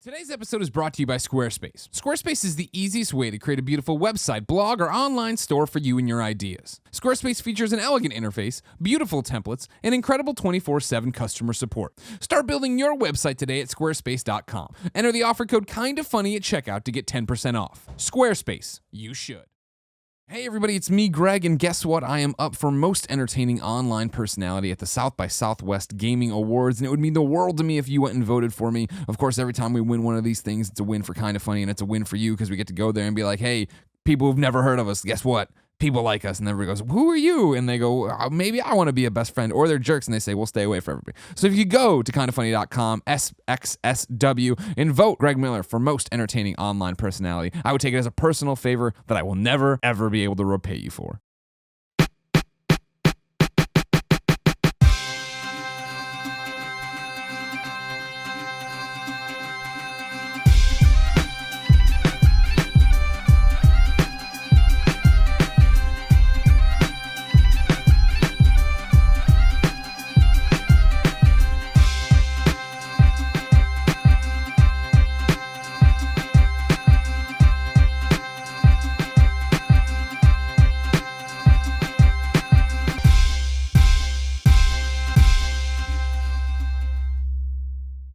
Today's episode is brought to you by Squarespace. Squarespace is the easiest way to create a beautiful website, blog, or online store for you and your ideas. Squarespace features an elegant interface, beautiful templates, and incredible 24/7 customer support. Start building your website today at squarespace.com. Enter the offer code KINDAFUNNY at checkout to get 10% off. Squarespace, you should. Hey everybody, it's me, Greg, and guess what? I am up for Most Entertaining Online Personality at the South by Southwest Gaming Awards, and it would mean the world to me if you went and voted for me. Of course, every time we win one of these things, it's a win for Kinda Funny, and it's a win for you because we get to go there and be like, hey, people who've never heard of us, guess what? People like us, and everybody goes, who are you? And they go, maybe I want to be a best friend, or they're jerks, and they say, we'll stay away from everybody. So if you go to kindafunny.com, SXSW, and vote Greg Miller for Most Entertaining Online Personality, I would take it as a personal favor that I will never, ever be able to repay you for.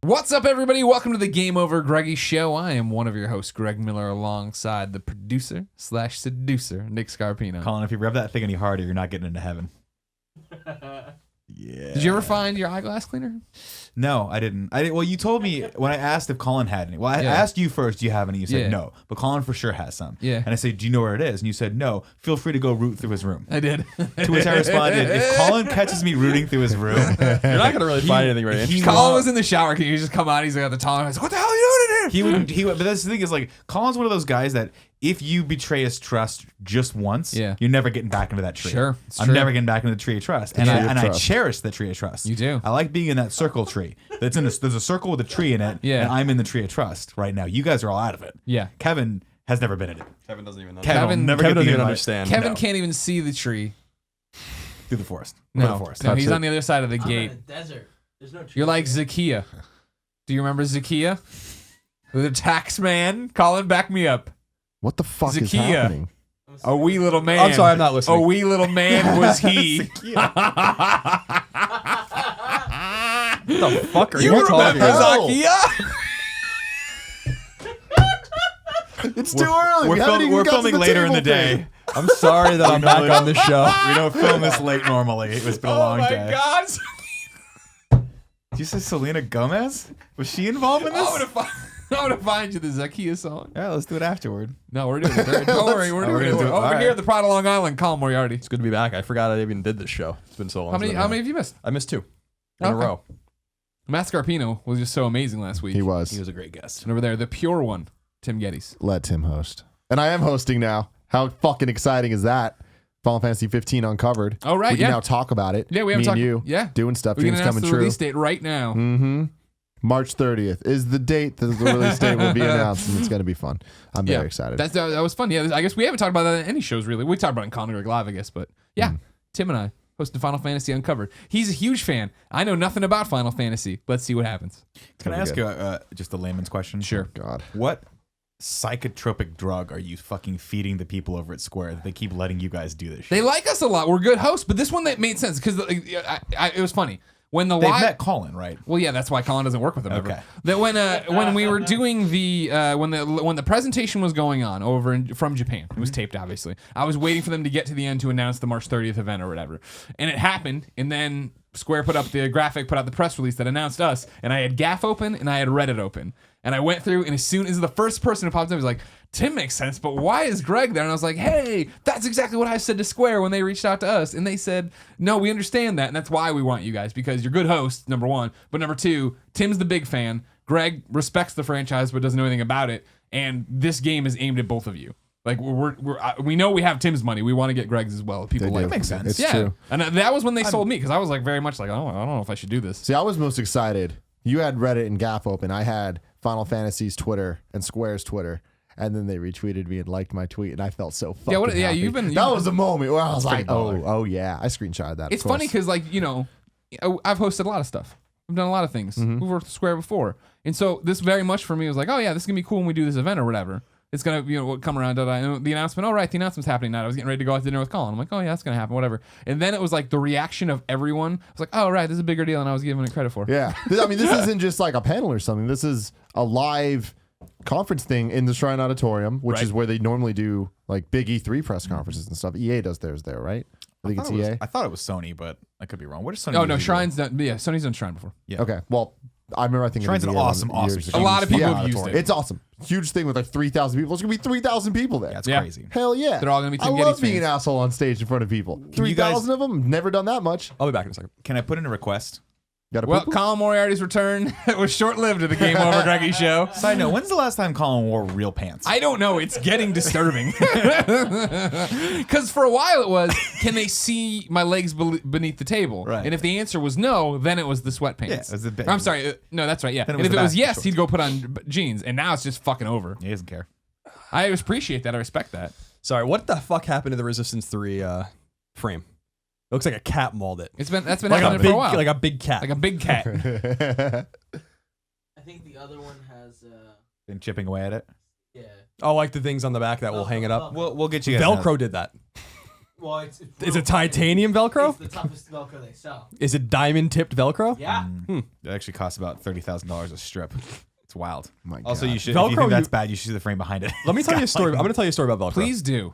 What's up, everybody? Welcome to the GameOverGreggy show. I am one of your hosts, Greg Miller, alongside the producer/seducer, Nick Scarpino. Colin, if you rev that thing any harder, you're not getting into heaven. Yeah. Did you ever find your eyeglass cleaner? No, I didn't. Well, you told me when I asked if Colin had any. Well, I asked you first, do you have any? You said no. But Colin for sure has some. Yeah. And I said, do you know where it is? And you said no. Feel free to go root through his room. I did. To which I responded, if Colin catches me rooting through his room, you're not going to really find anything very interesting. Colin was in the shower. Can you just come out? He's like at the top. I was like, what the hell are you doing in here? He would, but that's the thing is, like, Colin's one of those guys that if you betray his trust just once, you're never getting back into that tree. Sure. I'm never getting back into the tree of trust. And I cherish the tree of trust. You do. I like being in that circle tree. That's in there's a circle with a tree in it, and I'm in the tree of trust right now. You guys are all out of it. Yeah. Kevin has never been in it. Kevin doesn't even know. Kevin doesn't even understand. Kevin can't even see the tree. Through the forest. No, the forest. no, he's on the other side of the gate. In a desert. There's no tree. You're like Zacchaeus. Do you remember Zacchaeus? The tax man? Colin, back me up. What the fuck is Zacchaeus. happening? A wee little man. I'm sorry, I'm not listening. A wee little man was he. What the fuck are you talking about? about? It's too early. We're filming later in the day. I'm sorry that I'm back on the show. We don't film this late normally. It's been a long day. Oh my God. Did you say Selena Gomez? Was she involved in this? I'm gonna find you the Zacchaeus song. Yeah, let's do it afterward. No, we're doing it. Don't worry, we're doing it. Over here at the Pride of Long Island, Colin Moriarty. It's good to be back. I forgot I even did this show. It's been so long. How many have you missed? I missed 2 in a row. Matt Scarpino was just so amazing last week. He was a great guest. And over there, the pure one, Tim Gettys. Let Tim host. And I am hosting now. How fucking exciting is that? Final Fantasy 15 uncovered. Oh, right, we can now talk about it. Yeah, we haven't Me talked. and you doing stuff. We can Dreams announce coming the true. release date right now. Mm-hmm. March 30th is the date that the release date will be announced, and it's going to be fun. I'm very excited. That was fun. Yeah, I guess we haven't talked about that in any shows, really. We talked about it in Colin Moriarty Live, I guess. But yeah, Tim and I hosted Final Fantasy Uncovered. He's a huge fan. I know nothing about Final Fantasy. Let's see what happens. Can I ask you just a layman's question? Sure. Oh, God. What psychotropic drug are you fucking feeding the people over at Square that they keep letting you guys do this shit? They like us a lot. We're good hosts. But this one, that made sense because it was funny. When They've met Colin, right? Well, yeah, that's why Colin doesn't work with them Okay. ever. That when we were doing the when the presentation was going on from Japan, it was taped obviously. I was waiting for them to get to the end to announce the March 30th event or whatever, and it happened. And then Square put out the press release that announced us, and I had GAF open and I had Reddit open, and I went through, and as soon as the first person who popped up was like, Tim makes sense, but why is Greg there? And I was like, hey, that's exactly what I said to Square when they reached out to us. And they said, no, we understand that, and that's why we want you guys, because you're good hosts, number one. But number two, Tim's the big fan. Greg respects the franchise but doesn't know anything about it. And this game is aimed at both of you. Like we know we have Tim's money. We want to get Greg's as well. People like that makes sense. It's true. And that was when they sold me, because I was like very much like, oh, I don't know if I should do this. See, I was most excited. You had Reddit and GAF open. I had Final Fantasy's Twitter and Square's Twitter. And then they retweeted me and liked my tweet, and I felt so fucking happy. That was a moment where I was like, oh yeah. I screenshotted that. It's funny because, like, you know, I've hosted a lot of stuff. I've done a lot of things. We've worked with Square before. And so this very much for me was like, oh yeah, this is going to be cool when we do this event or whatever. It's going to come around. And the announcement, oh right, the announcement's happening now. I was getting ready to go out to dinner with Colin. I'm like, oh yeah, that's going to happen, whatever. And then it was like the reaction of everyone. I was like, oh right, this is a bigger deal than I was giving it credit for. Yeah. I mean, this isn't just like a panel or something. This is a live conference thing in the Shrine Auditorium, which is where they normally do like big E3 press conferences and stuff. EA does theirs there, right? I think it's EA. I thought it was Sony, but I could be wrong. What is Sony? Oh no, Shrine's done. Yeah, Sony's done Shrine before. Yeah. Okay. Well, I remember I think Shrine's an awesome. A lot of people have used it. It's awesome. Huge thing with like 3,000 people. It's gonna be 3,000 people there. That's crazy. Hell yeah. They're all gonna be Tim I Gettys love being fans. an asshole on stage in front of people. 3,000 of them. Never done that much. I'll be back in a second. Can I put in a request? Well, Colin Moriarty's return was short-lived at the GameOverGreggy show. Side note, when's the last time Colin wore real pants? I don't know. It's getting disturbing. Because for a while it was, can they see my legs beneath the table? Right. And if the answer was no, then it was the sweatpants. Yeah, it was I'm sorry. No, that's right. Yeah. Then it And was if the it was back yes, shorts. he'd go put on jeans. And now it's just fucking over. He doesn't care. I appreciate that. I respect that. Sorry, what the fuck happened to the Resistance 3 frame? It looks like a cat mauled it. That's been Like happening a big, for a while. like a big cat. Like a big cat. I think the other one has Been chipping away at it. yeah. Oh, like the things on the back that will hang it up. We'll get you guys Velcro did that. Well, Is it titanium Velcro? It's the toughest Velcro they sell. Is it diamond tipped Velcro? Yeah. It actually costs about $30,000 a strip. It's wild. My Also, God. you should. If you Velcro, think that's bad, you should see the frame behind it. Let me tell you a story. I'm going to tell you a story about Velcro. Please do.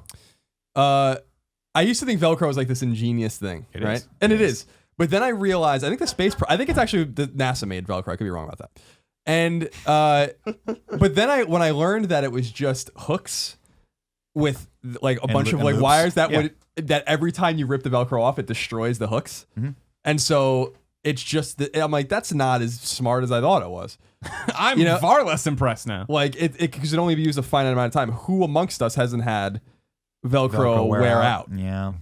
I used to think Velcro was like this ingenious thing, It right? is. And it is. But then I realized, I think I think it's actually the NASA made Velcro. I could be wrong about that. And but then when I learned that it was just hooks with like a bunch of like loops. wires that Yeah. that every time you rip the Velcro off, it destroys the hooks. Mm-hmm. And so it's just I'm like, that's not as smart as I thought it was. I'm far less impressed now. Like it because it only be used a finite amount of time. Who amongst us hasn't had Velcro wear out? Yeah.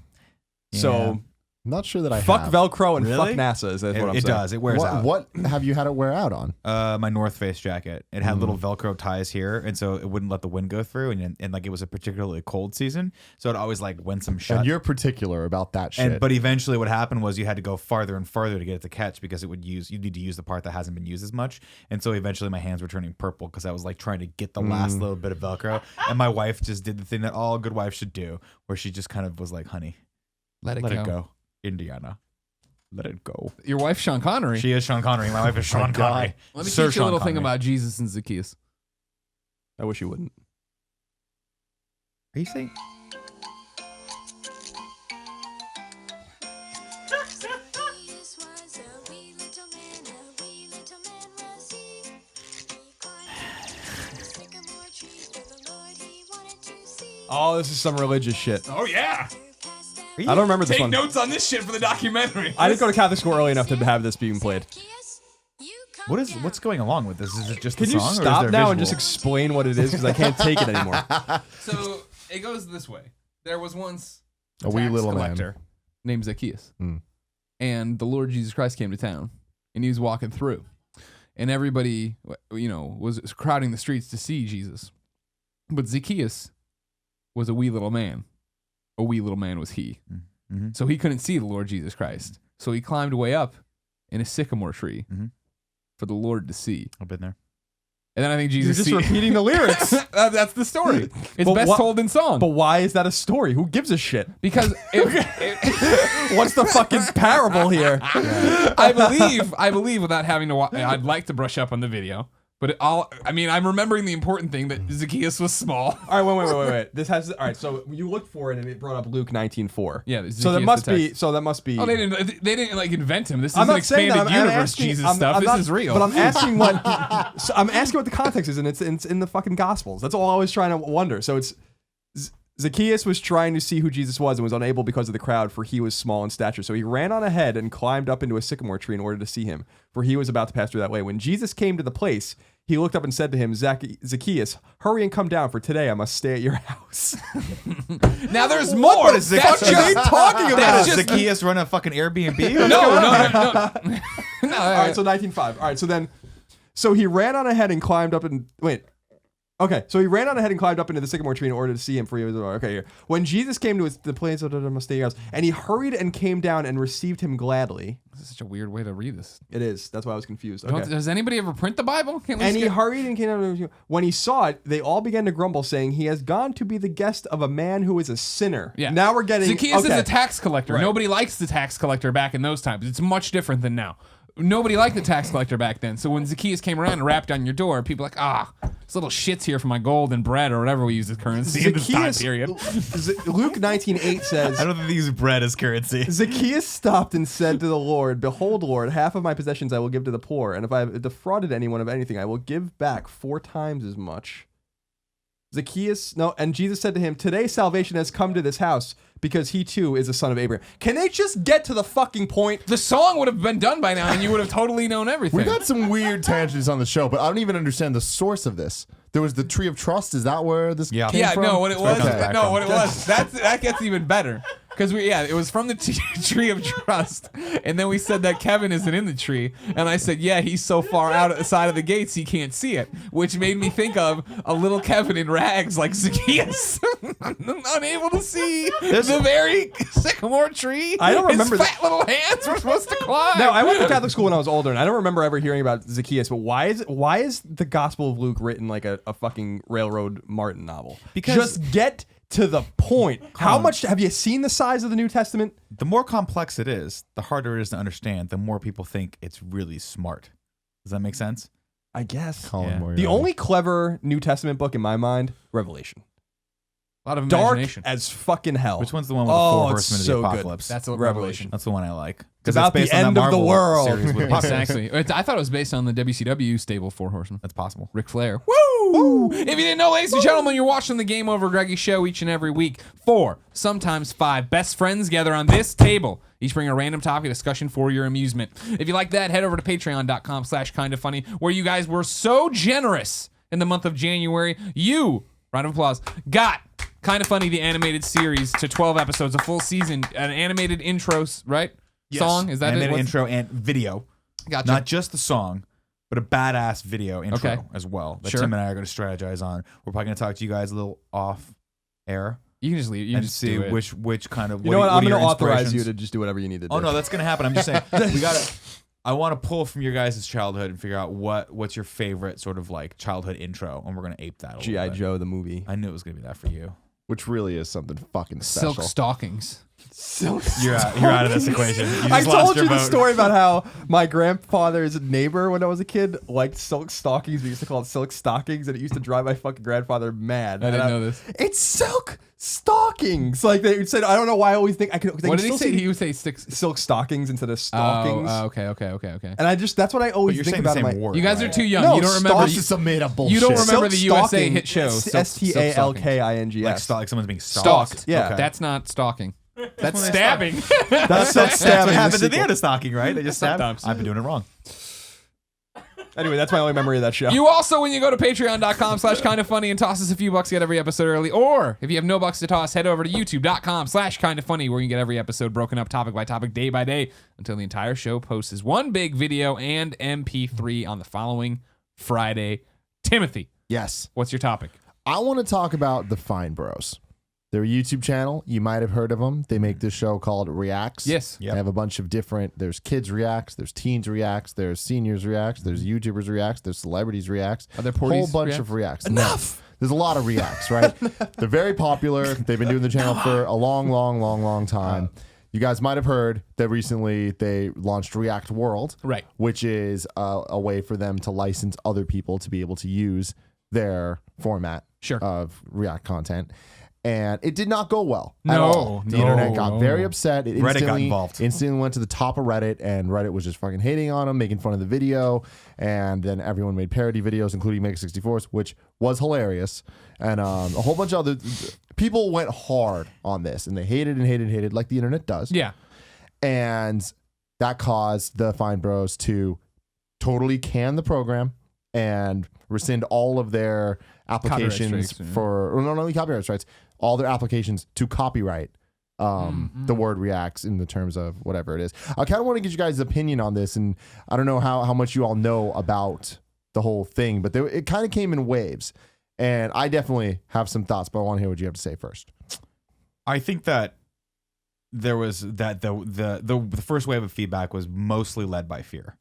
So I'm not sure that I fuck have. Velcro and Really? fuck NASA is what I'm It saying. does. It wears out. What have you had it wear out on? My North Face jacket. It had little Velcro ties here, and so it wouldn't let the wind go through. And like it was a particularly cold season, so it always like went some shut. And you're particular about that shit. But eventually, what happened was you had to go farther and farther to get it to catch because you need to use the part that hasn't been used as much. And so eventually, my hands were turning purple because I was like trying to get the last little bit of Velcro. And my wife just did the thing that all good wives should do, where she just kind of was like, "Honey, Let it let go. it go, Indiana, let it go." Your wife, Sean Connery. She is Sean Connery. My wife is Sean Connery. Let me Sir teach you a little Sean thing Connery. about Jesus and Zacchaeus. I wish you wouldn't. Are you saying? Oh, this is some religious shit. Oh yeah. I don't remember this Take one. notes on this shit for the documentary. I didn't go to Catholic school early enough to have this being played. What's going along with this? Is it just Can the you song, or is stop there now visual? and just explain what it is? Because I can't take it anymore. So it goes this way. There was once A wee tax little collector named Zacchaeus, Hmm. and the Lord Jesus Christ came to town, and he was walking through, and everybody, was crowding the streets to see Jesus, but Zacchaeus was a wee little man. A wee little man was he, Mm-hmm. so he couldn't see the Lord Jesus Christ. So he climbed way up in a sycamore tree Mhm. for the Lord to see. I've been there. And then I think You're Jesus just repeating the lyrics. That's the story. It's But best wha- told in song. But why is that a story? Who gives a shit? Because What's the fucking parable here? I believe without having to I'd like to brush up on the video, but I'm remembering the important thing that Zacchaeus was small. All right, wait. This has all right. So you looked for it and it brought up Luke 19:4. Yeah, So that Zacchaeus must the be. text. So that must be. Oh, they didn't like invent him. This is I'm an not saying expanded that. I'm universe asking, Jesus I'm stuff. not- This is real. But I'm asking what the context is, and it's in the fucking Gospels. That's all I was trying to wonder. So it's Zacchaeus was trying to see who Jesus was and was unable because of the crowd, for he was small in stature. So he ran on ahead and climbed up into a sycamore tree in order to see him, for he was about to pass through that way. When Jesus came to the place, he looked up and said to him, Zacchaeus, hurry and come down, for today I must stay at your house. Now there's more. What is That's Zacchaeus? just talking about? That's Does just Zacchaeus run a fucking Airbnb? no. All right, so 19:5. All right, so he ran on ahead and climbed up and wait. Okay, so he ran on ahead and climbed up into the sycamore tree in order to see him, for he was okay. Here, when Jesus came to the place of the house, and he hurried and came down and received him gladly. This is such a weird way to read this. It is. That's why I was confused. Okay. Does anybody ever print the Bible? Can't we And he skip- hurried and came down. When he saw it, they all began to grumble, saying, "He has gone to be the guest of a man who is a sinner." Yeah. Now we're getting Zacchaeus okay. is a tax collector. Right. Nobody likes the tax collector back in those times. It's much different than now. Nobody liked the tax collector back then. So when Zacchaeus came around and rapped on your door, people were like, this little shit's here for my gold and bread or whatever we use as currency in this time period. Luke 19:8 says, I don't think they use bread as currency. Zacchaeus stopped and said to the Lord, "Behold, Lord, half of my possessions I will give to the poor, and if I have defrauded anyone of anything, I will give back 4 times as much." And Jesus said to him, "Today salvation has come to this house, because he too is a son of Abraham." Can they just get to the fucking point? The song would have been done by now and you would have totally known everything. We've had some weird tangents on the show, but I don't even understand the source of this. There was the Tree of Trust. Is that where this came from? No, what it was, Okay. that gets even better. Because it was from the Tree of Trust, and then we said that Kevin isn't in the tree, and I said, yeah, he's so far outside of the gates he can't see it, which made me think of a little Kevin in rags like Zacchaeus, unable to see the very sycamore tree. I don't remember His fat little hands were supposed to climb. No, I went to Catholic school when I was older, and I don't remember ever hearing about Zacchaeus. But why is the Gospel of Luke written like a fucking Railroad Martin novel? Because- just get to the point. How much have you seen the size of the New Testament? The more complex it is, the harder it is to understand, the more people think it's really smart. Does that make sense? I guess. Colin Yeah. Moriarty. The only clever New Testament book in my mind, Revelation. A lot of Dark imagination. as fucking hell. Which one's the one with the 4 it's horsemen of so the good. apocalypse? That's a Revelation. That's the one I like. It's about the end of the world. Series with Puppets. Exactly. I thought it was based on the WCW stable 4 Horsemen. That's possible. Ric Flair. Woo! If you didn't know, ladies and gentlemen, you're watching the Game Over Greggy show each and every week. 4, sometimes 5 best friends gather on this table. Each bring a random topic discussion for your amusement. If you like that, head over to patreon.com/kindafunny, where you guys were so generous in the month of January. You, round of applause, got Kinda Funny, the animated series, to 12 episodes, a full season, an animated intros, right? Yes. Song, is that and it? then an What's- intro and video. Gotcha. Not just the song, but a badass video intro Okay. as well that Sure. Tim and I are going to strategize on. We're probably going to talk to you guys a little off air You can just leave. You can and just see do it. which kind of You know what? I'm going going to to authorize you to just do whatever you need to do. Oh no, that's going to happen. I'm just saying we got to. I want to pull from your guys' childhood and figure out what's your favorite sort of like childhood intro, and we're going to ape that. G.I. Joe, the movie. I knew it was going to be that for you. Which really is something fucking special. Silk stockings. You're out of this equation. You just I lost told your you the vote. story about how my grandfather's neighbor when I was a kid liked silk stockings. We used to call it silk stockings, and it used to drive my fucking grandfather mad. I didn't know this. It's silk stockings. Like they said, I don't know why I always think I could. What did he say? He would say six. Silk stockings instead of stockings. Okay. And that's what I always You're think saying the about. same in my, word. You guys are right? too young. No, you don't remember. stock- This is some made up bullshit. You don't remember Silk the USA stocking, hit show. STALKINGS. like someone's being stalked. Stalked. Yeah. Okay. That's not stalking. That's when they stabbing. That's That's what stabbing. happens the at the end of stalking, right? They just stab. Sometimes. I've been doing it wrong. Anyway, that's my only memory of that show. You also, when you go to patreon.com/kindafunny and toss us a few bucks, get every episode early. Or if you have no bucks to toss, head over to youtube.com/kindafunny, where you can get every episode broken up topic by topic, day by day, until the entire show posts as one big video and MP3 on the following Friday. Timothy, Yes. what's your topic? I want to talk about the Fine Bros. They're a YouTube channel. You might have heard of them. They make this show called Reacts. Yes. Yep. They have a bunch of different, there's kids reacts, there's teens reacts, there's seniors reacts, there's YouTubers reacts, there's celebrities reacts. Are there a whole porties bunch reacts? of reacts. Enough. There's a lot of reacts, right? They're very popular. They've been doing the channel for a long time. You guys might have heard that recently they launched React World, Right. which is a way for them to license other people to be able to use their format Sure. of React content. And it did not go well at No, all. The no, internet got no. very upset. It Reddit got involved. Instantly went to the top of Reddit, and Reddit was just fucking hating on them, making fun of the video. And then everyone made parody videos, including Mega64s, which was hilarious. And a whole bunch of other people went hard on this, and they hated, like the internet does. Yeah. And that caused the Fine Bros to totally can the program and rescind all of their applications strikes, yeah. for, or not only copyright strikes, all their applications to copyright the word reacts in the terms of whatever it is. I kind of want to get you guys' opinion on this, and I don't know how much you all know about the whole thing, but it kind of came in waves. And I definitely have some thoughts, but I want to hear what you have to say first. I think that there was that the first wave of feedback was mostly led by fear,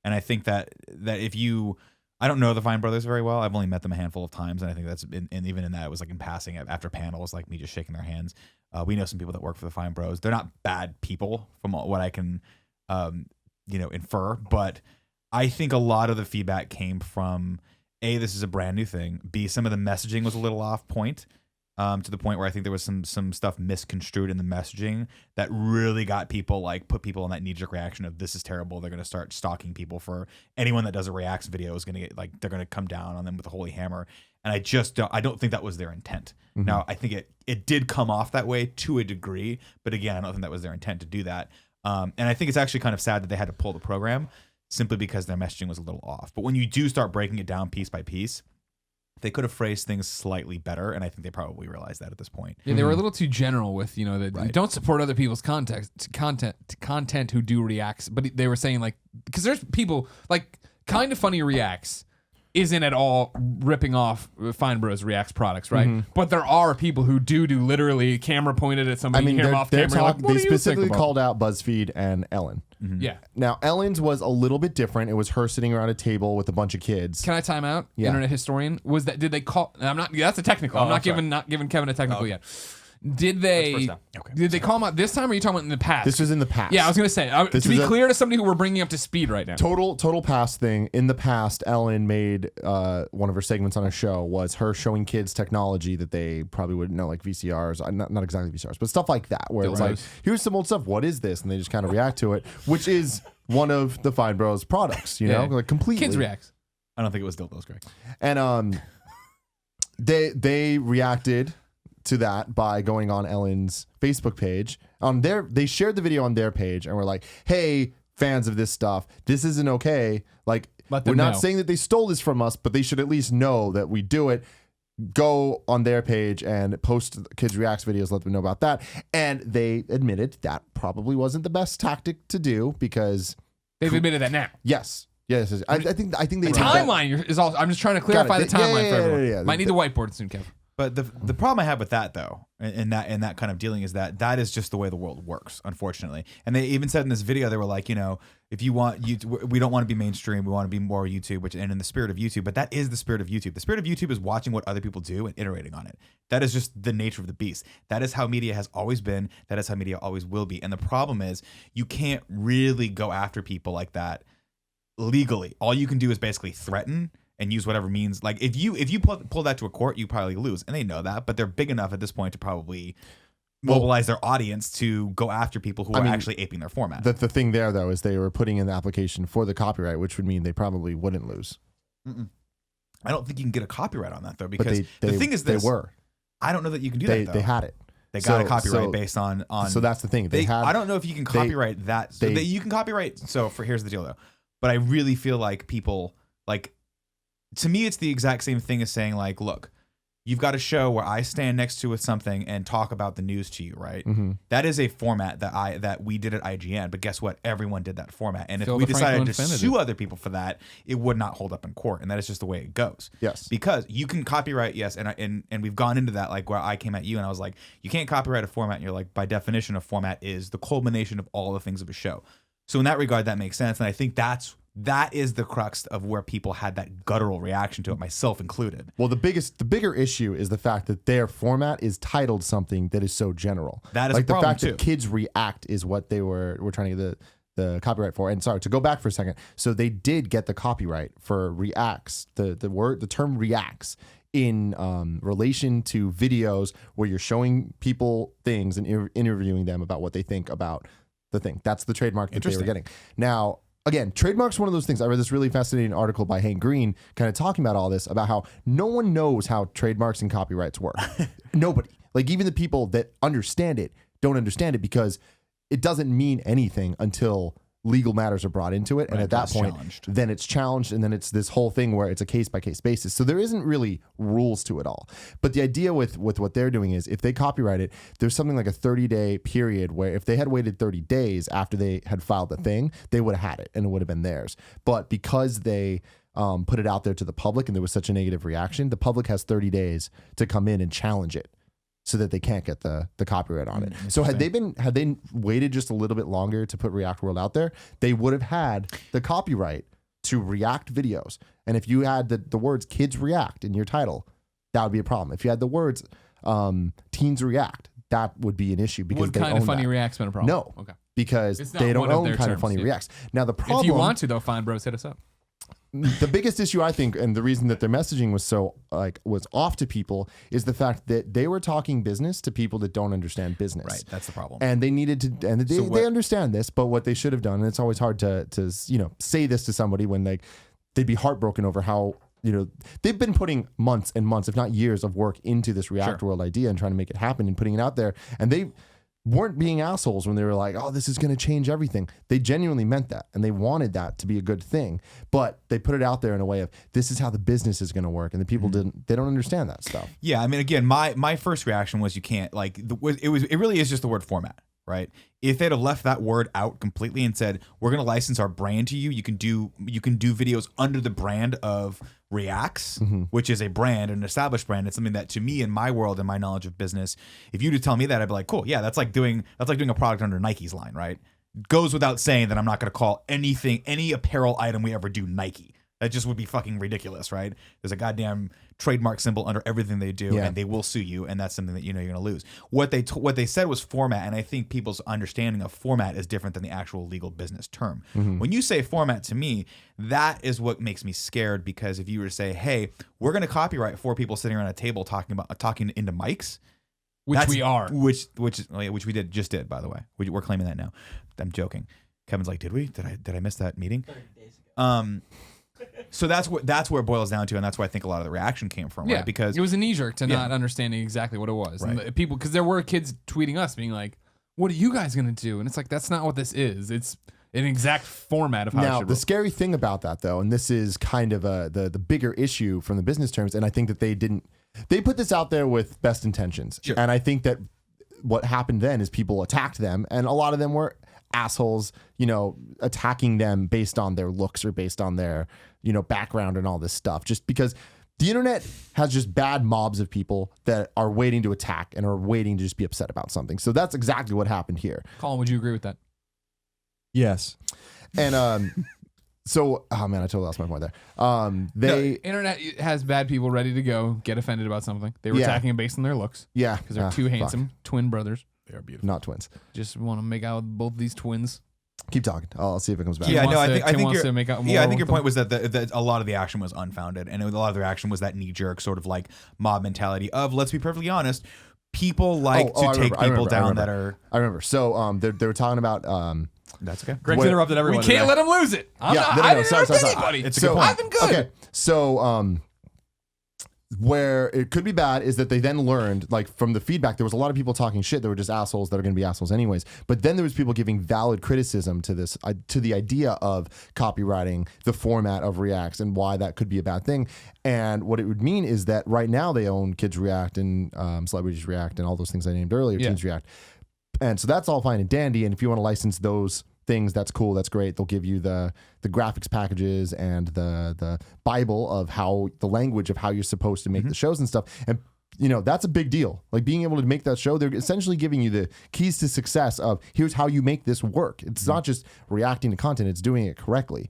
and I think that if you, I don't know the Fine Brothers very well. I've only met them a handful of times, and I think that's and even in that it was like in passing after panels, like me just shaking their hands. We know some people that work for the Fine Bros. They're not bad people from what I can, infer, but I think a lot of the feedback came from A, this is a brand new thing. B, some of the messaging was a little off point. To the point where I think there was some stuff misconstrued in the messaging that really got people, like, put people in that knee-jerk reaction of this is terrible. They're going to start stalking people. For anyone that does a reacts video is going to get, like, they're going to come down on them with a holy hammer. And I don't think that was their intent. Mm-hmm. Now, I think it did come off that way to a degree, but again, I don't think that was their intent to do that. And I think it's actually kind of sad that they had to pull the program simply because their messaging was a little off. But when you do start breaking it down piece by piece, they could have phrased things slightly better, and I think they probably realize that at this point. Yeah, they were a little too general with, Right. don't support other people's content who do reacts. But they were saying, like, because there's people, like, Kind of Funny Reacts isn't at all ripping off Fine Bros Reacts products, right? Mm-hmm. But there are people who do literally camera pointed at somebody, hear them off camera. Like, what they do you think specifically about called out BuzzFeed and Ellen. Mm-hmm. Yeah. Now, Ellen's was a little bit different. It was her sitting around a table with a bunch of kids. Can I time out? Yeah. Internet historian. Did they call? I'm not. Yeah, that's a technical. I'm not giving Kevin a technical yet. Did they? first down. Okay. Did they call him out this time, or are you talking about in the past? This was in the past. Yeah, I was gonna say to be clear to somebody who we're bringing up to speed right now. Total past thing. In the past, Ellen made one of her segments on her show was her showing kids technology that they probably wouldn't know, like VCRs, not exactly VCRs, but stuff like that, where it's like, here's some old stuff. What is this? And they just kind of react to it, which is one of the Fine Bros products, you know, like completely. Kids reacts. I don't think it was dildos, Greg. And they reacted to that by going on Ellen's Facebook page. They shared the video on their page and were like, hey, fans of this stuff, this isn't okay. Like, we're not saying that they stole this from us, but they should at least know that we do it. Go on their page and post kids reacts videos, let them know about that. And they admitted that probably wasn't the best tactic to do because they've admitted that now. Yes. I think they the timeline is all. I'm just trying to clarify the timeline for everyone. Yeah. Might need the whiteboard soon, Kevin. But the problem I have with that, though, in that kind of dealing is that is just the way the world works, unfortunately. And they even said in this video, they were like, if you want we don't want to be mainstream, we want to be more YouTube, and in the spirit of YouTube. But that is the spirit of YouTube. The spirit of YouTube is watching what other people do and iterating on it. That is just the nature of the beast. That is how media has always been. That is how media always will be. And the problem is you can't really go after people like that legally. All you can do is basically threaten and use whatever means. Like if you pull that to a court, you probably lose, and they know that. But they're big enough at this point to probably mobilize their audience to go after people who are actually aping their format. The thing there, though, is they were putting in the application for the copyright, which would mean they probably wouldn't lose. Mm-mm. I don't think you can get a copyright on that, though, because they, the thing is this. They were. I don't know that you can do that, though. They had it. They got a copyright based on. So that's the thing. I don't know if you can copyright that. So you can copyright. So here's the deal, though. But I really feel like people, like, to me, it's the exact same thing as saying, like, look, you've got a show where I stand next to with something and talk about the news to you, right? Mm-hmm. That is a format that we did at IGN, but guess what? Everyone did that format. And if we decided to sue other people for that, it would not hold up in court. And that is just the way it goes. Yes. Because you can copyright, yes, and we've gone into that, like, where I came at you and I was like, you can't copyright a format. And you're like, by definition, a format is the culmination of all the things of a show. So in that regard, that makes sense. And I think that is the crux of where people had that guttural reaction to it, myself included. Well, the bigger issue is the fact that their format is titled something that is so general. That is like a problem, the fact too. that kids react is what they were trying to get the copyright for. And sorry, to go back for a second. So they did get the copyright for reacts, the term reacts in relation to videos where you're showing people things and interviewing them about what they think about the thing. That's the trademark that they were getting. Now, again, trademark's one of those things. I read this really fascinating article by Hank Green kind of talking about all this, about how no one knows how trademarks and copyrights work. Nobody. Like, even the people that understand it don't understand it, because it doesn't mean anything until legal matters are brought into it. And at that point, then it's challenged, and then it's this whole thing where it's a case-by-case basis. So there isn't really rules to it all. But the idea with what they're doing is, if they copyright it, there's something like a 30-day period where if they had waited 30 days after they had filed the thing, they would have had it and it would have been theirs. But because they put it out there to the public and there was such a negative reaction, the public has 30 days to come in and challenge it so that they can't get the copyright on it. So had they waited just a little bit longer to put React World out there, they would have had the copyright to React videos. And if you had the words kids react in your title, that would be a problem. If you had the words teens react, that would be an issue because Would they Kind own of Funny that. React's been a problem? No. Okay. Because It's not they don't one of own their Kind of terms, Funny yeah. Reacts. Now the problem, If you want to, though, fine bros, hit us up. the biggest issue I think, and the reason that their messaging was so was off to people, is the fact that they were talking business to people that don't understand business. Right. That's the problem. And they needed to, and they understand this, but what they should have done, and it's always hard to say this to somebody when they'd be heartbroken over how, they've been putting months and months, if not years, of work into this React World idea and trying to make it happen and putting it out there. And they weren't being assholes when they were like, oh, this is going to change everything. They genuinely meant that. And they wanted that to be a good thing. But they put it out there in a way of, this is how the business is going to work. And the people they don't understand that stuff. Yeah. I mean, again, my first reaction was you can't, it really is just the word format. Right. If they'd have left that word out completely and said, we're going to license our brand to you. You can do videos under the brand of Reacts, which is a brand, an established brand. It's something that, to me, in my world and my knowledge of business, if you were to tell me that, I'd be like, cool. Yeah. That's like doing a product under Nike's line. Right. Goes without saying that I'm not going to call any apparel item we ever do Nike. That just would be fucking ridiculous, right? There's a goddamn trademark symbol under everything they do, and they will sue you, and that's something that you're going to lose. What they said was format, and I think people's understanding of format is different than the actual legal business term. When you say format, to me, that is what makes me scared, because if you were to say, hey, we're going to copyright 4 people sitting around a table talking into mics, Which we are. which we did, by the way. We're claiming that now. I'm joking. Kevin's like, did we? Did I miss that meeting? 30 days ago. So that's where it boils down to, and that's where I think a lot of the reaction came from, right? Because it was a knee jerk to not understanding exactly what it was. Right. And people, because there were kids tweeting us being like, "What are you guys gonna do?" And it's like, that's not what this is. It's an exact format of how it Now, should the work. scary thing about that, though, and this is kind of the bigger issue from the business terms, and I think that they put this out there with best intentions. Sure. And I think that what happened then is people attacked them, and a lot of them were assholes, attacking them based on their looks or based on their, background and all this stuff, just because the internet has just bad mobs of people that are waiting to attack and are waiting to just be upset about something. So that's exactly what happened here. Colin, would you agree with that? Yes. And so, oh man, I totally lost my point there. The internet has bad people ready to go get offended about something. They were attacking them based on their looks yeah, because they're two handsome twin brothers. they are beautiful. not twins. Just want to make out with both these twins. Keep talking. I'll see if it comes back. Yeah, Tim no, wants I to- think Tim you're. wants to make out more Yeah, I think your with them. point was that a lot of the action was unfounded, and a lot of the reaction was that knee jerk sort of like mob mentality of, let's be perfectly honest, people like I to take remember, I people remember, down I that remember. are. I remember. So they were talking about That's okay. Greg's What- interrupted We everyone. can't today. let him lose it. I didn't sorry. interrupt anybody. It's a good point. I've been good. Okay, so where it could be bad is that they then learned, like, from the feedback, there was a lot of people talking shit that were just assholes that are going to be assholes anyways. But then there was people giving valid criticism to this, to the idea of copywriting the format of Reacts and why that could be a bad thing. And what it would mean is that right now they own Kids React and Celebrities React and all those things I named earlier, Yeah. Teens React. And so that's all fine and dandy. And if you want to license those things, that's cool, that's great. They'll give you the graphics packages and the Bible of how the language of how you're supposed to make the shows and stuff. And that's a big deal. Like, being able to make that show, they're essentially giving you the keys to success of, here's how you make this work. It's not just reacting to content, it's doing it correctly.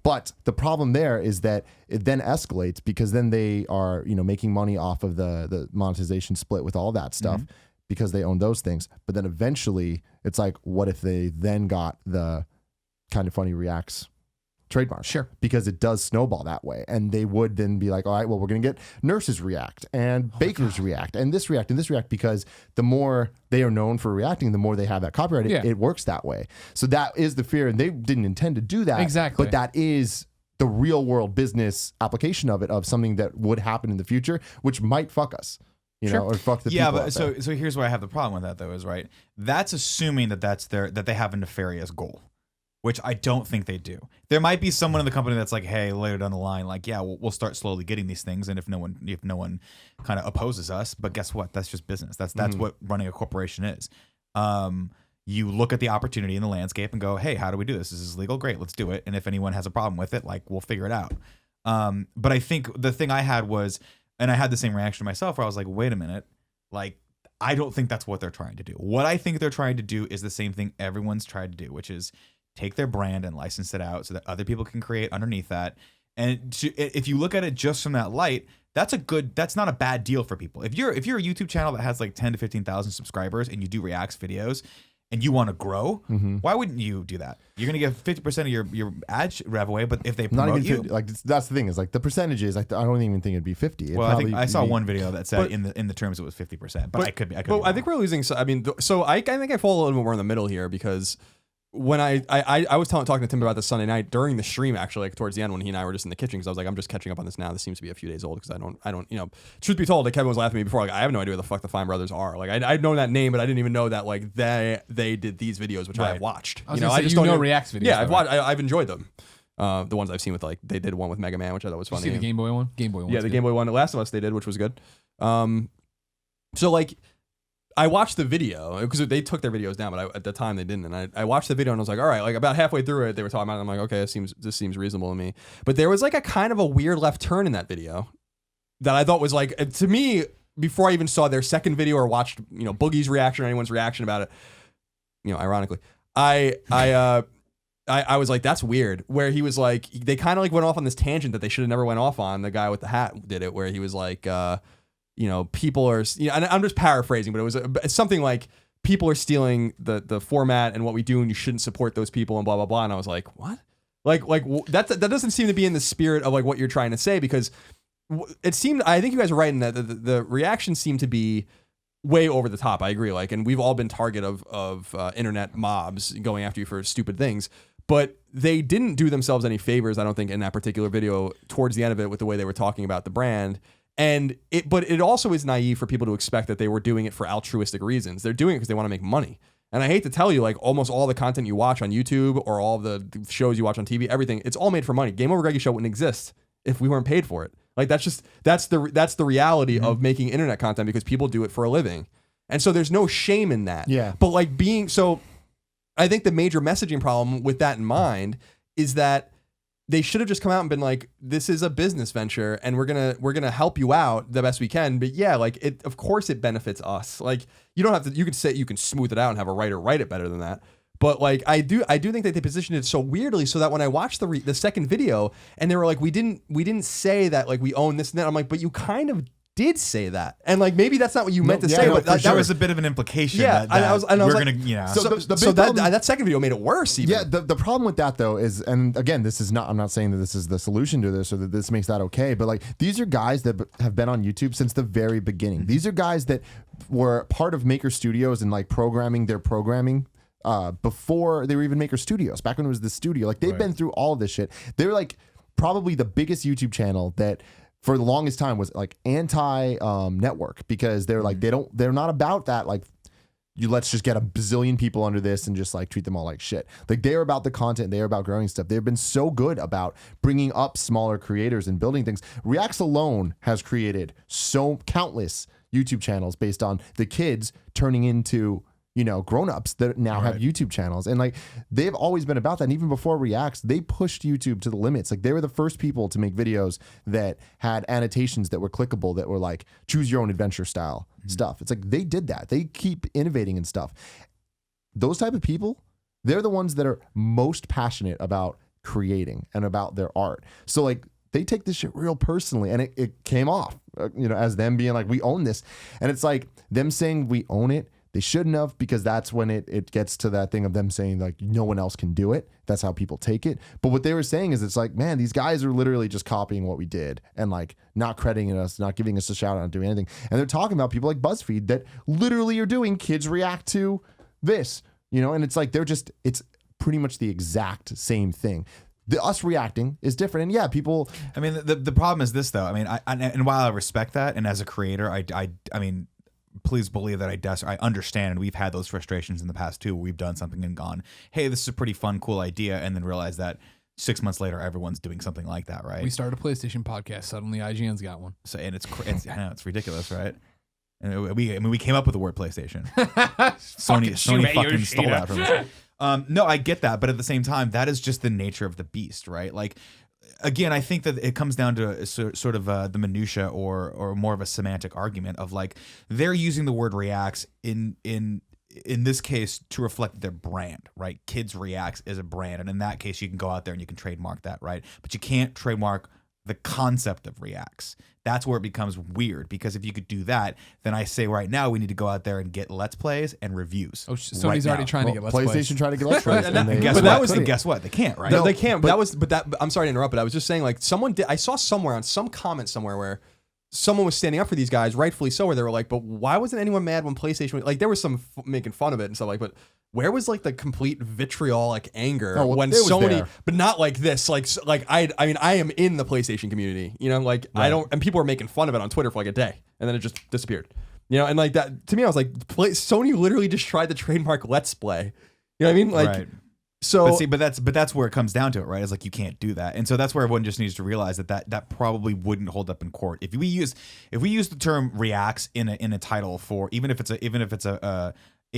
But the problem there is that it then escalates, because then they are, making money off of the monetization split with all that stuff. Because they own those things. But then eventually it's like, what if they then got the Kind of Funny Reacts trademark? Sure. Because it does snowball that way. And they would then be like, all right, well, we're going to get nurses react and bakers react and this react, because the more they are known for reacting, the more they have that copyright. It works that way. So that is the fear. And they didn't intend to do that. Exactly. But that is the real world business application of it, of something that would happen in the future, which might fuck us. Or fuck the people. But so here's where I have the problem with that, though, is right. That's assuming that that they have a nefarious goal, which I don't think they do. There might be someone in the company that's like, hey, later down the line, like, yeah, we'll start slowly getting these things, and if no one kind of opposes us, but guess what? That's just business. That's what running a corporation is. You look at the opportunity in the landscape and go, hey, how do we do this? This is legal, great, let's do it. And if anyone has a problem with it, like, we'll figure it out. But I think the thing I had was, and I had the same reaction myself, where I was like, wait a minute, like, I don't think that's what they're trying to do. What I think they're trying to do is the same thing everyone's tried to do, which is take their brand and license it out so that other people can create underneath that. And if you look at it just from that light, that's not a bad deal for people. If you're a YouTube channel that has like 10 to 15,000 subscribers and you do reacts videos and you want to grow, why wouldn't you do that? You're going to get 50% of your ad rev away, but if they promote Not even you, 50, like that's the thing is like the percentages. I don't even think it'd be 50. well, I think I saw one video that said in the terms it was 50%, but I could be But I think we're losing. I mean, so I think I fall a little bit more in the middle here because when I was talking to Tim about this Sunday night during the stream, actually, like towards the end when he and I were just in the kitchen, because I was like, I'm just catching up on this now. This seems to be a few days old because I don't, truth be told, like Kevin was laughing at me before. Like, I have no idea what the fuck the Fine Brothers are. Like, I'd known that name, but I didn't even know that like they did these videos, which I have watched. I just don't reacts videos. Yeah, I've enjoyed them. The ones I've seen with like they did one with Mega Man, which I thought was funny. You see the Game Boy one? Game Boy one. Yeah, the Game Boy one. The Last of Us they did, which was good. So like. I watched the video because they took their videos down, but at the time they didn't. And I watched the video and I was like, all right, like about halfway through it, they were talking about it. I'm like, okay, this seems reasonable to me. But there was like a kind of a weird left turn in that video that I thought was like, to me, before I even saw their second video or watched, Boogie's reaction or anyone's reaction about it, ironically, I was like, that's weird. Where he was like, they kind of like went off on this tangent that they should have never went off on. The guy with the hat did it, where he was like, people are, and I'm just paraphrasing, but it was something like people are stealing the format and what we do, and you shouldn't support those people and blah blah blah. And I was like, what? Like that doesn't seem to be in the spirit of like what you're trying to say, because it seemed, I think you guys are right in that the reactions seem to be way over the top. I agree. Like, and we've all been target of internet mobs going after you for stupid things. But they didn't do themselves any favors, I don't think, in that particular video towards the end of it with the way they were talking about the brand. But it also is naive for people to expect that they were doing it for altruistic reasons. They're doing it because they want to make money. And I hate to tell you, like almost all the content you watch on YouTube or all the shows you watch on TV, everything, it's all made for money. GameOverGreggy show wouldn't exist if we weren't paid for it. Like that's the reality of making internet content, because people do it for a living. And so there's no shame in that. Yeah. But like I think the major messaging problem with that in mind is that they should have just come out and been like, this is a business venture and we're gonna help you out the best we can. But yeah, like of course it benefits us. Like you don't have to, you can smooth it out and have a writer write it better than that. But like I do think that they positioned it so weirdly so that when I watched the second video and they were like, we didn't say that like we own this and that, I'm like, but you kind of did say that, and like maybe that's not what you meant to say, but there was a bit of an implication. Yeah, that I was like, gonna, So that second video made it worse. Even. Yeah, the problem with that though is, and again, I'm not saying that this is the solution to this or that this makes that okay, but like these are guys that have been on YouTube since the very beginning. These are guys that were part of Maker Studios and like programming before they were even Maker Studios, back when it was the studio. Like they've been through all of this shit. They're like probably the biggest YouTube channel that for the longest time was like anti network, because they're like they're not about that, like let's just get a bazillion people under this and just like treat them all like shit. Like they're about the content, they're about growing stuff. They've been so good about bringing up smaller creators and building things. Reacts alone has created so countless YouTube channels based on the kids turning into grown-ups that now have YouTube channels. And like they've always been about that. And even before Reacts, they pushed YouTube to the limits. Like they were the first people to make videos that had annotations that were clickable, that were like choose your own adventure style stuff. It's like they did that. They keep innovating and stuff. Those type of people, they're the ones that are most passionate about creating and about their art. So like they take this shit real personally, and it came off, as them being like, we own this. And it's like them saying we own it. They shouldn't have, because that's when it gets to that thing of them saying like no one else can do it. That's how people take it. But what they were saying is it's like, man, these guys are literally just copying what we did and like not crediting us, not giving us a shout out, not doing anything. And they're talking about people like BuzzFeed that literally are doing kids react to this, and it's like it's pretty much the exact same thing. Us reacting is different, and yeah, people. I mean, the problem is this though. I mean, and while I respect that, and as a creator, I mean, please believe that I understand, and we've had those frustrations in the past too. We've done something and gone, hey, this is a pretty fun, cool idea, and then realize that 6 months later, everyone's doing something like that, right? We started a PlayStation podcast. Suddenly, IGN's got one. So, and it's I know it's ridiculous, right? And we came up with the word PlayStation. Sony fucking stole that from us. No, I get that, but at the same time, that is just the nature of the beast, right? Like, again, I think that it comes down to sort of the minutia or more of a semantic argument of like they're using the word reacts in this case to reflect their brand, right? Kids Reacts is a brand, and in that case, you can go out there and you can trademark that, right? But you can't trademark the concept of Reacts. That's where it becomes weird, because if you could do that, then I say right now we need to go out there and get Let's Plays and reviews. Oh, Sony's already trying to get Let's Plays. PlayStation trying to get Let's Plays. And guess what? They can't, right? No, they can't. I'm sorry to interrupt, but I was just saying, like, I saw somewhere on some comment somewhere where someone was standing up for these guys, rightfully so, where they were like, but why wasn't anyone mad when PlayStation, like, there was some making fun of it and stuff like, but where was like the complete vitriolic anger when Sony, there. But not like this, like I mean, I am in the PlayStation community, you know, like right. I don't, and people were making fun of it on Twitter for like a day, and then it just disappeared, you know, and like that to me, I was like, Sony literally just tried to trademark Let's Play, you know what I mean, like. Right. So, but that's where it comes down to it, right? It's like you can't do that, and so that's where everyone just needs to realize that probably wouldn't hold up in court if we use the term reacts in a title for even if it's a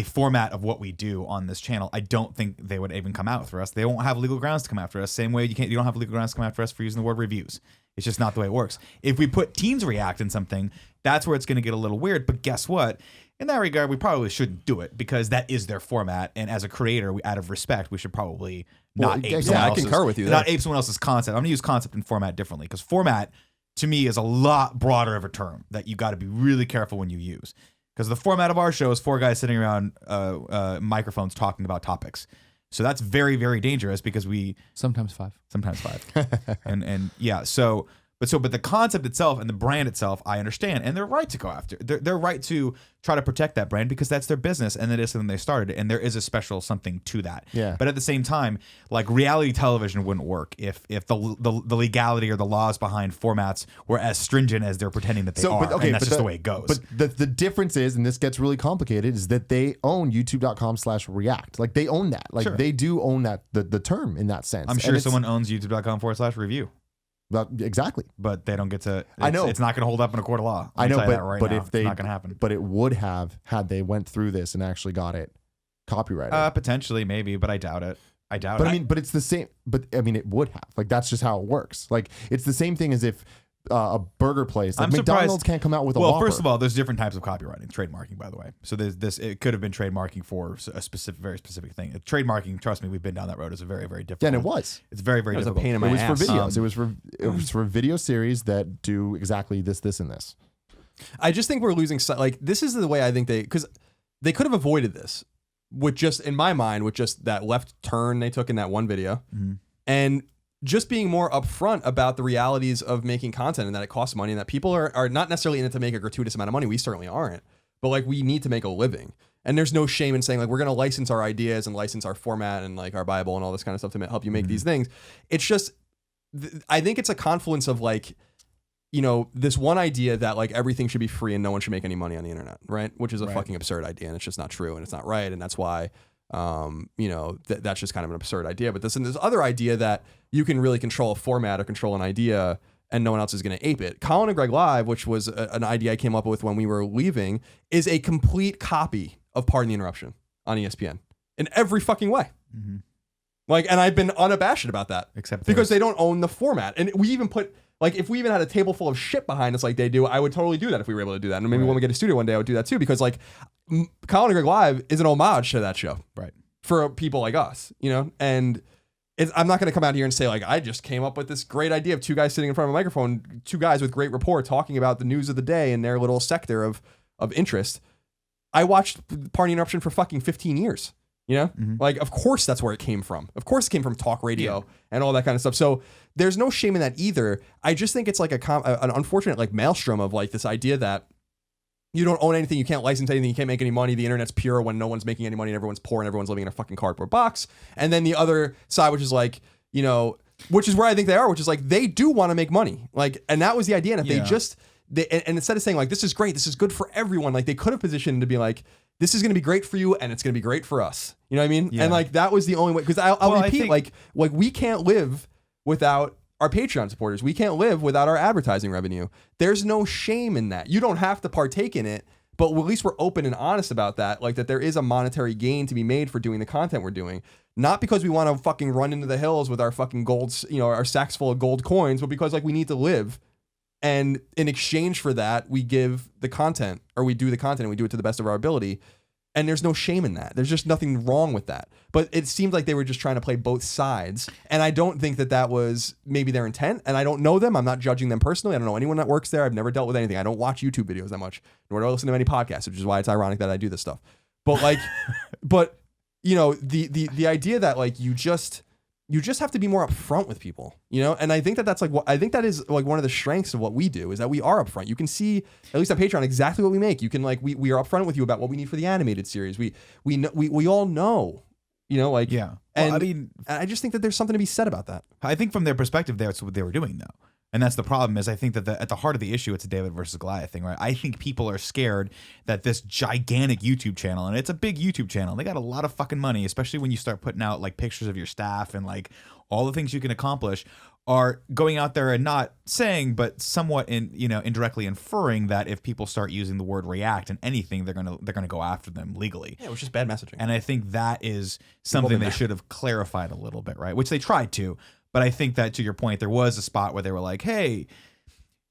format of what we do on this channel. I don't think they would even come out for us. They won't have legal grounds to come after us. Same way you don't have legal grounds to come after us for using the word reviews. It's just not the way it works. If we put teens react in something, that's where it's going to get a little weird. But guess what? In that regard, we probably shouldn't do it because that is their format. And as a creator, out of respect, we should probably not ape someone else's. I concur with you. Not ape someone else's concept. I'm going to use concept and format differently because format, to me, is a lot broader of a term that you got to be really careful when you use. Because the format of our show is 4 guys sitting around microphones talking about topics. So that's very, very dangerous because we sometimes 5, and yeah. But the concept itself and the brand itself, I understand, and they're right to go after. They're right to try to protect that brand because that's their business and it is something they started, and there is a special something to that. Yeah. But at the same time, like reality television wouldn't work if the legality or the laws behind formats were as stringent as they're pretending that they are. And that's just the way it goes. But the difference is, and this gets really complicated, is that they own youtube.com/react. Like they own that. Like they do own that the term in that sense. I'm sure someone owns youtube.com/review. Exactly, but they don't get to. I know it's not going to hold up in a court of law. I know, but if they, it's not going to happen. But it would have had they went through this and actually got it copyrighted. Potentially, maybe, but I doubt it. But I mean, but it's the same. But I mean, it would have. Like that's just how it works. Like it's the same thing as if a burger place, like McDonald's, can't come out with a Whopper. Well, first of all, there's different types of copywriting, trademarking, by the way. So there's this. It could have been trademarking for a very specific thing. Trademarking, trust me, we've been down that road. Is a very, very difficult. Yeah, and it was. It's very, very difficult. It was a pain in my ass. For videos. It was for video series that do exactly this, and this. I just think we're losing sight. Like this is the way I think because they could have avoided this with just, in my mind, with just that left turn they took in that one video, and just being more upfront about the realities of making content and that it costs money and that people are not necessarily in it to make a gratuitous amount of money. We certainly aren't, but like we need to make a living. And there's no shame in saying like, we're going to license our ideas and license our format and like our Bible and all this kind of stuff to help you make these things. It's just, I think it's a confluence of like, you know, this one idea that like everything should be free and no one should make any money on the internet, right? Which is a fucking absurd idea and it's just not true and it's not right. And that's why, you know, that's just kind of an absurd idea. But this other idea that you can really control a format or control an idea and no one else is going to ape it. Colin and Greg Live, which was an idea I came up with when we were leaving, is a complete copy of Pardon the Interruption on ESPN in every fucking way. Mm-hmm. Like, and I've been unabashed about that, except because they don't own the format. And we even put, like, if we even had a table full of shit behind us like they do, I would totally do that if we were able to do that. And maybe when we get a studio one day, I would do that too, because like Colin and Greg Live is an homage to that show, right? For people like us, you know. And I'm not going to come out here and say like I just came up with this great idea of 2 guys sitting in front of a microphone, 2 guys with great rapport talking about the news of the day in their little sector of interest. I watched Pardon the Interruption for fucking 15 years. You know, like, of course that's where it came from. Of course it came from talk radio and all that kind of stuff. So there's no shame in that either. I just think it's like an unfortunate like maelstrom of like this idea that you don't own anything, you can't license anything, you can't make any money. The internet's pure when no one's making any money and everyone's poor and everyone's living in a fucking cardboard box. And then the other side, which is like, you know, which is where I think they are, which is like they do want to make money. Like, and that was the idea. And if they just, and instead of saying like, this is great, this is good for everyone, like they could have positioned to be like, this is going to be great for you and it's going to be great for us. You know what I mean? Yeah. And like, that was the only way, because I'll repeat, like we can't live without our Patreon supporters. We can't live without our advertising revenue. There's no shame in that. You don't have to partake in it, but at least we're open and honest about that. Like that there is a monetary gain to be made for doing the content we're doing. not because we want to fucking run into the hills with our fucking gold, our sacks full of gold coins, but because like we need to live. And in exchange for that, we give the content, or we do the content and we do it to the best of our ability. And there's no shame in that. There's just nothing wrong with that. But it seemed like they were just trying to play both sides. And I don't think that was maybe their intent. And I don't know them. I'm not judging them personally. I don't know anyone that works there. I've never dealt with anything. I don't watch YouTube videos that much, nor do I listen to many podcasts, which is why it's ironic that I do this stuff. But like, the idea that like you just have to be more upfront with people, and I think that's like I think that is like one of the strengths of what we do is that we are upfront. You can see at least on Patreon exactly what we make. You can like we are upfront with you about what we need for the animated series. We all know, like Yeah. And Well, I mean, I just think that there's something to be said about that. I think from their perspective, that's what they were doing, though. And that's the problem is I think that at the heart of the issue, it's a David versus Goliath thing, right? I think people are scared that this gigantic YouTube channel, and it's a big YouTube channel, they got a lot of fucking money, especially when you start putting out like pictures of your staff and like all the things you can accomplish, are going out there and not saying, but somewhat indirectly inferring that if people start using the word react in anything, they're gonna go after them legally. Yeah, it was just bad messaging. And I think that is something they should have clarified a little bit, right? Which they tried to. But I think that, to your point, there was a spot where they were like, hey,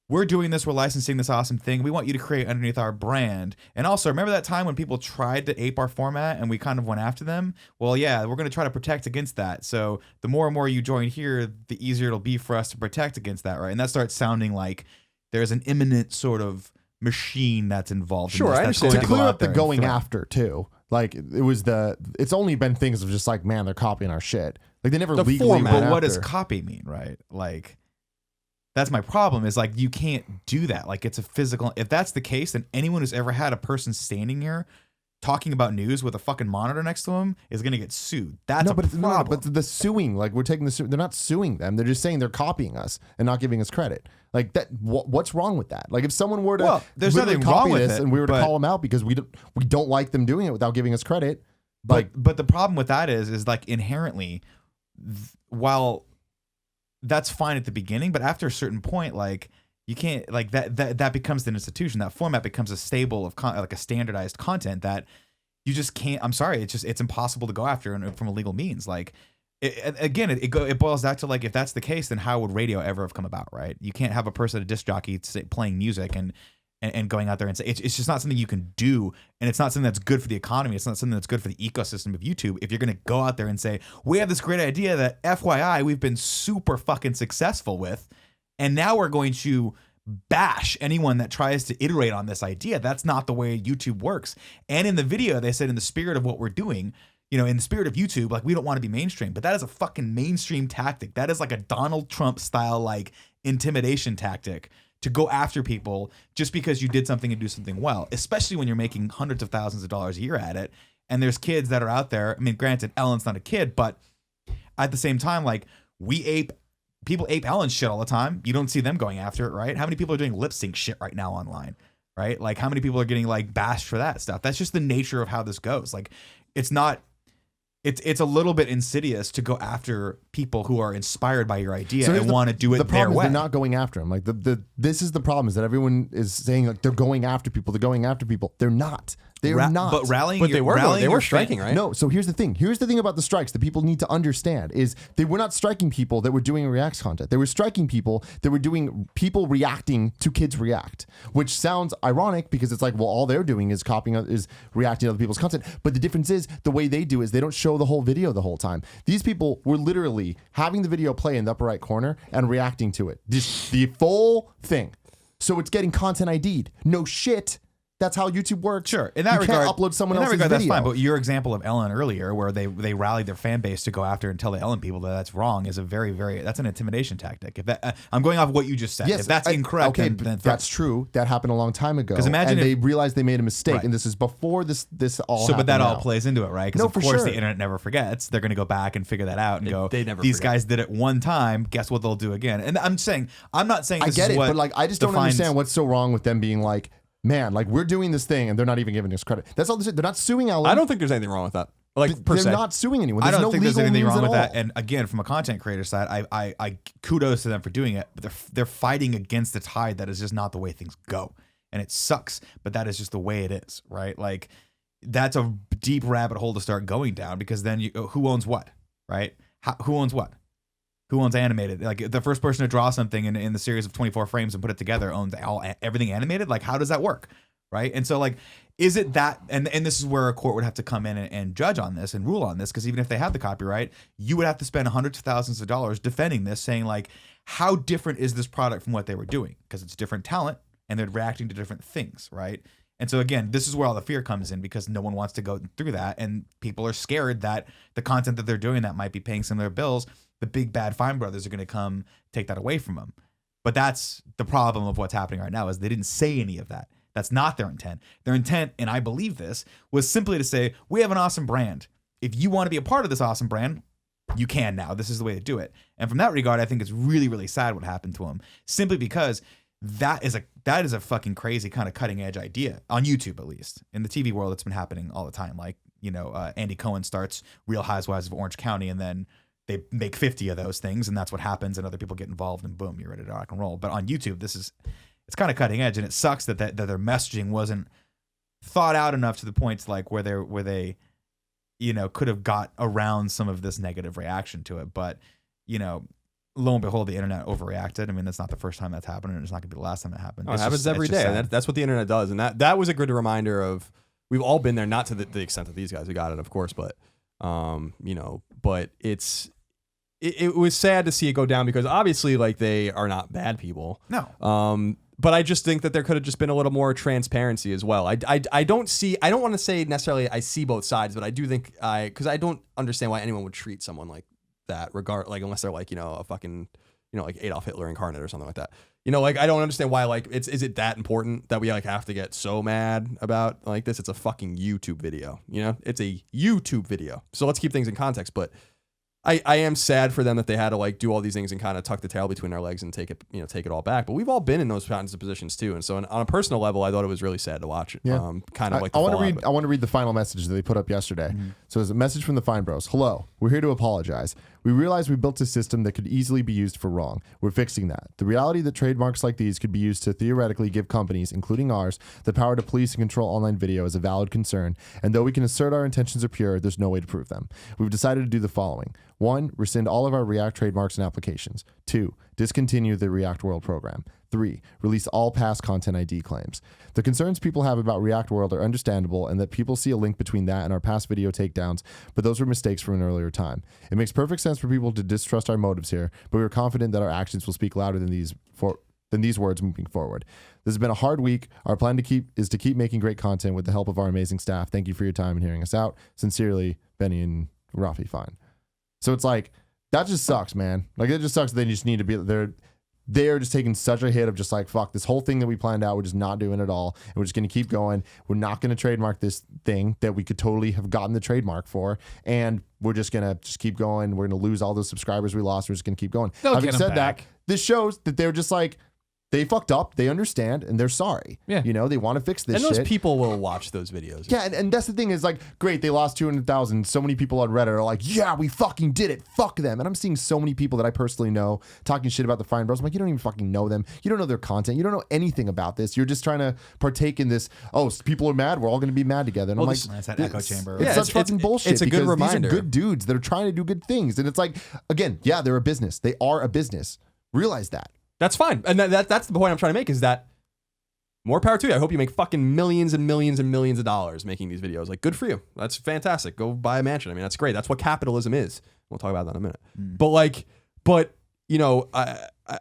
we're doing this. We're licensing this awesome thing. We want you to create underneath our brand. And also, remember that time when people tried to ape our format and we kind of went after them? Well, yeah, we're going to try to protect against that. So the more and more you join here, the easier it'll be for us to protect against that, right? And that starts sounding like there's an imminent sort of machine that's involved. Sure, in this I that's understand. going To go clear out up the there and going threaten. after too. Like it's only been things of just like, man, they're copying our shit. Like they never The legally format. went But what does after. copy mean, right? Like, that's my problem is like, you can't do that. Like, it's a physical, if that's the case, then anyone who's ever had a person standing here talking about news with a fucking monitor next to him is going to get sued. That's a problem. No, but the suing, like we're taking they're not suing them. They're just saying they're copying us and not giving us credit. Like that, what's wrong with that? Like if someone were to Well, there's literally nothing wrong copy with this it, and we were to but- call them out because we don't like them doing it without giving us credit. But the problem with that is like inherently, while that's fine at the beginning, but after a certain point, like you can't like that becomes an institution. That format becomes a stable of like a standardized content that you just can't. I'm sorry, it's impossible to go after from a legal means. Like it boils back to like, if that's the case, then how would radio ever have come about, right? You can't have a person, a disc jockey, playing music and going out there and say it's just not something you can do, and it's not something that's good for the economy. It's not something that's good for the ecosystem of YouTube. If you're going to go out there and say, we have this great idea that FYI we've been super fucking successful with, and now we're going to bash anyone that tries to iterate on this idea. That's not the way YouTube works. And in the video, they said, in the spirit of what we're doing, in the spirit of YouTube, like, we don't want to be mainstream, but that is a fucking mainstream tactic. That is like a Donald Trump style, like, intimidation tactic to go after people just because you did something and do something well, especially when you're making hundreds of thousands of dollars a year at it. And there's kids that are out there. I mean, granted, Ellen's not a kid, but at the same time, like, people ape Ellen's shit all the time. You don't see them going after it, right? How many people are doing lip sync shit right now online, right? Like, how many people are getting like bashed for that stuff? That's just the nature of how this goes. Like, it's a little bit insidious to go after people who are inspired by your idea and want to do it the their problem is way. they're not going after them. Like this is the problem, is that everyone is saying like they're going after people. They're going after people. They're not. They're not. But rallying, But they rallying were your striking, fan- right? No, so here's the thing. Here's the thing about the strikes that people need to understand is they were not striking people that were doing Reacts content. They were striking people that were doing people reacting to kids react, which sounds ironic because it's like, well, all they're doing is is reacting to other people's content. But the difference is the way they do is they don't show the whole video the whole time. These people were literally having the video play in the upper right corner and reacting to it. Just the full thing. So it's getting content ID'd. No shit. That's how YouTube works. Sure, in that you regard, can't upload someone in that else's regard, video. that's fine. But your example of Ellen earlier, where they rallied their fan base to go after and tell the Ellen people that that's wrong, is a that's an intimidation tactic. If that, I'm going off what you just said. Yes, if that's incorrect, okay, then that's true. That happened a long time ago. 'Cause imagine and if- they realized they made a mistake, Right. and this is before this all. So, but that happened all now. plays into it, right? Because No, of for course sure. the internet never forgets. They're going to go back and figure that out and go, they never these forget. guys did it one time. Guess what they'll do again? And I'm not saying I this get is it, what but like I just don't defines- understand what's so wrong with them being like, man, like we're doing this thing and they're not even giving us credit. That's all they said. They're not suing Ellen. I don't think there's anything wrong with that. Like, per They're se. not suing anyone. I There's don't no think there's legal anything means wrong at with that. all. And again, from a content creator side, I kudos to them for doing it. But they're fighting against the tide that is just not the way things go, and it sucks. But that is just the way it is, right? Like, that's a deep rabbit hole to start going down, because then who owns what, right? Who owns what? Who owns animated? Like the first person to draw something in the series of 24 frames and put it together owns everything animated. Like, how does that work, right? And so like, is it that? And this is where a court would have to come in and judge on this and rule on this, because even if they have the copyright, you would have to spend hundreds of thousands of dollars defending this, saying like, how different is this product from what they were doing? Because it's different talent and they're reacting to different things, right? And so again, this is where all the fear comes in, because no one wants to go through that, and people are scared that the content that they're doing that might be paying some of their bills, the big bad fine brothers are going to come take that away from them. But that's the problem of what's happening right now, is they didn't say any of that. That's not their intent. Their intent, and I believe this, was simply to say, we have an awesome brand. If you want to be a part of this awesome brand, you can now. This is the way to do it. And from that regard, I think it's really, really sad what happened to him, simply because that is a fucking crazy kind of cutting edge idea, on YouTube at least. In the TV world, it's been happening all the time. Like, Andy Cohen starts Real Housewives of Orange County, and then they make 50 of those things, and that's what happens, and other people get involved, and boom, you're ready to rock and roll. But on YouTube, it's kind of cutting edge, and it sucks that their messaging wasn't thought out enough to the point like where they could have got around some of this negative reaction to it. But lo and behold, the internet overreacted. I mean, that's not the first time that's happened, and it's not gonna be the last time it happened. It happens every day. And that's what the internet does, and that was a good reminder of, we've all been there, not to the extent that these guys who got it, of course, but but it was sad to see it go down, because obviously, like, they are not bad people. No. But I just think that there could have just been a little more transparency as well. I don't want to say necessarily I see both sides, but I do think because I don't understand why anyone would treat someone like that, unless they're like, a fucking, like Adolf Hitler incarnate or something like that. Like, I don't understand why, like, is it that important that we like have to get so mad about like this? It's a fucking YouTube video, it's a YouTube video. So let's keep things in context. But I am sad for them that they had to like do all these things and kind of tuck the tail between their legs and take it all back. But we've all been in those kinds of positions too. And so on a personal level, I thought it was really sad to watch. Yeah. Kind of like I want to read the final message that they put up yesterday. Mm-hmm. So it's a message from the Fine Bros. Hello, we're here to apologize. We realize we built a system that could easily be used for wrong. We're fixing that. The reality that trademarks like these could be used to theoretically give companies, including ours, the power to police and control online video is a valid concern. And though we can assert our intentions are pure, there's no way to prove them. We've decided to do the following. 1, rescind all of our React trademarks and applications. 2, discontinue the React World program. 3, release all past Content ID claims. The concerns people have about React World are understandable, and that people see a link between that and our past video takedowns, but those were mistakes from an earlier time. It makes perfect sense for people to distrust our motives here, but we are confident that our actions will speak louder than these words moving forward. This has been a hard week. Our plan is to keep making great content with the help of our amazing staff. Thank you for your time and hearing us out. Sincerely, Benny and Rafi Fine. So it's like, that just sucks, man. Like, it just sucks that they just need to be there. They're just taking such a hit of just like, fuck, this whole thing that we planned out, we're just not doing it all. And we're just going to keep going. We're not going to trademark this thing that we could totally have gotten the trademark for. And we're just going to just keep going. We're going to lose all those subscribers we lost. We're just going to keep going. Having said that, this shows that they're just like, they fucked up, they understand, and they're sorry. Yeah. They want to fix this shit. shit. And those people will watch those videos. Yeah, and that's the thing is like, great, they lost 200,000. So many people on Reddit are like, yeah, we fucking did it. Fuck them. And I'm seeing so many people that I personally know talking shit about the Fine Bros. I'm like, you don't even fucking know them. You don't know their content. You don't know anything about this. You're just trying to partake in this, people are mad. We're all going to be mad together. And I'm like, that's that echo chamber. It's such fucking bullshit. It's a good reminder. These are good dudes that are trying to do good things. And it's like, again, yeah, they're a business. They are a business. Realize that. That's fine. And that's the point I'm trying to make, is that more power to you. I hope you make fucking millions and millions and millions of dollars making these videos. Like, good for you. That's fantastic. Go buy a mansion. I mean, that's great. That's what capitalism is. We'll talk about that in a minute. But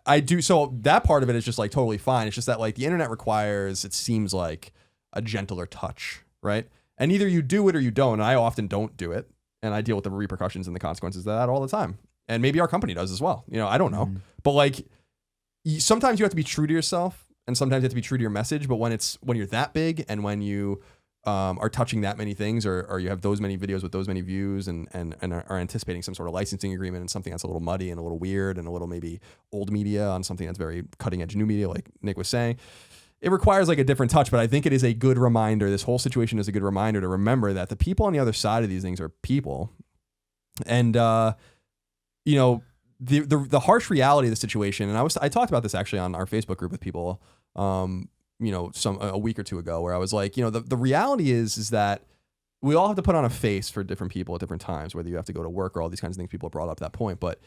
I do. So that part of it is just like totally fine. It's just that like the internet requires, it seems like, a gentler touch, right? And either you do it or you don't. And I often don't do it. And I deal with the repercussions and the consequences of that all the time. And maybe our company does as well. I don't know. But like, sometimes you have to be true to yourself, and sometimes you have to be true to your message. But when you're that big, and when you are touching that many things, or you have those many videos with those many views, and are anticipating some sort of licensing agreement and something that's a little muddy and a little weird and a little maybe old media on something that's very cutting edge new media, like Nick was saying, it requires like a different touch. But I think it is a good reminder. This whole situation is a good reminder to remember that the people on the other side of these things are people, and the harsh reality of the situation, and I talked about this actually on our Facebook group with people, a week or two ago, where I was like, the reality is that we all have to put on a face for different people at different times, whether you have to go to work or all these kinds of things people have brought up at that point. But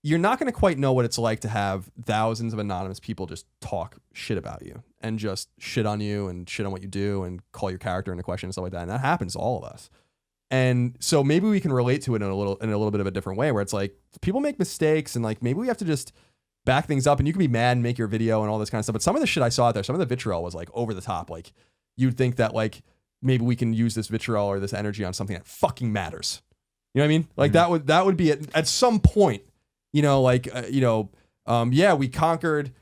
you're not going to quite know what it's like to have thousands of anonymous people just talk shit about you and just shit on you and shit on what you do and call your character into question and stuff like that. And that happens to all of us. And so maybe we can relate to it in a little bit of a different way, where it's like people make mistakes and like maybe we have to just back things up, and you can be mad and make your video and all this kind of stuff. But some of the shit I saw out there, some of the vitriol was like over the top. Like you'd think that like maybe we can use this vitriol or this energy on something that fucking matters. You know what I mean? Like that would be at some point, you know, like, yeah, we conquered,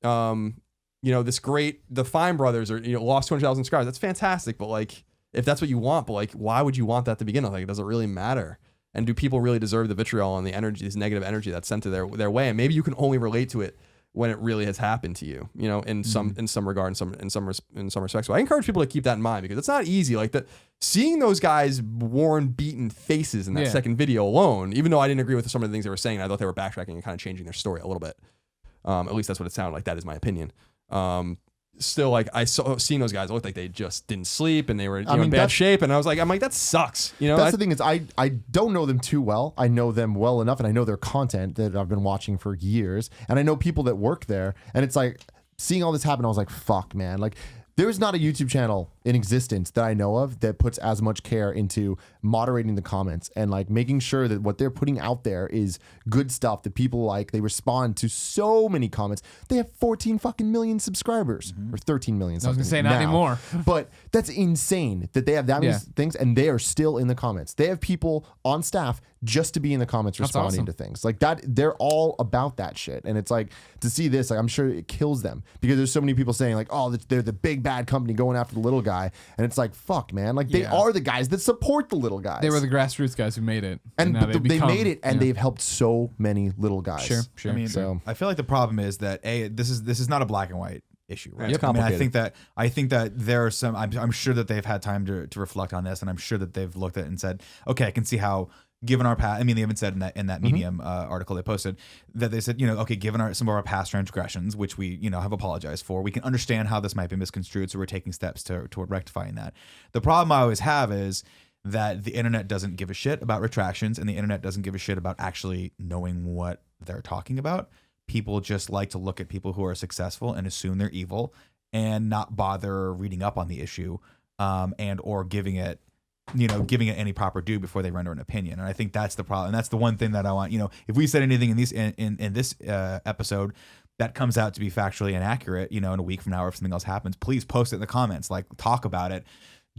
this the Fine Brothers or, lost 200,000 subscribers. That's fantastic. But like, if that's what you want, but like, why would you want that to begin with? Like, does it really matter? And do people really deserve the vitriol and the energy, this negative energy that's sent to their way? And maybe you can only relate to it when it really has happened to you, in some regard, in some respects. So I encourage people to keep that in mind, because it's not easy. Like seeing those guys' worn, beaten faces in that second video alone, even though I didn't agree with some of the things they were saying, I thought they were backtracking and kind of changing their story a little bit. At least that's what it sounded like. That is my opinion. Still, like seeing those guys, it looked like they just didn't sleep and they were in bad shape, and I'm like that sucks. That's the thing is I don't know them too well. I know them well enough, and I know their content that I've been watching for years, and I know people that work there, and it's like seeing all this happen, I was like, fuck, man. Like, there's not a YouTube channel in existence that I know of that puts as much care into moderating the comments and like making sure that what they're putting out there is good stuff that people like. They respond to so many comments. They have 14 fucking million subscribers or 13 million. I was gonna say not now. anymore. But that's insane that they have that many things and they are still in the comments. They have people on staff just to be in the comments responding to things like that. They're all about that shit. And it's like, to see this, like, I'm sure it kills them, because there's so many people saying like, oh, they're the big bad company going after the little guy. And it's like, fuck, man. Like, they are the guys that support the little guys. They were the grassroots guys who made it. And now they made it, and they've helped so many little guys. Sure. I mean, I feel like the problem is that this is not a black and white issue, right? It's complicated. I think that there are some. I'm sure that they've had time to reflect on this, and I'm sure that they've looked at it and said, okay, I can see how. Given our past, I mean, they even said in that Medium article they posted that they said, okay, given some of our past transgressions, which we, have apologized for, we can understand how this might be misconstrued, so we're taking steps toward rectifying that. The problem I always have is that the internet doesn't give a shit about retractions, and the internet doesn't give a shit about actually knowing what they're talking about. People just like to look at people who are successful and assume they're evil and not bother reading up on the issue, and or giving it any proper due before they render an opinion. And I think that's the problem. And that's the one thing that I want, if we said anything in this episode that comes out to be factually inaccurate, in a week from now, or if something else happens, please post it in the comments, like, talk about it.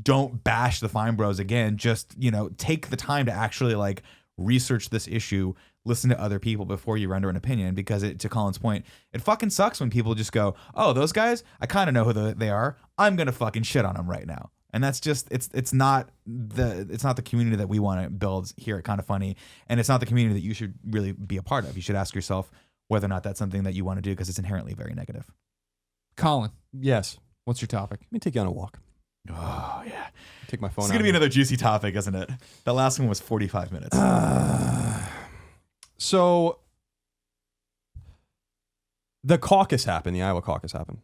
Don't bash the Fine Bros again. Just, take the time to actually like research this issue, listen to other people before you render an opinion, because to Colin's point, it fucking sucks when people just go, oh, those guys, I kind of know who they are. I'm going to fucking shit on them right now. And that's just it's not the community that we want to build here at Kinda Funny, and it's not the community that you should really be a part of. You should ask yourself whether or not that's something that you want to do, because it's inherently very negative. Colin, Yes. what's your topic? Let me take you on a walk. Oh yeah, Take my phone it's out. gonna be another juicy topic, isn't it? That last one was 45 minutes. So the caucus happened, the Iowa caucus happened.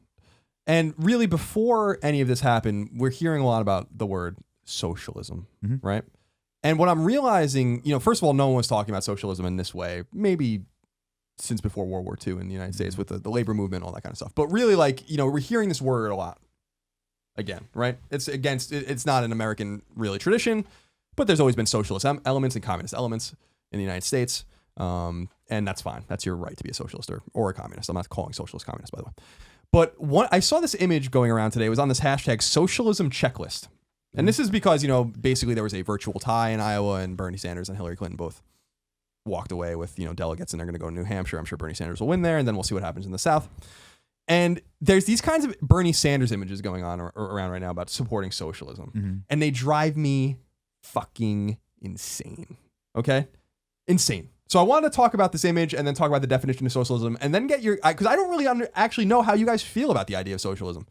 And really, before any of this happened, we're hearing a lot about the word socialism, right? And what I'm realizing, first of all, no one was talking about socialism in this way, maybe since before World War II in the United States with the labor movement, all that kind of stuff. But really, like, we're hearing this word a lot again, right? It's not an American really tradition, but there's always been socialist elements and communist elements in the United States. And that's fine. That's your right to be a socialist or a communist. I'm not calling socialist communist, by the way. But I saw this image going around today. It was on this hashtag socialism checklist. And this is because, basically there was a virtual tie in Iowa, and Bernie Sanders and Hillary Clinton both walked away with, delegates, and they're going to go to New Hampshire. I'm sure Bernie Sanders will win there, and then we'll see what happens in the South. And there's these kinds of Bernie Sanders images going on around right now about supporting socialism. And they drive me fucking insane. Okay? Insane. So I wanted to talk about this image and then talk about the definition of socialism, and then get because I don't really actually know how you guys feel about the idea of socialism.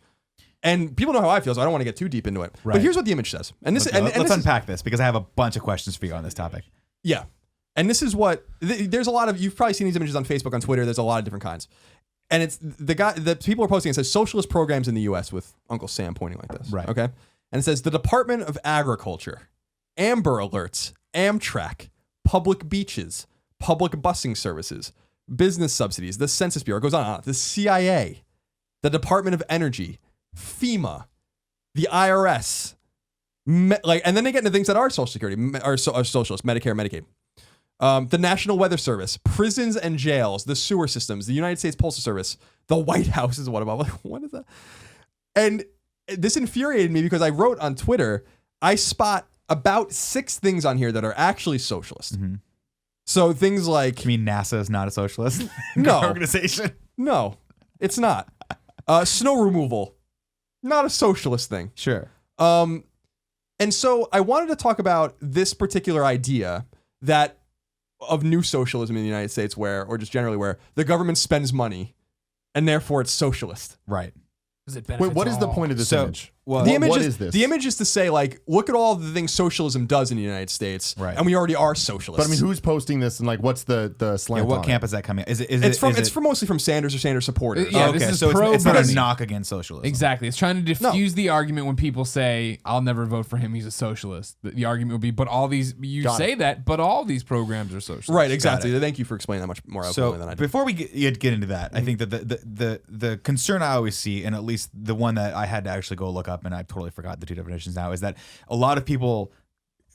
And people know how I feel, so I don't want to get too deep into it. Right. But here's what the image says. And this let's unpack this, because I have a bunch of questions for you on this topic. Yeah. And this is what there's a lot of, you've probably seen these images on Facebook, on Twitter. There's a lot of different kinds. And it's the people are posting, it says socialist programs in the US with Uncle Sam pointing like this. Right. Okay. And it says the Department of Agriculture Amber Alerts, Amtrak, public beaches, public busing services, business subsidies, the Census Bureau, it goes on and on, the CIA, the Department of Energy, FEMA, the IRS, and then they get into things that are Social Security, are socialist, Medicare, Medicaid. The National Weather Service, prisons and jails, the sewer systems, the United States Postal Service, the White House is one of them. Like, what is that? And this infuriated me because I wrote on Twitter, I spot about 6 things on here that are actually socialist. Mm-hmm. So things like... You mean NASA is not a socialist No. organization? No, it's not. Snow removal, not a socialist thing. Sure. And so I wanted to talk about this particular idea that of new socialism in the United States or just generally where the government spends money and therefore it's socialist. Right. Wait, what is the point of this image? Well, The image what is, is this? The image is to say, like, look at all the things socialism does in the United States, Right. and we already are socialists. But I mean, who's posting this and like what's the slant? what on camp it? is that coming? Is it? It's from mostly from Sanders or Sanders supporters. Yeah, okay, this is so it's not a pro-Bernie. knock against socialism. Exactly. It's trying to diffuse the argument when people say, I'll never vote for him, he's a socialist. The argument would be, but all these, you Got say that, but all these programs are socialist. Right, exactly. Thank you for explaining that much more eloquently So than I did. before we get into that, I think that the concern I always see, and at least the one that I had to actually go look up, and I totally forgot the two definitions now, is that a lot of people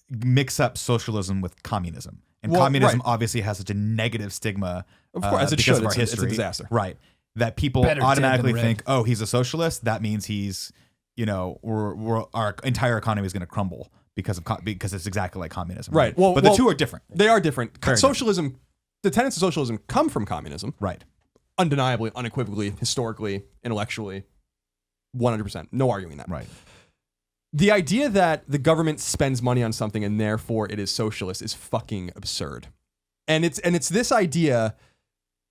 mix up socialism with communism, and Well, communism right. obviously has such a negative stigma, Of course, as it because should. of our It's a history. disaster. right? That people Better dead automatically than red. think, oh, he's a socialist. That means he's, our entire economy is going to crumble because it's exactly like communism, Right. Well, but the two are different, They are different. Very Socialism, the tenets of socialism come from communism, right? undeniably, unequivocally, historically, intellectually, 100%. No arguing that. Right. The idea that the government spends money on something and therefore it is socialist is fucking absurd. And it's this idea.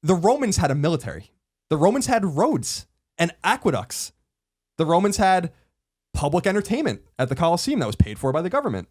The Romans had a military. The Romans had roads and aqueducts. The Romans had public entertainment at the Colosseum that was paid for by the government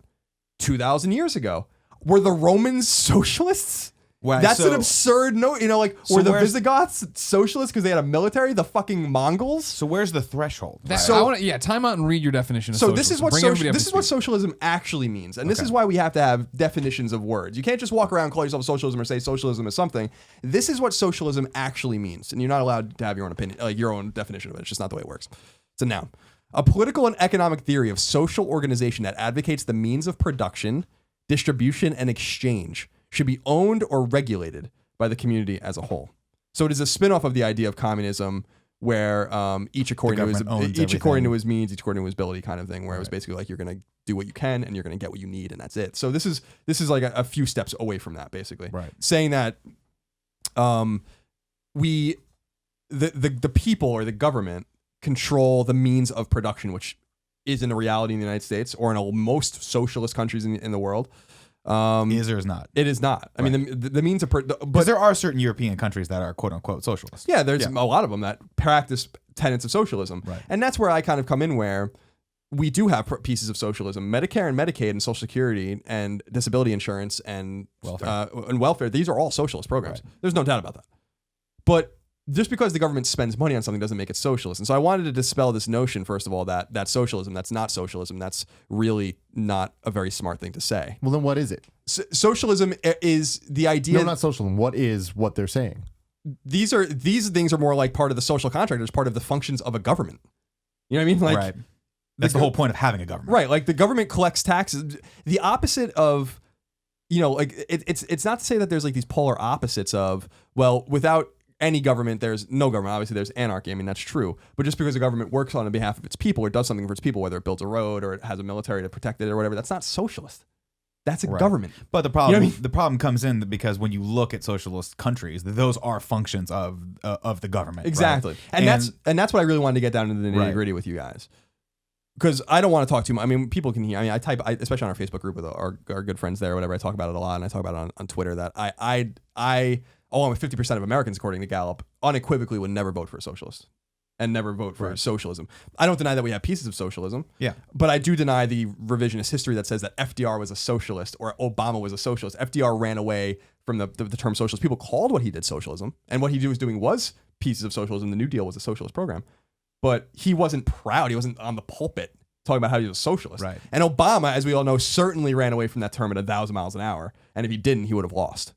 2,000 years ago. Were the Romans socialists? Well, That's so- an absurd note. So were the where's- Visigoths socialists because they had a military? The fucking Mongols? So where's the threshold? Time out and read your definition of So socialism. this is what Bring everybody up this to is what speed. socialism actually means, and this Okay. is why we have to have definitions of words. You can't just walk around and call yourself socialism or say socialism is something. This is what socialism actually means, and you're not allowed to have your own opinion, like your own definition of it. It's just not the way it works. It's a noun. A political and economic theory of social organization that advocates the means of production, distribution, and exchange should be owned or regulated by the community as a whole. So it is a spin-off of the idea of communism where each according to government owns his means, each according to his ability kind of thing, where it was basically like you're going to do what you can and you're going to get what you need and that's it. So this is like a few steps away from that, basically. Right. Saying that the people or the government control the means of production, which isn't a reality in the United States or in most socialist countries in the world. Is or is not? It is not. I mean, the means of But there are certain European countries that are quote unquote socialist. yeah, there's a lot of them that practice tenets of socialism. Right. And that's where I kind of come in, where we do have pieces of socialism. Medicare and Medicaid and Social Security and disability insurance and welfare. These are all socialist programs. Right. There's no doubt about that. But just because the government spends money on something doesn't make it socialist. And so I wanted to dispel this notion, first of all, that socialism, that's not socialism. That's really not a very smart thing to say. Well, then what is it? Socialism is the idea. No, not socialism. What is what they're saying? These things are more like part of the social contract. It's part of the functions of a government. You know what I mean? Like, right. That's the whole point of having a government. right. Like the government collects taxes. The opposite of, like it's not to say that there's like these polar opposites of, well, without any government, there's no government. Obviously, there's anarchy. I mean, that's true. But just because a government works on behalf of its people or does something for its people, whether it builds a road or it has a military to protect it or whatever, that's not socialist. That's a Right. government. But the problem, You know what I mean? the problem comes in because when you look at socialist countries, those are functions of the government. Exactly. Right? And that's what I really wanted to get down into the Right. nitty gritty with you guys. Because I don't want to talk too much. I mean, people can hear. I mean, especially on our Facebook group with our good friends there, or whatever. I talk about it a lot, and I talk about it on Twitter. That along with 50% of Americans, according to Gallup, unequivocally would never vote for a socialist and never vote for socialism. I don't deny that we have pieces of socialism. Yeah. But I do deny the revisionist history that says that FDR was a socialist or Obama was a socialist. FDR ran away from the term socialist. People called what he did socialism, and what he was doing was pieces of socialism. The New Deal was a socialist program. But he wasn't proud. He wasn't on the pulpit talking about how he was a socialist. Right. And Obama, as we all know, certainly ran away from that term at 1,000 miles an hour. And if he didn't, he would have lost.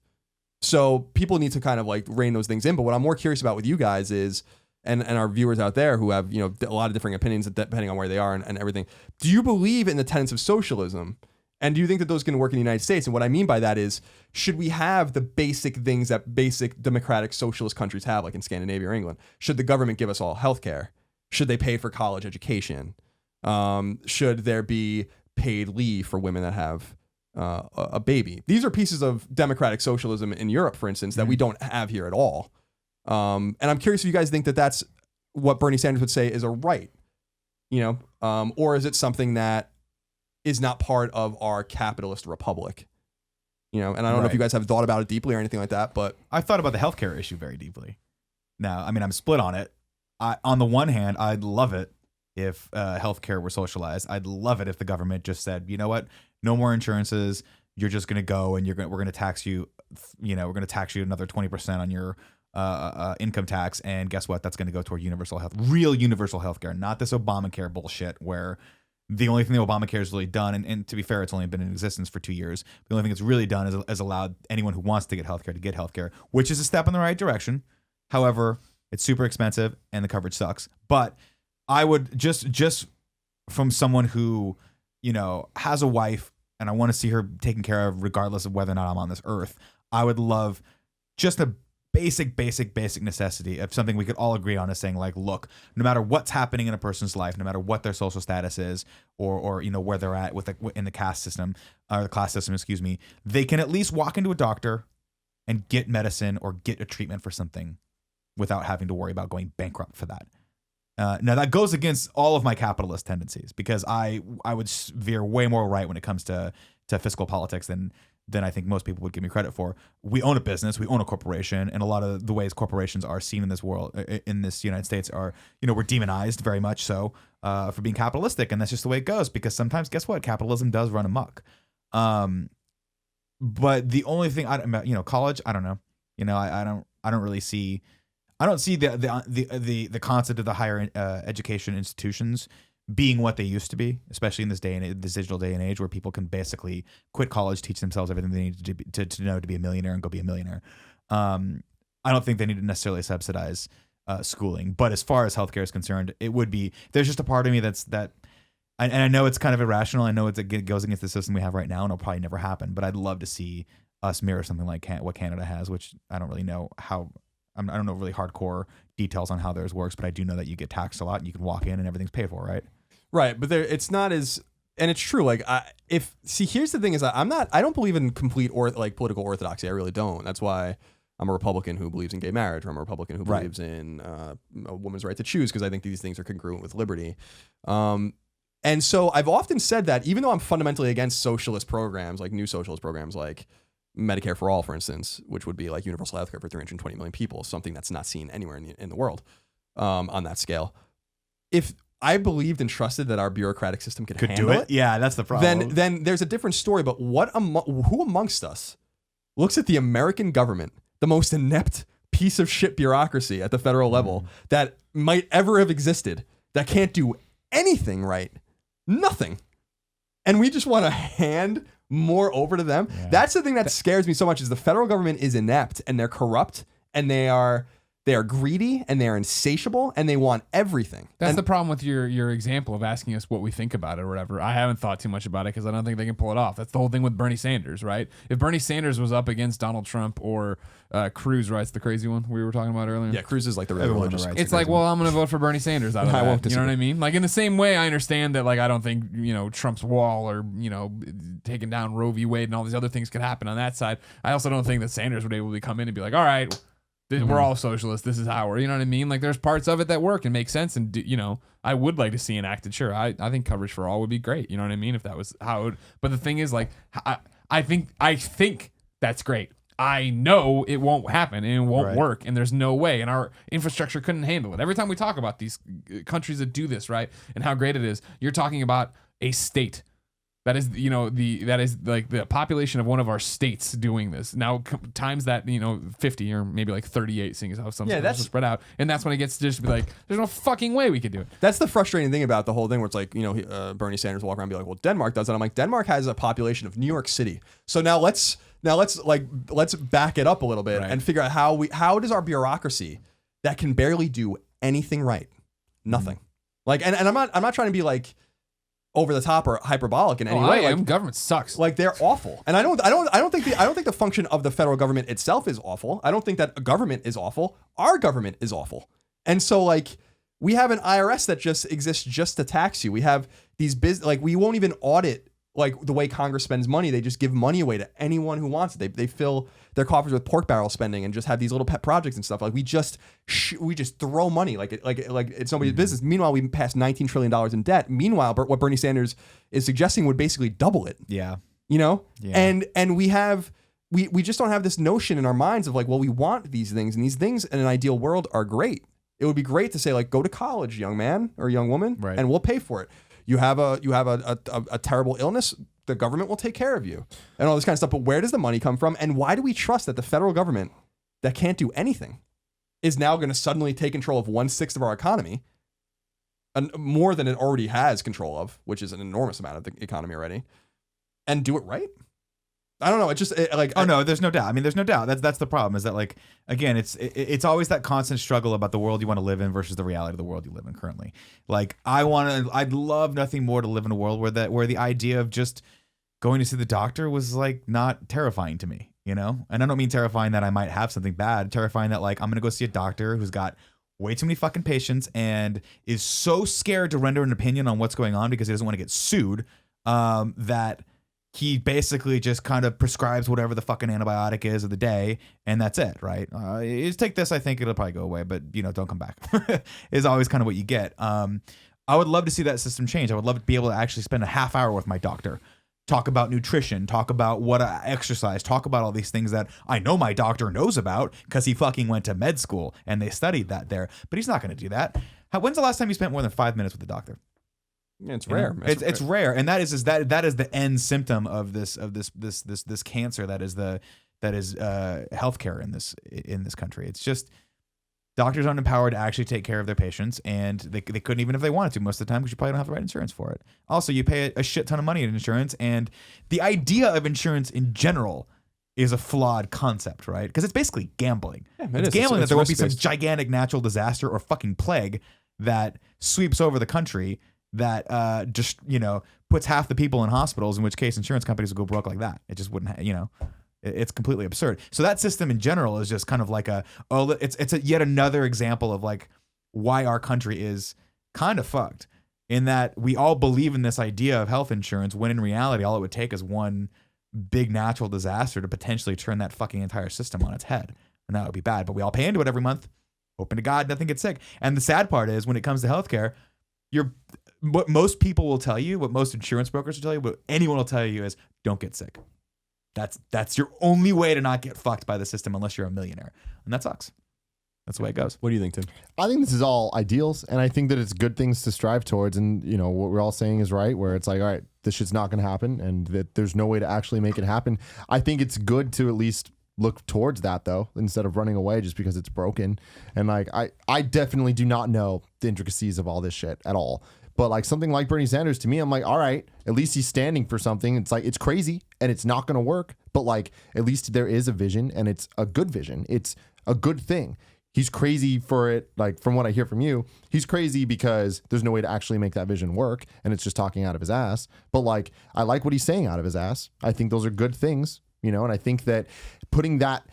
So people need to kind of like rein those things in. But what I'm more curious about with you guys is, and our viewers out there who have, you know, a lot of different opinions depending on where they are and everything. Do you believe in the tenets of socialism? And do you think that those can work in the United States? And what I mean by that is, should we have the basic things that basic democratic socialist countries have, like in Scandinavia or England? Should the government give us all health care? Should they pay for college education? Should there be paid leave for women that have a baby? These are pieces of democratic socialism in Europe, for instance, that we don't have here at all. And I'm curious if you guys think that that's what Bernie Sanders would say is a right, you know, or is it something that is not part of our capitalist republic, you know? And I don't know if you guys have thought about it deeply or anything like that, but I've thought about the healthcare issue very deeply. Now, I mean, I'm split on it. On the one hand, I'd love it if healthcare were socialized. I'd love it if the government just said, you know what, no more insurances. You're just going to go and we're going to tax you. You know, we're going to tax you another 20% on your income tax, and guess what? That's going to go toward universal health, real universal health care, not this Obamacare bullshit where the only thing that Obamacare has really done, and to be fair, it's only been in existence for 2 years. The only thing it's really done is allowed anyone who wants to get healthcare to get healthcare, which is a step in the right direction. However, it's super expensive and the coverage sucks. But I would just from someone who, you know, has a wife and I want to see her taken care of regardless of whether or not I'm on this earth, I would love just a basic necessity of something we could all agree on, is saying like, look, no matter what's happening in a person's life, no matter what their social status is, or you know where they're at with in the caste system or the class system, excuse me, they can at least walk into a doctor and get medicine or get a treatment for something without having to worry about going bankrupt for that. Now that goes against all of my capitalist tendencies, because I would veer way more right when it comes to fiscal politics than I think most people would give me credit for. We own a business, we own a corporation, and a lot of the ways corporations are seen in this world, in this United States, are, you know, we're demonized very much so for being capitalistic, and that's just the way it goes. Because sometimes, guess what, capitalism does run amok. But the only thing college, I don't know, you know, I don't really see, I don't see the concept of the higher education institutions being what they used to be, especially in this digital day and age where people can basically quit college, teach themselves everything they need to know to be a millionaire and go be a millionaire. I don't think they need to necessarily subsidize schooling, but as far as healthcare is concerned, it would be. There's just a part of me and I know it's kind of irrational. I know it goes against the system we have right now, and it'll probably never happen. But I'd love to see us mirror something like what Canada has, which I don't really know how. I don't know really hardcore details on how theirs works, but I do know that you get taxed a lot and you can walk in and everything's paid for, right? Right, but it's not as, and it's true. Like, here's the thing: is I don't believe in complete political orthodoxy. I really don't. That's why I'm a Republican who believes in gay marriage, or I'm a Republican who believes in a woman's right to choose, because I think these things are congruent with liberty. And so I've often said that even though I'm fundamentally against socialist programs, like new socialist programs, like Medicare for all, for instance, which would be like universal healthcare for 320 million people, something that's not seen anywhere in the world on that scale. If I believed and trusted that our bureaucratic system could handle it, yeah, that's the problem. Then there's a different story. But who amongst us looks at the American government, the most inept piece of shit bureaucracy at the federal level that might ever have existed, that can't do anything right, nothing, and we just want to hand more over to them? Yeah. That's the thing that scares me so much, is the federal government is inept and they're corrupt and they are greedy and they are insatiable and they want everything. That's the problem with your example of asking us what we think about it or whatever. I haven't thought too much about it because I don't think they can pull it off. That's the whole thing with Bernie Sanders, right? If Bernie Sanders was up against Donald Trump or Cruz, right? It's the crazy one we were talking about earlier. Yeah, Cruz is like the really religious. It's like, well, I'm going to vote for Bernie Sanders out of that. You know what I mean? Like, in the same way, I understand that, like, I don't think, you know, Trump's wall or, you know, taking down Roe v. Wade and all these other things could happen on that side. I also don't think that Sanders would be able to come in and be like, all right, we're all socialists. This is how we're, you know what I mean? Like, there's parts of it that work and make sense. And, you know, I would like to see enacted. Sure. I think coverage for all would be great. You know what I mean? If that was how it would. But the thing is, like, I think that's great. I know it won't happen and it won't work. And there's no way. And our infrastructure couldn't handle it. Every time we talk about these countries that do this, right, and how great it is, you're talking about a state That is, that is like the population of one of our states doing this. Now times that, 50 or maybe like 38, seeing as how some that's spread out. And that's when it gets to just be like, there's no fucking way we could do it. That's the frustrating thing about the whole thing, where it's like, Bernie Sanders will walk around and be like, well, Denmark does it. I'm like, Denmark has a population of New York City. So let's back it up a little bit and figure out how does our bureaucracy that can barely do anything right, nothing. Like, and I'm not trying to be like over the top or hyperbolic in any way. Like, government sucks. Like, they're awful. And I don't think the function of the federal government itself is awful. I don't think that a government is awful. Our government is awful. And so, like, we have an IRS that just exists just to tax you. We have these we won't even audit like the way Congress spends money. They just give money away to anyone who wants it. They fill their coffers with pork barrel spending and just have these little pet projects and stuff. Like, we just throw money like it's nobody's business. Meanwhile, we passed $19 trillion in debt. Meanwhile, what Bernie Sanders is suggesting would basically double it. Yeah. Yeah. And we just don't have this notion in our minds of like, well, we want these things, and these things in an ideal world are great. It would be great to say, like, go to college, young man or young woman, and we'll pay for it. You have a terrible illness, the government will take care of you, and all this kind of stuff. But where does the money come from? And why do we trust that the federal government, that can't do anything, is now going to suddenly take control of 1/6 of our economy, and more than it already has control of, which is an enormous amount of the economy already, and do it right? I don't know. It just no, there's no doubt. I mean, there's no doubt. That's the problem. Is that, like, again, it's always that constant struggle about the world you want to live in versus the reality of the world you live in currently. Like, I'd love nothing more to live in a world where the idea of just going to see the doctor was like not terrifying to me, And I don't mean terrifying that I might have something bad. Terrifying that, like, I'm gonna go see a doctor who's got way too many fucking patients and is so scared to render an opinion on what's going on because he doesn't want to get sued, that he basically just kind of prescribes whatever the fucking antibiotic is of the day, and that's it, right? You just take this, I think it'll probably go away, but, don't come back, is always kind of what you get. I would love to see that system change. I would love to be able to actually spend a half hour with my doctor, talk about nutrition, talk about what I exercise, talk about all these things that I know my doctor knows about because he fucking went to med school and they studied that there, but he's not going to do that. When's the last time you spent more than 5 minutes with the doctor? Yeah, it's rare. It's rare, and that is the end symptom of this cancer that is healthcare in this country. It's just doctors aren't empowered to actually take care of their patients, and they couldn't even if they wanted to most of the time because you probably don't have the right insurance for it. Also, you pay a shit ton of money in insurance, and the idea of insurance in general is a flawed concept, right? Because it's basically gambling. Yeah, it's gambling that there will be some gigantic natural disaster or fucking plague that sweeps over the country that just puts half the people in hospitals, in which case insurance companies will go broke like that. It just wouldn't, it's completely absurd. So that system in general is just kind of like it's yet another example of like why our country is kind of fucked, in that we all believe in this idea of health insurance when in reality all it would take is one big natural disaster to potentially turn that fucking entire system on its head, and that would be bad. But we all pay into it every month, hoping to God nothing gets sick. And the sad part is, when it comes to healthcare, what most people will tell you, what most insurance brokers will tell you, what anyone will tell you is, don't get sick. That's your only way to not get fucked by the system, unless you're a millionaire, and that sucks. That's the way it goes. What do you think, Tim? I think this is all ideals, and I think that it's good things to strive towards. And what we're all saying is right, where it's like, all right, this shit's not going to happen, and that there's no way to actually make it happen. I think it's good to at least look towards that, though, instead of running away just because it's broken. And like, I definitely do not know the intricacies of all this shit at all. But like something like Bernie Sanders, to me, I'm like, all right, at least he's standing for something. It's like, it's crazy and it's not going to work, but like, at least there is a vision, and it's a good vision. It's a good thing. He's crazy for it. Like, from what I hear from you, he's crazy because there's no way to actually make that vision work, and it's just talking out of his ass. But like, I like what he's saying out of his ass. I think those are good things, and I think that putting that,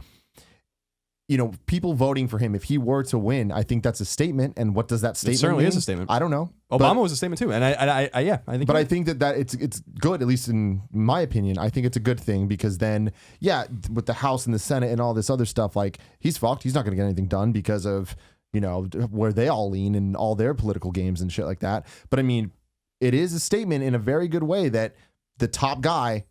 people voting for him, if he were to win, I think that's a statement. And what does that statement It certainly mean? is a statement. I don't know. Obama was a statement too. And I think. But I think that it's good, at least in my opinion. I think it's a good thing, because then, yeah, with the House and the Senate and all this other stuff, like, he's fucked. He's not going to get anything done because of, where they all lean in all their political games and shit like that. But I mean, it is a statement in a very good way that the top guy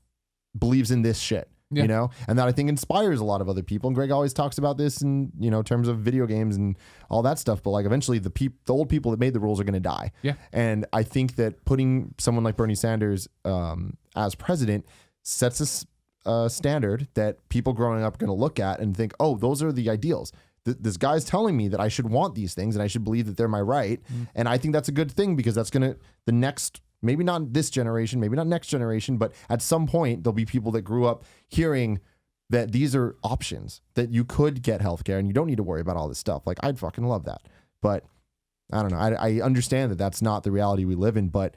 believes in this shit. Yeah. And that I think inspires a lot of other people. And Greg always talks about this in, terms of video games and all that stuff. But like, eventually the old people that made the rules are going to die. Yeah. And I think that putting someone like Bernie Sanders as president sets a standard that people growing up are going to look at and think, oh, those are the ideals. This guy's telling me that I should want these things and I should believe that they're my right. And I think that's a good thing because that's going to, the next, maybe not this generation, maybe not next generation, but at some point there'll be people that grew up hearing that these are options, that you could get healthcare and you don't need to worry about all this stuff. Like, I'd fucking love that. But I don't know. I understand that that's not the reality we live in, but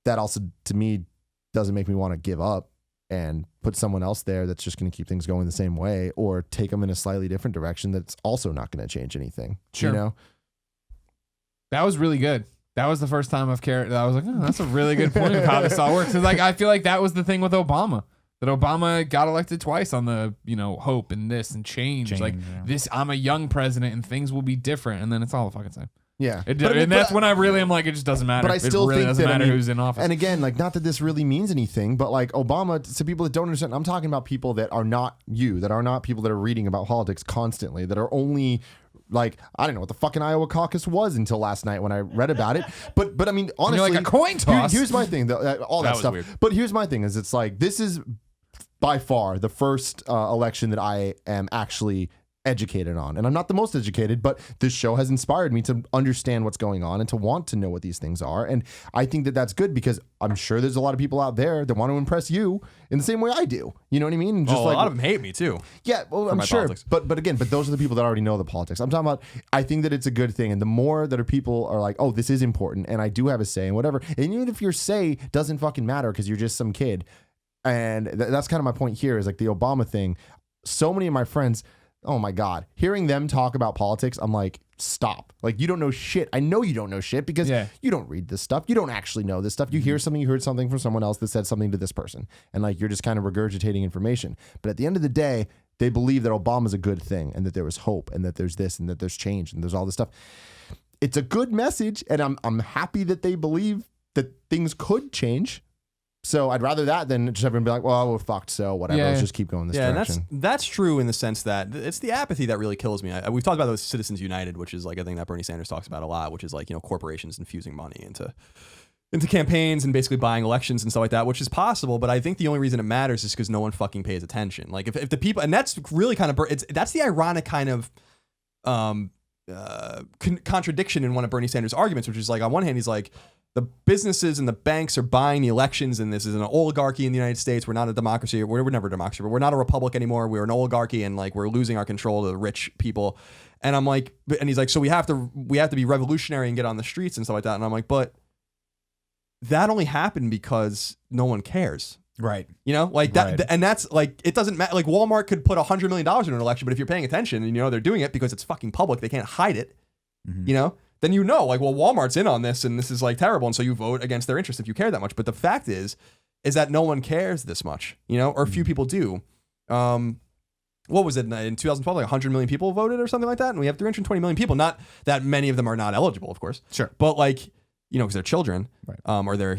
that also, to me, doesn't make me want to give up and put someone else there that's just going to keep things going the same way, or take them in a slightly different direction that's also not going to change anything. Sure. You know? That was really good. That was the first time I've cared. I was like, oh, that's a really good point of how this all works. 'Cause like, I feel like that was the thing with Obama. That Obama got elected twice on the, hope and this and change. Like this, I'm a young president and things will be different. And then it's all the fucking same. Yeah. That's when I really am like, it just doesn't matter. But I still it really think doesn't that, matter who's in office. And again, like, not that this really means anything, but like Obama, to people that don't understand, I'm talking about people that are not you, that are not people that are reading about politics constantly, that are only like, I don't know what the fucking Iowa caucus was until last night when I read about it. But I mean, honestly, like a coin toss. Here's my thing, though, all that was stuff. weird. But here's my thing: is it's like, this is by far the first election that I am actually educated on. And I'm not the most educated, but this show has inspired me to understand what's going on and to want to know what these things are. And I think that that's good because I'm sure there's a lot of people out there that want to impress you in the same way I do. You know what I mean? And Just a lot of them hate me too. Yeah, well, I'm my sure. politics. But again, those are the people that already know the politics. I'm talking about, I think that it's a good thing. And the more that people are like, oh, this is important and I do have a say and whatever. And even if your say doesn't fucking matter because you're just some kid. And that's kind of my point here is like the Obama thing. So many of my friends, oh my God, hearing them talk about politics, I'm like, stop. Like, you don't know shit. I know you don't know shit because you don't read this stuff. You don't actually know this stuff. You hear something, you heard something from someone else that said something to this person. And like, you're just kind of regurgitating information. But at the end of the day, they believe that Obama's a good thing and that there was hope and that there's this and that there's change and there's all this stuff. It's a good message. And I'm happy that they believe that things could change. So I'd rather that than just everyone be like, well, we're fucked, so whatever. Let's just keep going this direction. And that's true in the sense that it's the apathy that really kills me. We've talked about those Citizens United, which is like a thing that Bernie Sanders talks about a lot, which is like, corporations infusing money into campaigns and basically buying elections and stuff like that, which is possible. But I think the only reason it matters is because no one fucking pays attention. Like if the people, and that's really kind of, that's the ironic kind of contradiction in one of Bernie Sanders' arguments, which is like, on one hand, he's like, the businesses and the banks are buying the elections, and this is an oligarchy in the United States. We're not a democracy. We're never a democracy, but we're not a republic anymore. We're an oligarchy, and like we're losing our control to the rich people. And I'm like, and he's like, so we have to be revolutionary and get on the streets and stuff like that. And I'm like, but that only happened because no one cares. Right. Like that. And that's like, it doesn't matter. Like Walmart could put $100 million in an election, but if you're paying attention and they're doing it because it's fucking public, they can't hide it, then like, well, Walmart's in on this and this is like terrible. And so you vote against their interest if you care that much. But the fact is that no one cares this much, or few people do. What was it in 2012? Like 100 million people voted or something like that. And we have 320 million people. Not that many of them are not eligible, of course. Sure. But like, because they're children, right. Or they're,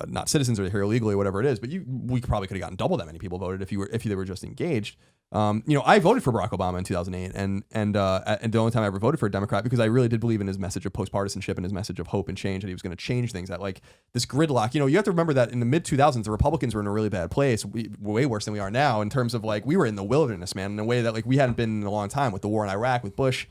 not citizens or they're here illegally or whatever it is. But we probably could have gotten double that many people voted if they were just engaged. I voted for Barack Obama in 2008, and the only time I ever voted for a Democrat because I really did believe in his message of post-partisanship and his message of hope and change, that he was going to change things. That like this gridlock, you have to remember that in the mid 2000s, the Republicans were in a really bad place, way worse than we are now in terms of like we were in the wilderness, man, in a way that like we hadn't been in a long time with the war in Iraq, with Bush,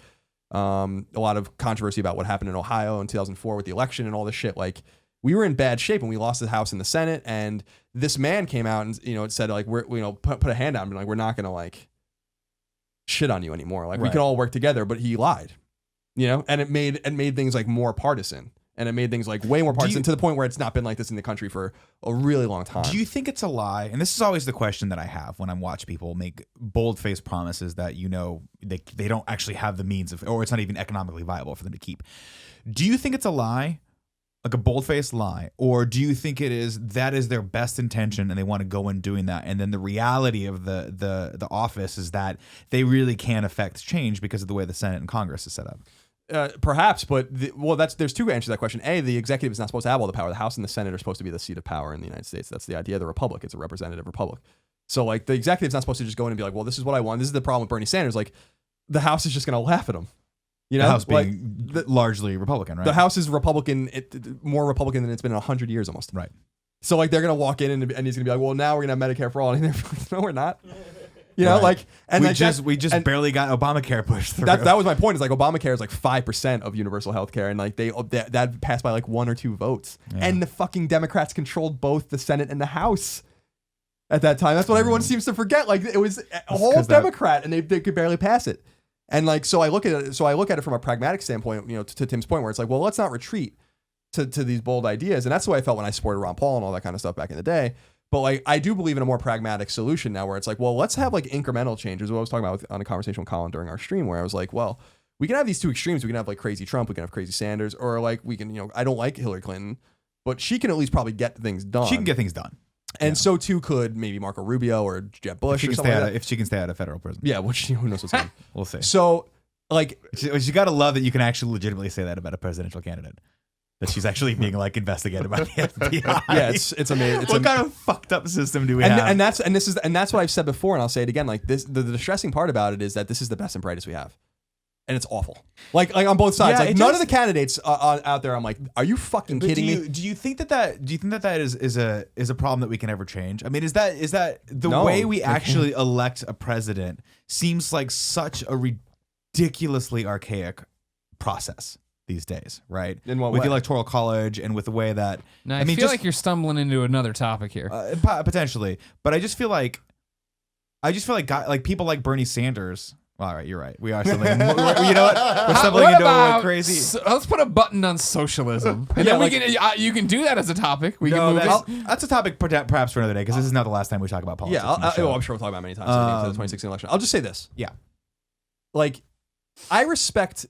a lot of controversy about what happened in Ohio in 2004 with the election and all this shit. Like we were in bad shape and we lost the House and the Senate, and this man came out and it said like we're put a hand out and be like we're not going to like shit on you anymore. Like we can all work together, but he lied, and it made things like more partisan, and it made things like way more partisan to the point where it's not been like this in the country for a really long time. Do you think it's a lie? And this is always the question that I have when I watch people make bold-faced promises that they don't actually have the means of, or it's not even economically viable for them to keep. Do you think it's a lie? Like a bold-faced lie, or do you think that is their best intention and they want to go in doing that, and then the reality of the office is that they really can't affect change because of the way the Senate and Congress is set up? Perhaps, but there's two answers to that question. A, the executive is not supposed to have all the power. The House and the Senate are supposed to be the seat of power in the United States. That's the idea of the republic. It's a representative republic. So like the executive's not supposed to just go in and be like, well, this is what I want. This is the problem with Bernie Sanders. Like the House is just going to laugh at him. The House being largely Republican, right? The House is Republican, more Republican than it's been in 100 years almost. Right. So like they're gonna walk in and he's gonna be like, well, now we're gonna have Medicare for all, and they're like, no, we're not. You know, Right. like, and we just barely got Obamacare pushed through. that was my point. Is like Obamacare is like 5% of universal health care, and like that passed by like 1 or 2 votes, and the fucking Democrats controlled both the Senate and the House at that time. That's what everyone seems to forget. Like it was a whole Democrat, and they could barely pass it. And like so, I look at it from a pragmatic standpoint. You know, to Tim's point, where it's like, well, let's not retreat to these bold ideas, and that's the way I felt when I supported Ron Paul and all that kind of stuff back in the day. But like, I do believe in a more pragmatic solution now, where it's like, well, let's have like incremental changes. What I was talking about on a conversation with Colin during our stream, where I was like, well, we can have these 2 extremes. We can have like crazy Trump, we can have crazy Sanders, or like we can, you know, I don't like Hillary Clinton, but she can at least probably get things done. She can get things done, and so too could maybe Marco Rubio or Jeb Bush. if she can stay out of federal prison. Yeah, which who knows what's going on. We'll see. So like, You got to love that you can actually legitimately say that about a presidential candidate. That she's actually being like investigated by the FBI. yeah, it's amazing. What kind of fucked up system do we have? And that's what I've said before, and I'll say it again. Like this, the distressing part about it is that this is the best and brightest we have, and it's awful. Like on both sides. Yeah, like none of the candidates out there. I'm like, are you fucking kidding me? Do you think that is a problem that we can ever change? I mean, is that the No, way we they actually elect a president seems like such a ridiculously archaic process these days, right? In what with way? the electoral college and with the way that Now, I feel like you're stumbling into another topic here. potentially, but I just feel like people like Bernie Sanders. Well, all right, you're right. We are stumbling. You know what? We're stumbling What into about a crazy. let's put a button on socialism, and Yeah, then we like- can. You can do that as a topic. We No, can move it. that's a topic perhaps for another day because this is not the last time we talk about politics. Yeah, on the show. I'm sure we'll talk about it many times after the 2016 election. I'll just say this. Yeah. Like, I respect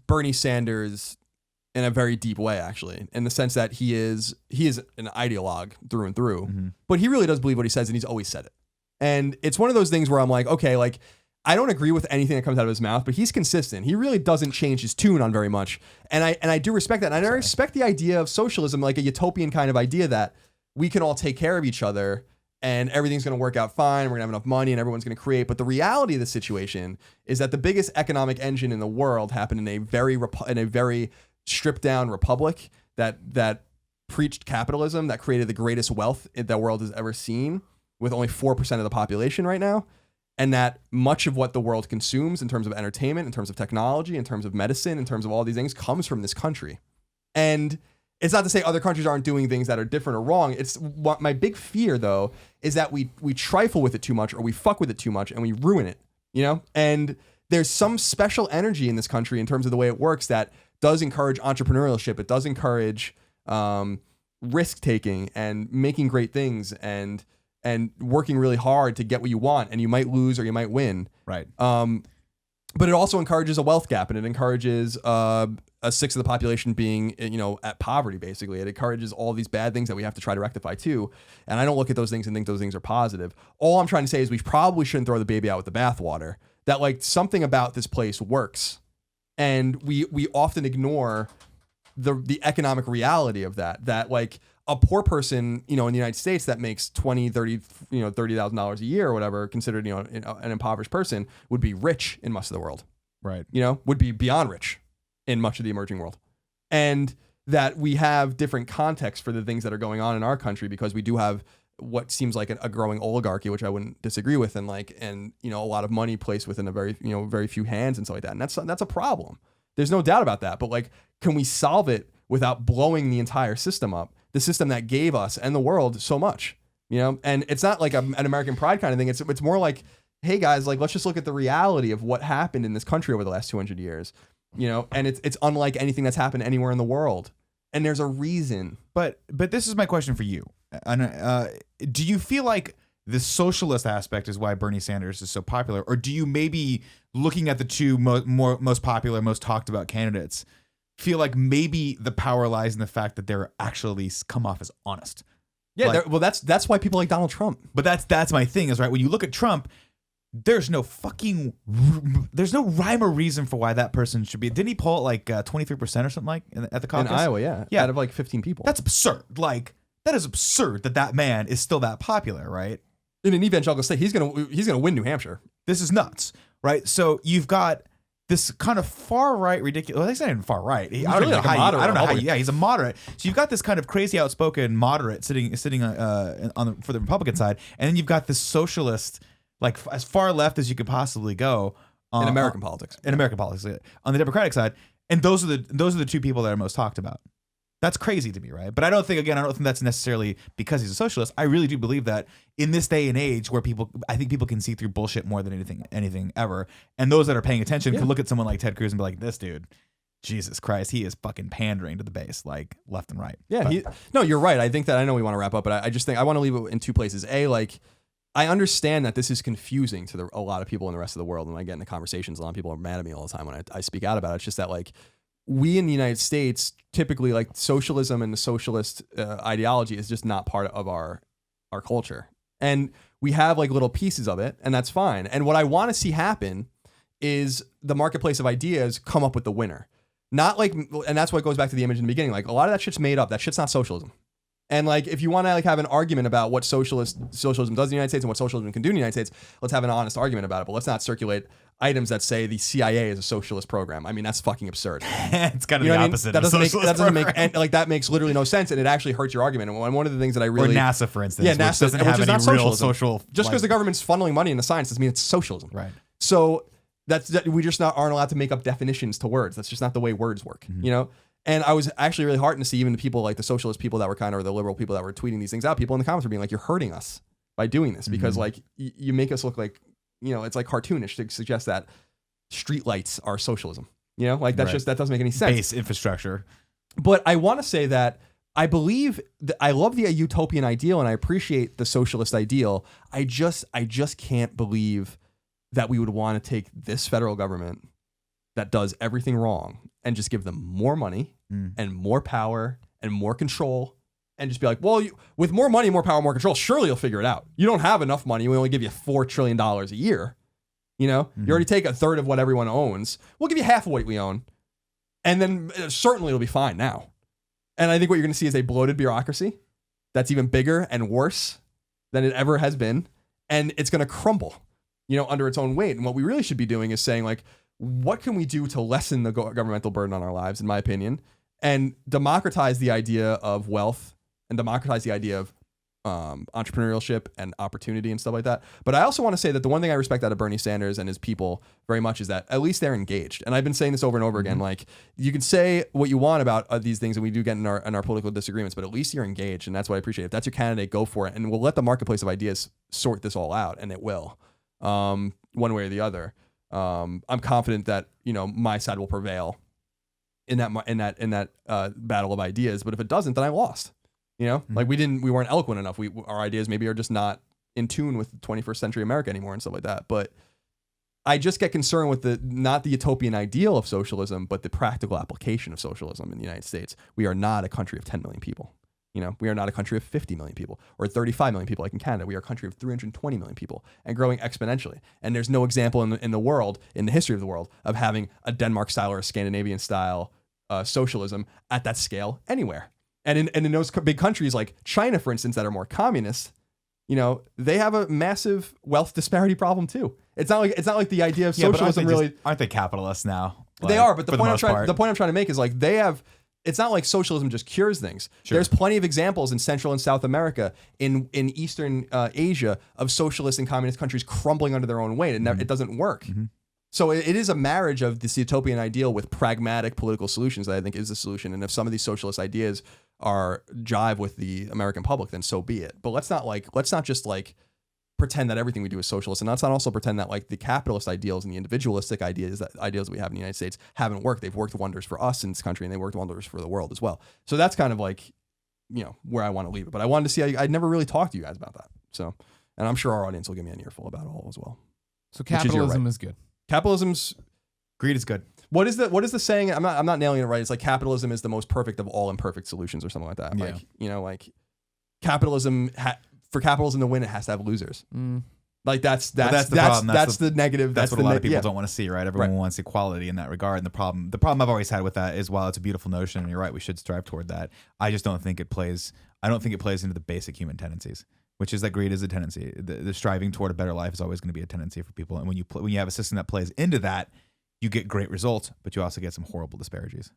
Bernie Sanders in a very deep way, actually, in the sense that he is an ideologue through and through, but he really does believe what he says, and he's always said it. And it's one of those things where I'm like, okay, like, I don't agree with anything that comes out of his mouth, but he's consistent. He really doesn't change his tune on very much. And I do respect that. And I respect the idea of socialism, like a utopian kind of idea that we can all take care of each other and everything's going to work out fine. We're going to have enough money and everyone's going to create. But the reality of the situation is that the biggest economic engine in the world happened in a very stripped down republic that preached capitalism, that created the greatest wealth the world has ever seen, with only 4% of the population right now. And that much of what the world consumes in terms of entertainment, in terms of technology, in terms of medicine, in terms of all these things comes from this country. And it's not to say other countries aren't doing things that are different or wrong. It's what my big fear, though, is that we trifle with it too much, or we fuck with it too much, and we ruin it, you know? And there's some special energy in this country in terms of the way it works that does encourage entrepreneurship. It does encourage risk-taking and making great things and working really hard to get what you want, and you might lose or you might win. Right. But it also encourages a wealth gap, and it encourages a sixth of the population being, at poverty, basically. It encourages all these bad things that we have to try to rectify too. And I don't look at those things and think those things are positive. All I'm trying to say is we probably shouldn't throw the baby out with the bathwater. That like something about this place works, and we often ignore the economic reality of that. That like a poor person, in the United States that makes $30,000 a year or whatever, considered, an impoverished person, would be rich in much of the world. Right. Would be beyond rich in much of the emerging world. And that we have different contexts for the things that are going on in our country, because we do have what seems like a growing oligarchy, which I wouldn't disagree with, and a lot of money placed within a very few hands and stuff like that. And that's a problem. There's no doubt about that. But like, can we solve it without blowing the entire system up? The system that gave us and the world so much, and it's not like an American pride kind of thing. It's more like, hey guys, like, let's just look at the reality of what happened in this country over the last 200 years, and it's unlike anything that's happened anywhere in the world. And there's a reason. But this is my question for you. Do you feel like the socialist aspect is why Bernie Sanders is so popular? Or do you maybe, looking at the two most popular, most talked about candidates, feel like maybe the power lies in the fact that they're actually come off as honest? Yeah, well, that's why people like Donald Trump. But that's my thing is, right, when you look at Trump, there's no rhyme or reason for why that person should be. Didn't he poll at like 23% or something like at the caucus? In Iowa, yeah, out of like 15 people. That's absurd. Like, that is absurd that man is still that popular, right? In an evangelical state, he's gonna win New Hampshire. This is nuts, right? So you've got this kind of far right ridiculous. Well, he's not even far right. I really like a moderate I don't know how. Republican. Yeah, he's a moderate. So you've got this kind of crazy outspoken moderate sitting for the Republican side, and then you've got this socialist, like as far left as you could possibly go In American politics. In American politics, on the Democratic side, and those are the two people that are most talked about. That's crazy to me, right? But I don't think that's necessarily because he's a socialist. I really do believe that in this day and age where I think people can see through bullshit more than anything ever. And those that are paying attention can look at someone like Ted Cruz and be like, this dude, Jesus Christ, he is fucking pandering to the base, like left and right. Yeah. No, you're right. I think that I know we want to wrap up, but I just think I want to leave it in two places. Like, I understand that this is confusing to a lot of people in the rest of the world. And I get into conversations, a lot of people are mad at me all the time when I speak out about it. It's just that, like, we in the United States, typically, like, socialism and the socialist ideology is just not part of our culture. And we have, like, little pieces of it, and that's fine. And what I want to see happen is the marketplace of ideas come up with the winner. Not like, and that's what goes back to the image in the beginning. Like, a lot of that shit's made up. That shit's not socialism. And, like, if you want to, like, have an argument about what socialism does in the United States and what socialism can do in the United States, let's have an honest argument about it. But let's not circulate items that say the CIA is a socialist program. I mean, that's fucking absurd. It's kind of the opposite. That of doesn't make like, that makes literally no sense, and it actually hurts your argument. And one of the things that I really, or NASA, for instance, yeah, which NASA doesn't have which is any not real socialism. social. Just because the government's funneling money into science doesn't mean it's socialism. Right. So we just aren't allowed to make up definitions to words. That's just not the way words work. You know. And I was actually really heartened to see even the people, like the socialist people that were kind of, or the liberal people that were tweeting these things out, people in the comments were being like, you're hurting us by doing this because like you make us look like, you know, it's like cartoonish to suggest that streetlights are socialism. You know, like that's that doesn't make any sense. Base infrastructure. But I want to say that I believe that I love the utopian ideal and I appreciate the socialist ideal. I just can't believe that we would want to take this federal government that does everything wrong and just give them more money and more power and more control and just be like, well, with more money, more power, more control, surely you'll figure it out. You don't have enough money. We only give you $4 trillion a year. You know, you already take a third of what everyone owns. We'll give you half of what we own. And then certainly it'll be fine now. And I think what you're going to see is a bloated bureaucracy that's even bigger and worse than it ever has been. And it's going to crumble, you know, under its own weight. And what we really should be doing is saying, like, what can we do to lessen the governmental burden on our lives, in my opinion, and democratize the idea of wealth and democratize the idea of entrepreneurship and opportunity and stuff like that. But I also want to say that the one thing I respect out of Bernie Sanders and his people very much is that at least they're engaged. And I've been saying this over and over again. Like, you can say what you want about these things, and we do get in our political disagreements, but at least you're engaged, and that's what I appreciate. If that's your candidate, go for it, and we'll let the marketplace of ideas sort this all out, and it will, one way or the other. I'm confident that, you know, my side will prevail in that battle of ideas. But if it doesn't, then I lost. You know, like we weren't eloquent enough. Our ideas maybe are just not in tune with 21st century America anymore and stuff like that. But I just get concerned with not the utopian ideal of socialism, but the practical application of socialism in the United States. We are not a country of 10 million people. You know, we are not a country of 50 million people or 35 million people like in Canada. We are a country of 320 million people and growing exponentially. And there's no example in the world, in the history of the world, of having a Denmark style or a Scandinavian style socialism at that scale anywhere. And in those big countries like China, for instance, that are more communist, you know, they have a massive wealth disparity problem too. It's not like the idea of socialism aren't they capitalists now? They are, but the point I'm trying to make is, like, they have. It's not like socialism just cures things. Sure. There's plenty of examples in Central and South America, in Eastern Asia, of socialist and communist countries crumbling under their own weight. It doesn't work. So it is a marriage of this utopian ideal with pragmatic political solutions that I think is the solution. And if some of these socialist ideas are jive with the American public, then so be it. But let's not just pretend that everything we do is socialist, and let's not also pretend that, like, the capitalist ideals and the individualistic ideas that we have in the United States haven't worked. They've worked wonders for us in this country, and they worked wonders for the world as well. So that's kind of like, you know, where I want to leave it. But I wanted to see, I'd never really talked to you guys about that. So, and I'm sure our audience will give me an earful about it all as well. So capitalism is good. Greed is good. What is the saying? I'm not nailing it right. It's like capitalism is the most perfect of all imperfect solutions or something like that. Like, you know, like capitalism for capitalism to win, it has to have losers. Like that's the problem. That's the negative. That's what a lot of people don't want to see, right? Everyone wants equality in that regard. And the problem I've always had with that is, while it's a beautiful notion, and you're right, we should strive toward that, I just don't think it plays. I don't think it plays into the basic human tendencies, which is that greed is a tendency. The striving toward a better life is always going to be a tendency for people. And when you have a system that plays into that, you get great results, but you also get some horrible disparities.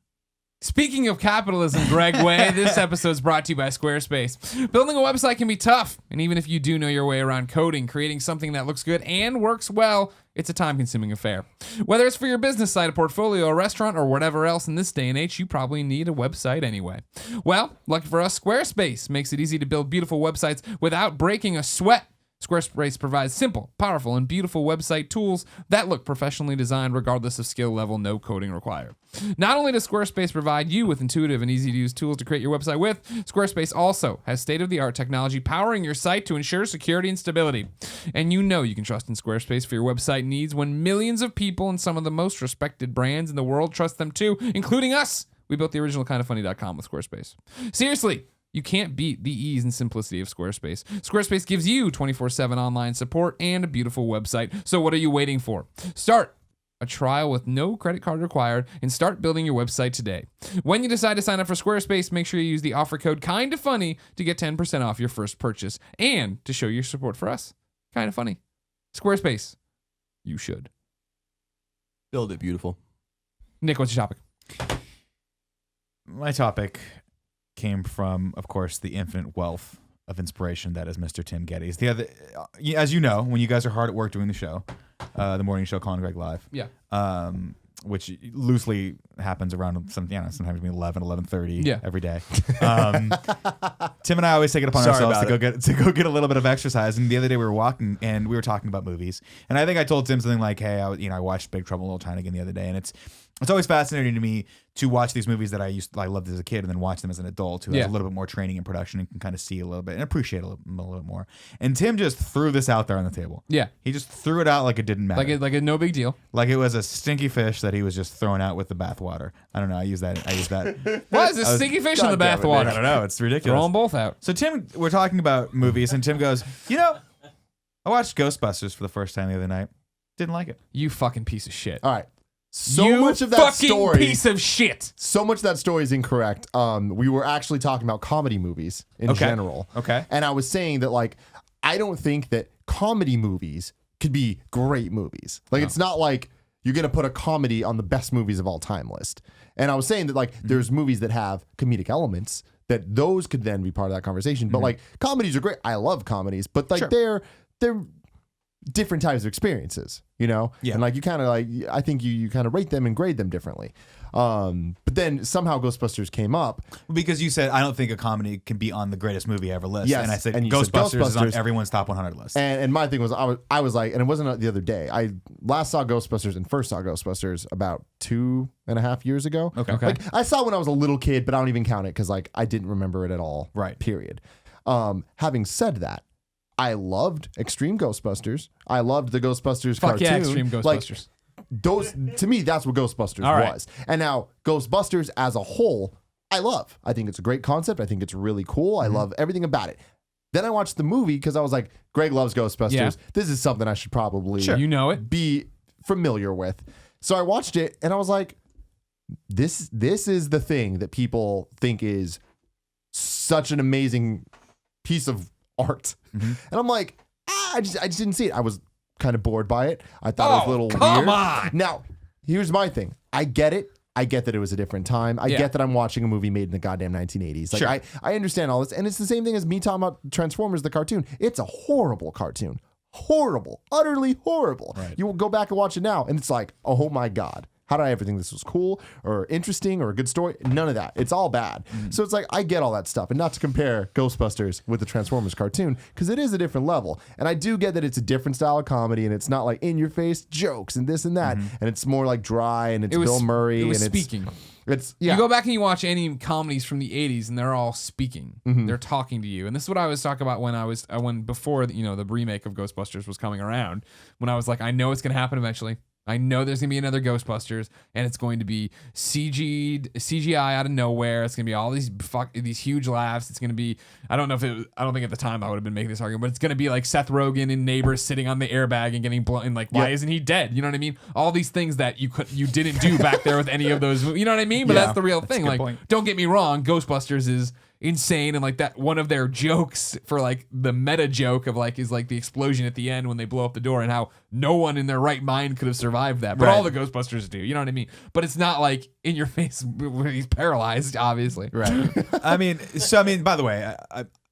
Speaking of capitalism, Greg Way, this episode is brought to you by Squarespace. Building a website can be tough, and even if you do know your way around coding, creating something that looks good and works well, it's a time-consuming affair. Whether it's for your business site, a portfolio, a restaurant, or whatever else in this day and age, you probably need a website anyway. Well, lucky for us, Squarespace makes it easy to build beautiful websites without breaking a sweat. Squarespace provides simple, powerful, and beautiful website tools that look professionally designed regardless of skill level, no coding required. Not only does Squarespace provide you with intuitive and easy-to-use tools to create your website with, Squarespace also has state-of-the-art technology powering your site to ensure security and stability. And you know you can trust in Squarespace for your website needs when millions of people and some of the most respected brands in the world trust them too, including us. We built the original kindoffunny.com with Squarespace. Seriously. You can't beat the ease and simplicity of Squarespace. Squarespace gives you 24/7 online support and a beautiful website. So what are you waiting for? Start a trial with no credit card required and start building your website today. When you decide to sign up for Squarespace, make sure you use the offer code KINDOFFUNNY to get 10% off your first purchase and to show your support for us. Kind of funny. Squarespace. You should. Build it beautiful. Nick, what's your topic? My topic came from, of course, the infinite wealth of inspiration that is Mr. Tim Gettys. The other, as you know, when you guys are hard at work doing the show, the morning show, Colin Greg Live, which loosely happens around sometimes between 11:30 every day. Tim and I always take it upon ourselves to go get a little bit of exercise. And the other day we were walking and we were talking about movies, and I think I told Tim something like, "Hey, I watched Big Trouble in Little China again the other day, and it's always fascinating to me to watch these movies that I loved as a kid and then watch them as an adult who has a little bit more training and production and can kind of see a little bit and appreciate a little bit more." And Tim just threw this out there on the table. Yeah. He just threw it out like it didn't matter. Like a no big deal. Like it was a stinky fish that he was just throwing out with the bathwater. I don't know. I use that. What is this stinky fish in the bathwater? I don't know. It's ridiculous. Throw them both out. So Tim, we're talking about movies, and Tim goes, I watched Ghostbusters for the first time the other night. Didn't like it. You fucking piece of shit. All right. You Much of that fucking story, piece of shit. so much of that story is incorrect. We were actually talking about comedy movies in general. Okay. And I was saying that, like, I don't think that comedy movies could be great movies. Like, it's not like you're going to put a comedy on the best movies of all time list. And I was saying that, like, there's movies that have comedic elements that those could then be part of that conversation. But like, comedies are great. I love comedies, but like they're different types of experiences, Yeah. And like, you kind of like, I think you kind of rate them and grade them differently. But then somehow Ghostbusters came up. Because you said, I don't think a comedy can be on the greatest movie ever list. Yes. And I said, And you Ghostbusters, said is on everyone's top 100 list. And my thing was, I was like, and it wasn't the other day. I last saw Ghostbusters and first saw Ghostbusters about 2.5 years ago. Okay. Like, I saw it when I was a little kid, but I don't even count it because like I didn't remember it at all. Right. Period. Having said that, I loved Extreme Ghostbusters. I loved the Ghostbusters cartoon. Yeah, Extreme Ghostbusters. Like, those, to me, that's what Ghostbusters was. And now Ghostbusters as a whole, I love. I think it's a great concept. I think it's really cool. I love everything about it. Then I watched the movie because I was like, Greg loves Ghostbusters. Yeah. This is something I should probably You know it. be familiar with. So I watched it and I was like, this is the thing that people think is such an amazing piece of art. And I'm like, I just didn't see it. I was kind of bored by it. I thought it was a little come weird. on. Now, here's my thing. I get it. I get that it was a different time. I get that I'm watching a movie made in the goddamn 1980s. Like, I understand all this. And it's the same thing as me talking about Transformers, the cartoon. It's a horrible cartoon. Horrible. Utterly horrible. Right. You will go back and watch it now, and it's like, oh my God. How did I ever think this was cool or interesting or a good story? None of that. It's all bad. So it's like, I get all that stuff. And not to compare Ghostbusters with the Transformers cartoon, because it is a different level. And I do get that it's a different style of comedy, and it's not like in your face jokes and this and that. And it's more like dry, and it's Bill Murray. It was and speaking. It's You go back and you watch any comedies from the 80s and they're all speaking. They're talking to you. And this is what I was talking about when before the remake of Ghostbusters was coming around, when I was like, I know it's going to happen eventually. I know there's gonna be another Ghostbusters, and it's going to be CGI out of nowhere. It's gonna be all these huge laughs. It's gonna be I don't think at the time I would have been making this argument, but it's gonna be like Seth Rogen and Neighbors sitting on the airbag and getting blown. And like, why isn't he dead? You know what I mean? All these things that you didn't do back there with any of those. You know what I mean? But that's the real thing. Like, don't get me wrong, Ghostbusters is insane, and like that one of their jokes for like the meta joke of like is like the explosion at the end when they blow up the door, and how no one in their right mind could have survived that, but Right. all the Ghostbusters do. You know what I mean? But it's not like in your face when he's paralyzed, obviously. Right. I mean, by the way,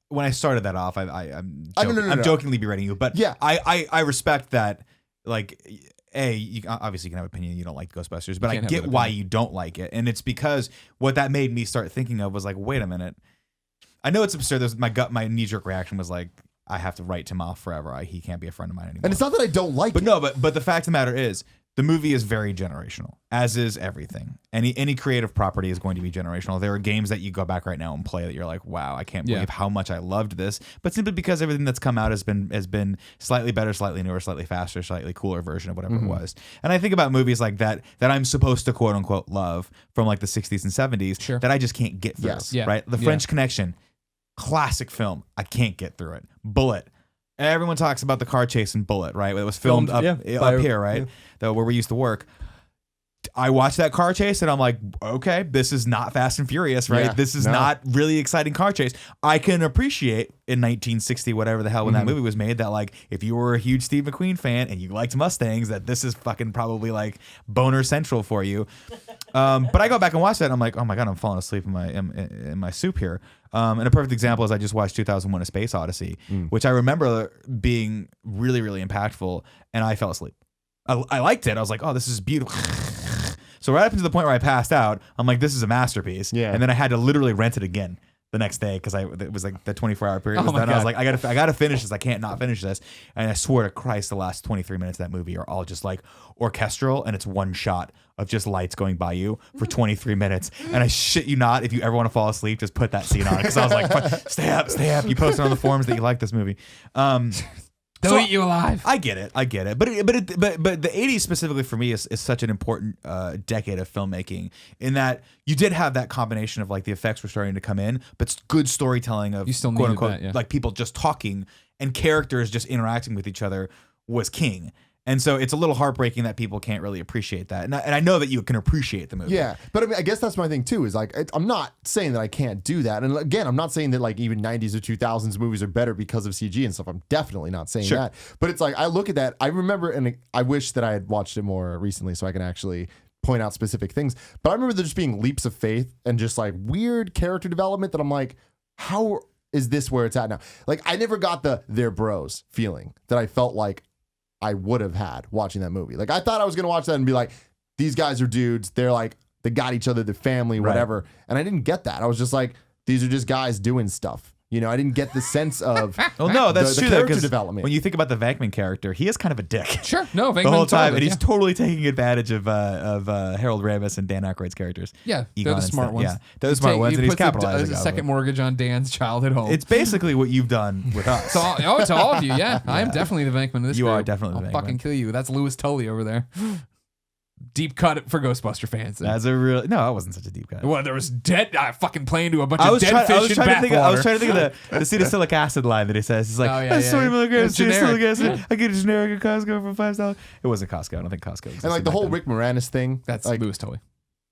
when I started that off, I'm no. jokingly berating you, but Yeah. I respect that. Like, you obviously can have an opinion you don't like Ghostbusters, but I can't have get an why opinion. you don't like it, and it's because what that made me start thinking of was like, wait a minute. I know it's absurd. My knee jerk reaction was like, I have to write Tim off forever. He can't be a friend of mine anymore. And it's not that I don't like But it. no, but the fact of the matter is, the movie is very generational, as is everything. Any creative property is going to be generational. There are games that you go back right now and play that you're like, wow, I can't believe how much I loved this. But simply because everything that's come out has been slightly better, slightly newer, slightly faster, slightly cooler version of whatever it was. And I think about movies like that I'm supposed to quote unquote love from like the 60s and 70s Sure. that I just can't get through. Yes. Yeah. Right? The French Connection, classic film. I can't get through it. Bullet. Everyone talks about the car chase in Bullet, right? It was filmed up here, right? Where we used to work. I watched that car chase and I'm like, okay, this is not Fast and Furious, right? Yeah, This is no. not really exciting car chase. I can appreciate in 1960, whatever the hell, when that movie was made, that like if you were a huge Steve McQueen fan and you liked Mustangs, that this is fucking probably like boner central for you. But I go back and watch that and I'm like, oh my God, I'm falling asleep in my soup here. And a perfect example is I just watched 2001: A Space Odyssey, which I remember being really, really impactful, and I fell asleep. I liked it. I was like, oh, this is beautiful. So right up to the point where I passed out, I'm like, this is a masterpiece. Yeah. And then I had to literally rent it again the next day because it was like the 24-hour period was Oh my done. I was God. like, I gotta finish this. I can't not finish this. And I swear to Christ, the last 23 minutes of that movie are all just like orchestral, and it's one shot of just lights going by you for 23 minutes. And I shit you not, if you ever want to fall asleep, just put that scene on. Because I was like, "Fuck, stay up. You posted on the forums that you like this movie. They'll So eat you alive. I get it. But the 80s specifically for me is such an important decade of filmmaking, in that you did have that combination of like the effects were starting to come in, but good storytelling of You still quote needed unquote that, yeah. like people just talking and characters just interacting with each other was king. And so it's a little heartbreaking that people can't really appreciate that. And I know that you can appreciate the movie. Yeah, but I mean, I guess that's my thing too. Is like, I'm not saying that I can't do that, and again, I'm not saying that like even 90s or 2000s movies are better because of CG and stuff. I'm definitely not saying that. But it's like I look at that, I remember, and I wish that I had watched it more recently so I can actually point out specific things. But I remember there just being leaps of faith and just like weird character development that I'm like, how is this where it's at now? Like, I never got the they're bros feeling that I felt like I would have had watching that movie. Like, I thought I was going to watch that and be like, these guys are dudes. They're like, they got each other, their family, whatever. And I didn't get that. I was just like, these are just guys doing stuff. You know, I didn't get the sense of Well, no, that's the true. though, character 'cause development. When you think about the Venkman character, he is kind of a dick. Sure. No, The whole time, and he's totally taking advantage of Harold Ramis and Dan Aykroyd's characters. Yeah, Egon they're the and smart stuff. ones. Yeah, they're the smart ones, and he's capitalizing There's a off second it. mortgage on Dan's childhood home. It's basically what you've done with us. To all of you, yeah. I am definitely the Venkman of this You group. are definitely the I'll Venkman. fucking kill you. That's Louis Tully over there. Deep cut for Ghostbuster fans. That's a real no. That wasn't such a deep cut. Well, there was dead. I fucking play into a bunch I of was dead trying. I fish was in trying to think. I was bathwater. trying to think of the acetylsilic acid line that he says. He's like, Oh, yeah, that's yeah. 20 milligrams It's generic. acetylsilic acid. I get a generic at Costco for $5. It wasn't Costco. I don't think Costco. and like the whole Rick Moranis thing. That's like, Louis Tully.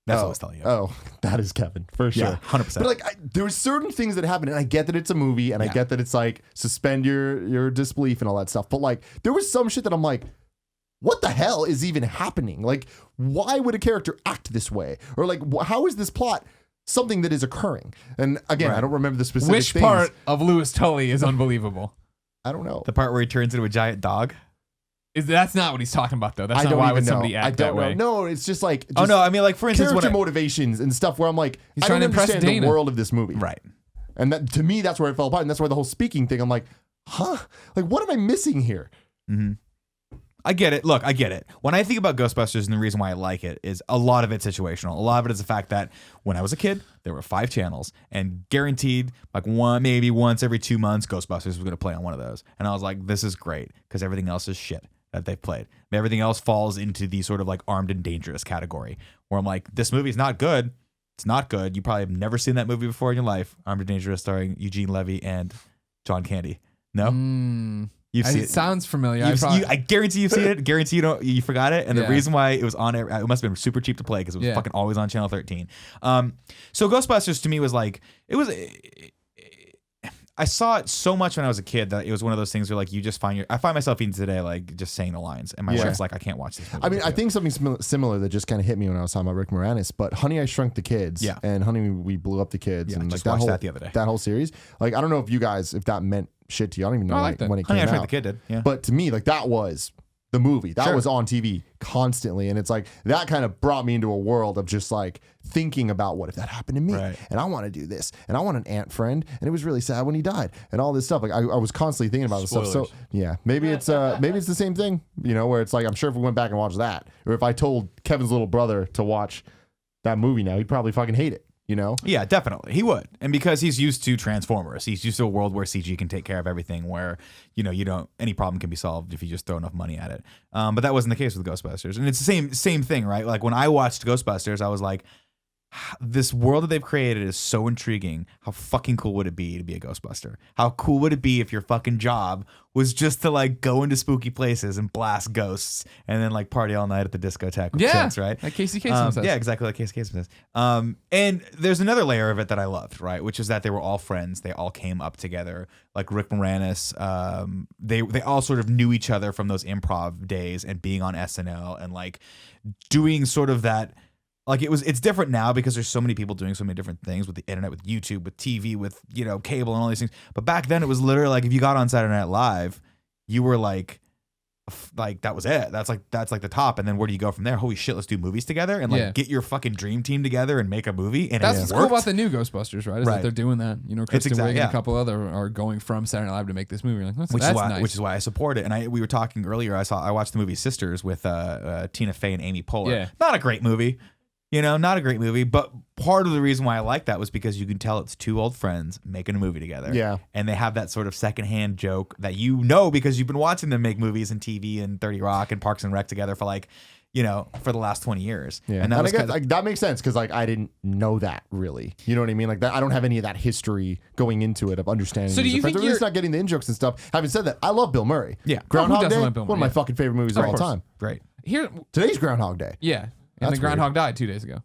That's oh, what I was telling you. Oh, that is Kevin for sure. Yeah, 100%. But like, there were certain things that happened, and I get that it's a movie, and I get that it's like suspend your disbelief and all that stuff. But like, there was some shit that I'm like, what the hell is even happening? Like, why would a character act this way? Or like, how is this plot something that is occurring? And again, I don't remember the specific Which things. part of Louis Tully is unbelievable? I don't know. The part where he turns into a giant dog. That's not what he's talking about, though. That's I not don't why even would know. somebody I act don't that know. way. No, it's just like Oh no, I mean like for instance, character when motivations and stuff where I'm like, He's I trying don't to impress understand the Dana. world of this movie. right. And that, to me, that's where it fell apart. And that's why the whole speaking thing, I'm like, huh? Like, what am I missing here? I get it. Look, I get it. When I think about Ghostbusters, and the reason why I like it is a lot of it's situational. A lot of it is the fact that when I was a kid, there were 5 channels, and guaranteed, like maybe once every 2 months, Ghostbusters was going to play on one of those. And I was like, this is great because everything else is shit that they've played. Everything else falls into the sort of like Armed and Dangerous category, where I'm like, this movie's not good. It's not good. You probably have never seen that movie before in your life. Armed and Dangerous, starring Eugene Levy and John Candy. No. You've seen It sounds familiar. I guarantee you've seen it. Guarantee you forgot it. And the Yeah. reason why it was on it must have been super cheap to play because it was fucking always on Channel 13. So Ghostbusters to me was like I saw it so much when I was a kid that it was one of those things where like you just I find myself even today like just saying the lines, and my wife's like, I can't watch this movie. I mean, I think something similar that just kind of hit me when I was talking about Rick Moranis, but Honey, I Shrunk the Kids, and Honey, We Blew Up the Kids, and just like watched whole, that the other day. That whole series, like I don't know if that meant shit to you. I don't even know when it came Honey, I out. Shrunk the Kid did. Yeah. But to me, like that was the movie that was on TV constantly, and it's like that kind of brought me into a world of just like thinking about what if that happened to me, and I want to do this, and I want an ant friend, and it was really sad when he died, and all this stuff. Like I was constantly thinking about this stuff. So yeah, maybe it's the same thing, you know, where it's like I'm sure if we went back and watched that, or if I told Kevin's little brother to watch that movie now, he'd probably fucking hate it. You know? Yeah, definitely. He would. And because he's used to Transformers, he's used to a world where CG can take care of everything, where, you know, any problem can be solved if you just throw enough money at it. But that wasn't the case with Ghostbusters. And it's the same thing, right? Like when I watched Ghostbusters, I was like, this world that they've created is so intriguing. How fucking cool would it be to be a Ghostbuster? How cool would it be if your fucking job was just to like go into spooky places and blast ghosts and then like party all night at the discotheque with chicks, right? Like Casey Kasem says. Yeah, exactly like Casey Kasem says. And there's another layer of it that I loved, right? Which is that they were all friends. They all came up together. Like Rick Moranis, they all sort of knew each other from those improv days and being on SNL and like doing sort of that. Like it's different now because there's so many people doing so many different things with the internet, with YouTube, with TV, with, you know, cable and all these things. But back then it was literally like if you got on Saturday Night Live, you were like that was it. That's like the top. And then where do you go from there? Holy shit, let's do movies together and like get your fucking dream team together and make a movie. And that's what's cool about the new Ghostbusters, right? Is that they're doing that. You know, Kristen Wiig and a couple other are going from Saturday Night Live to make this movie. Like, which nice. is why I support it. And we were talking earlier. I watched the movie Sisters with Tina Fey and Amy Poehler. Yeah. Not a great movie. You know, not a great movie, but part of the reason why I like that was because you can tell it's two old friends making a movie together. Yeah. And they have that sort of secondhand joke that you know because you've been watching them make movies and TV and 30 Rock and Parks and Rec together for like, you know, for the last 20 years. Yeah. And that was I guess, like, that makes sense because like I didn't know that really. You know what I mean? Like that, I don't have any of that history going into it of understanding. So do you think you're at least not getting the in jokes and stuff? Having said that, I love Bill Murray. Yeah. Groundhog who Day, doesn't love Bill one of Murray? my fucking favorite movies of all time. Great. Here, Today's Groundhog Day. yeah. And That's the groundhog died 2 days ago.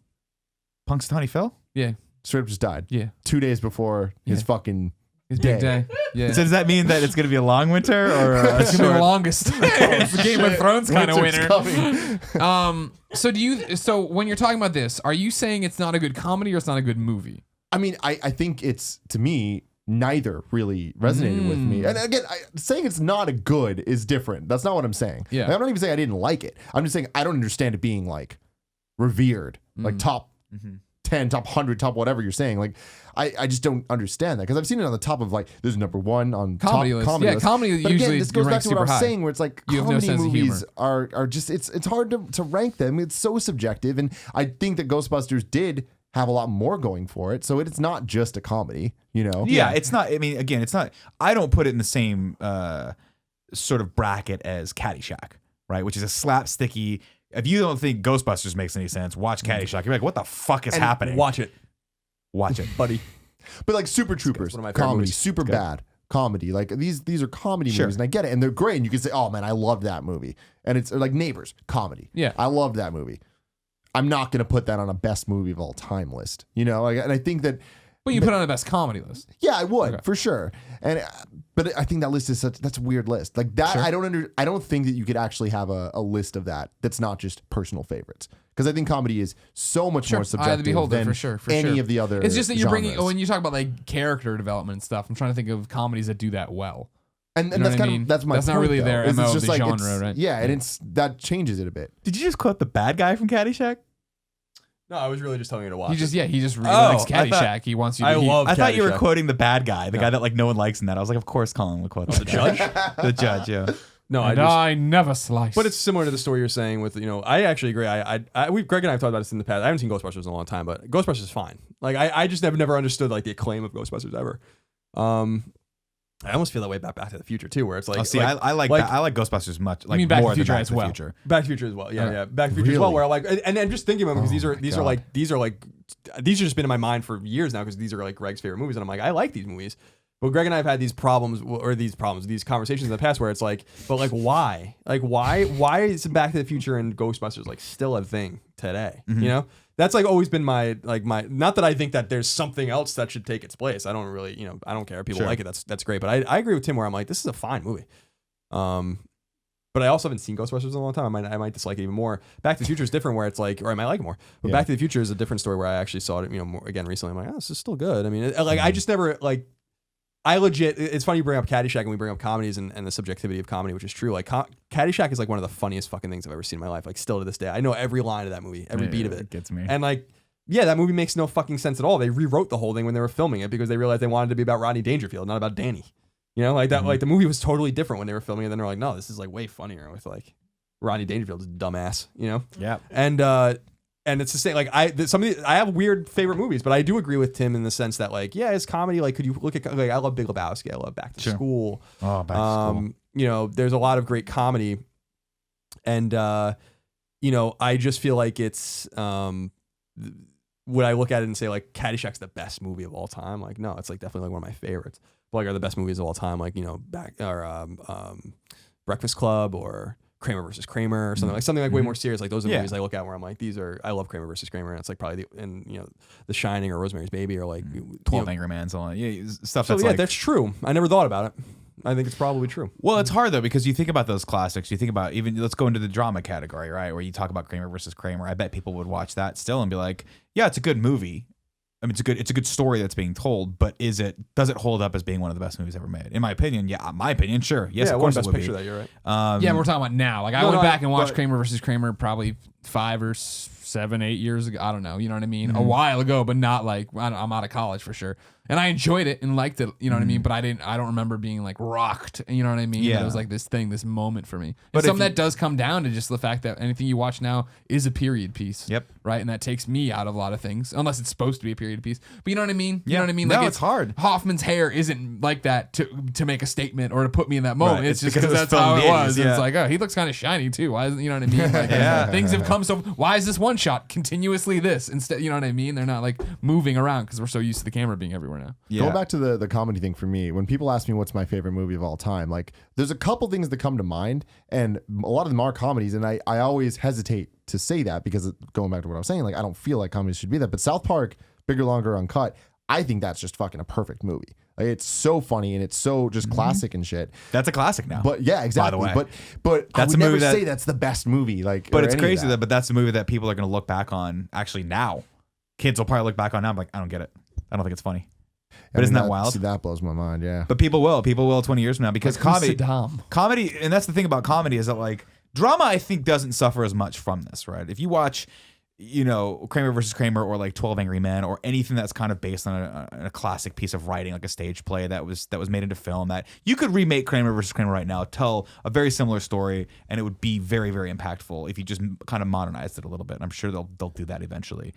Punxsutawney Phil? Yeah. Straight up just died. Yeah. 2 days before his fucking His big day. Yeah. So does that mean that it's going to be a long winter or It's gonna be the longest. It's the Game of Thrones kind of Winter's winter. coming. So when you're talking about this, are you saying it's not a good comedy or it's not a good movie? I mean, I think it's, to me, neither really resonated with me. And again, saying it's not a good is different. That's not what I'm saying. Yeah. Like, I'm not even saying I didn't like it. I'm just saying I don't understand it being like revered, like top 10, top 100, top whatever you're saying. Like, I just don't understand that because I've seen it on the top of like, this is number one on Comedy top list. comedy Yeah, list. comedy But usually again, this goes you back rank to what I was super high. saying where it's like You have no comedy sense of movies humor. are just, it's hard to rank them. It's so subjective. And I think that Ghostbusters did have a lot more going for it. So it's not just a comedy, you know? Yeah, it's not. I mean, again, it's not. I don't put it in the same sort of bracket as Caddyshack, right? Which is a slapsticky. If you don't think Ghostbusters makes any sense, watch Caddyshack. You're like, what the fuck is happening? Watch it, Watch it. buddy. But like Super Troopers, one of my favorite comedy, movies. super bad comedy. Like these are comedy Sure. movies, and I get it, and they're great. And you can say, "Oh man, I love that movie." And it's like Neighbors, comedy. Yeah. I love that movie. I'm not gonna put that on a best movie of all time list, you know. Like, and I think that, But you put it on the best comedy list. yeah, I would Okay. for sure. And but I think that list is that's a weird list. Like that, Sure. I don't think that you could actually have a list of that's not just personal favorites. Because I think comedy is so much more Eye of the subjective beholder, than for sure. any of the other. It's just that you're bringing genres. when you talk about like character development and stuff. I'm trying to think of comedies that do that well. And You know that's what I kind mean? of that's my That's not point, really though, their is MO it's of just the like genre, it's- right? Yeah, and it's that changes it a bit. Did you just quote the bad guy from Caddyshack? No, I was really just telling you to watch. He just really likes I thought- Caddyshack. He wants you to. I love. I thought you were Caddyshack. quoting the bad guy, the guy that like no one likes in that. I was like, of course, Colin would quote the judge? the judge, yeah. No, And I never slice. But it's similar to the story you're saying with, you know, I actually agree. Greg and I have talked about this in the past. I haven't seen Ghostbusters in a long time, but Ghostbusters is fine. Like I just never understood like the acclaim of Ghostbusters ever. I almost feel that way about Back to the Future too, where it's like, I like Ghostbusters much. Like mean Back to more the Future than Back as to the well? Future. Back to the Future as well. Yeah, Okay. yeah. Back to the Future as well, where like and then just thinking about them because Oh these my are God. these are just been in my mind for years now because these are like Greg's favorite movies and I'm like I like these movies. But Greg and I have had these conversations in the past where it's like, but like, why? Like, why is Back to the Future and Ghostbusters like still a thing today? You know, that's like always been my not that I think that there's something else that should take its place. I don't really, you know, I don't care. People like it. That's great. But I agree with Tim where I'm like, this is a fine movie. But I also haven't seen Ghostbusters in a long time. I might dislike it even more. Back to the Future is different where it's like, or I might like it more. But Back to the Future is a different story where I actually saw it, you know, more, again recently. I'm like, oh, this is still good. I mean, I just never like. I legit, it's funny you bring up Caddyshack and we bring up comedies and the subjectivity of comedy, which is true. Like Caddyshack is like one of the funniest fucking things I've ever seen in my life. Like still to this day, I know every line of that movie, every beat of it. It gets me. And like, yeah, that movie makes no fucking sense at all. They rewrote the whole thing when they were filming it because they realized they wanted it to be about Rodney Dangerfield, not about Danny. You know, like that. Like the movie was totally different when they were filming it. Then they're like, no, this is like way funnier with like Rodney Dangerfield's dumbass. You know. Yeah. And it's the same. Like I have weird favorite movies, but I do agree with Tim in the sense that like, yeah, it's comedy. Like, could you look at like I love Big Lebowski. I love Back to School. Oh, Back to School. You know, there's a lot of great comedy, and you know, I just feel like it's would I look at it and say like Caddyshack's the best movie of all time? Like, no, it's like definitely like one of my favorites. But like, are the best movies of all time? Like, you know, Breakfast Club or Kramer versus Kramer or something like way more serious. Like those are movies I look at where I'm like, I love Kramer versus Kramer, and it's like probably and you know, The Shining or Rosemary's Baby or like 12 Angry Men, so on. Yeah, stuff so that's yeah, like, that's true. I never thought about it. I think it's probably true. Well, it's hard though because you think about those classics. You think about even let's go into the drama category, right? Where you talk about Kramer versus Kramer. I bet people would watch that still and be like, yeah, it's a good movie. I mean, it's a good story that's being told, but does it hold up as being one of the best movies ever made? In my opinion, sure. Yes, of course best it would picture be. that you're right. Yeah, we're talking about now. Like I went back and watched Kramer versus Kramer probably 5 or 7, 8 years ago. I don't know. You know what I mean? A while ago, but not like I'm out of college for sure. And I enjoyed it and liked it. You know what I mean? But I don't remember being like rocked. You know what I mean? Yeah. But it was like this moment for me. But But something that does come down to just the fact that anything you watch now is a period piece. Yep. Right. And that takes me out of a lot of things, unless it's supposed to be a period piece. But you know what I mean? You Yeah. know what I mean? No, Like it's hard. Hoffman's hair isn't like that to make a statement or to put me in that moment. Right. It's just It's because because it was that's how it filmed in was. the 80s, And it's yeah. like, oh, he looks kind of shiny too. Why isn't, you know what I mean? Like, Yeah. things have come so. Why is this one shot continuously this instead? You know what I mean? They're not like moving around because we're so used to the camera being everywhere now. Yeah. Going back to the comedy thing for me, when people ask me what's my favorite movie of all time, like there's a couple things that come to mind, and a lot of them are comedies, and I always hesitate to say that because going back to what I was saying, like I don't feel like comedies should be that. But South Park, Bigger, Longer, Uncut, I think that's just fucking a perfect movie. Like, it's so funny and it's so just classic and shit. That's a classic now. But yeah, exactly. By the way. But That's I would a movie never that- say that's the best movie. Like, But or it's any of crazy that. but that's the movie that people are going to look back on actually now. Kids will probably look back on now and be like, I don't get it. I don't think it's funny. But isn't that wild? See, that blows my mind. Yeah. But people will 20 years from now because Like, who's Saddam? comedy, and that's the thing about comedy is that like drama, I think doesn't suffer as much from this, right? If you watch, you know, Kramer versus Kramer or like 12 Angry Men or anything that's kind of based on a classic piece of writing, like a stage play that was made into film, that you could remake Kramer versus Kramer right now, tell a very similar story, and it would be very, very impactful if you just kind of modernized it a little bit. And I'm sure they'll do that eventually.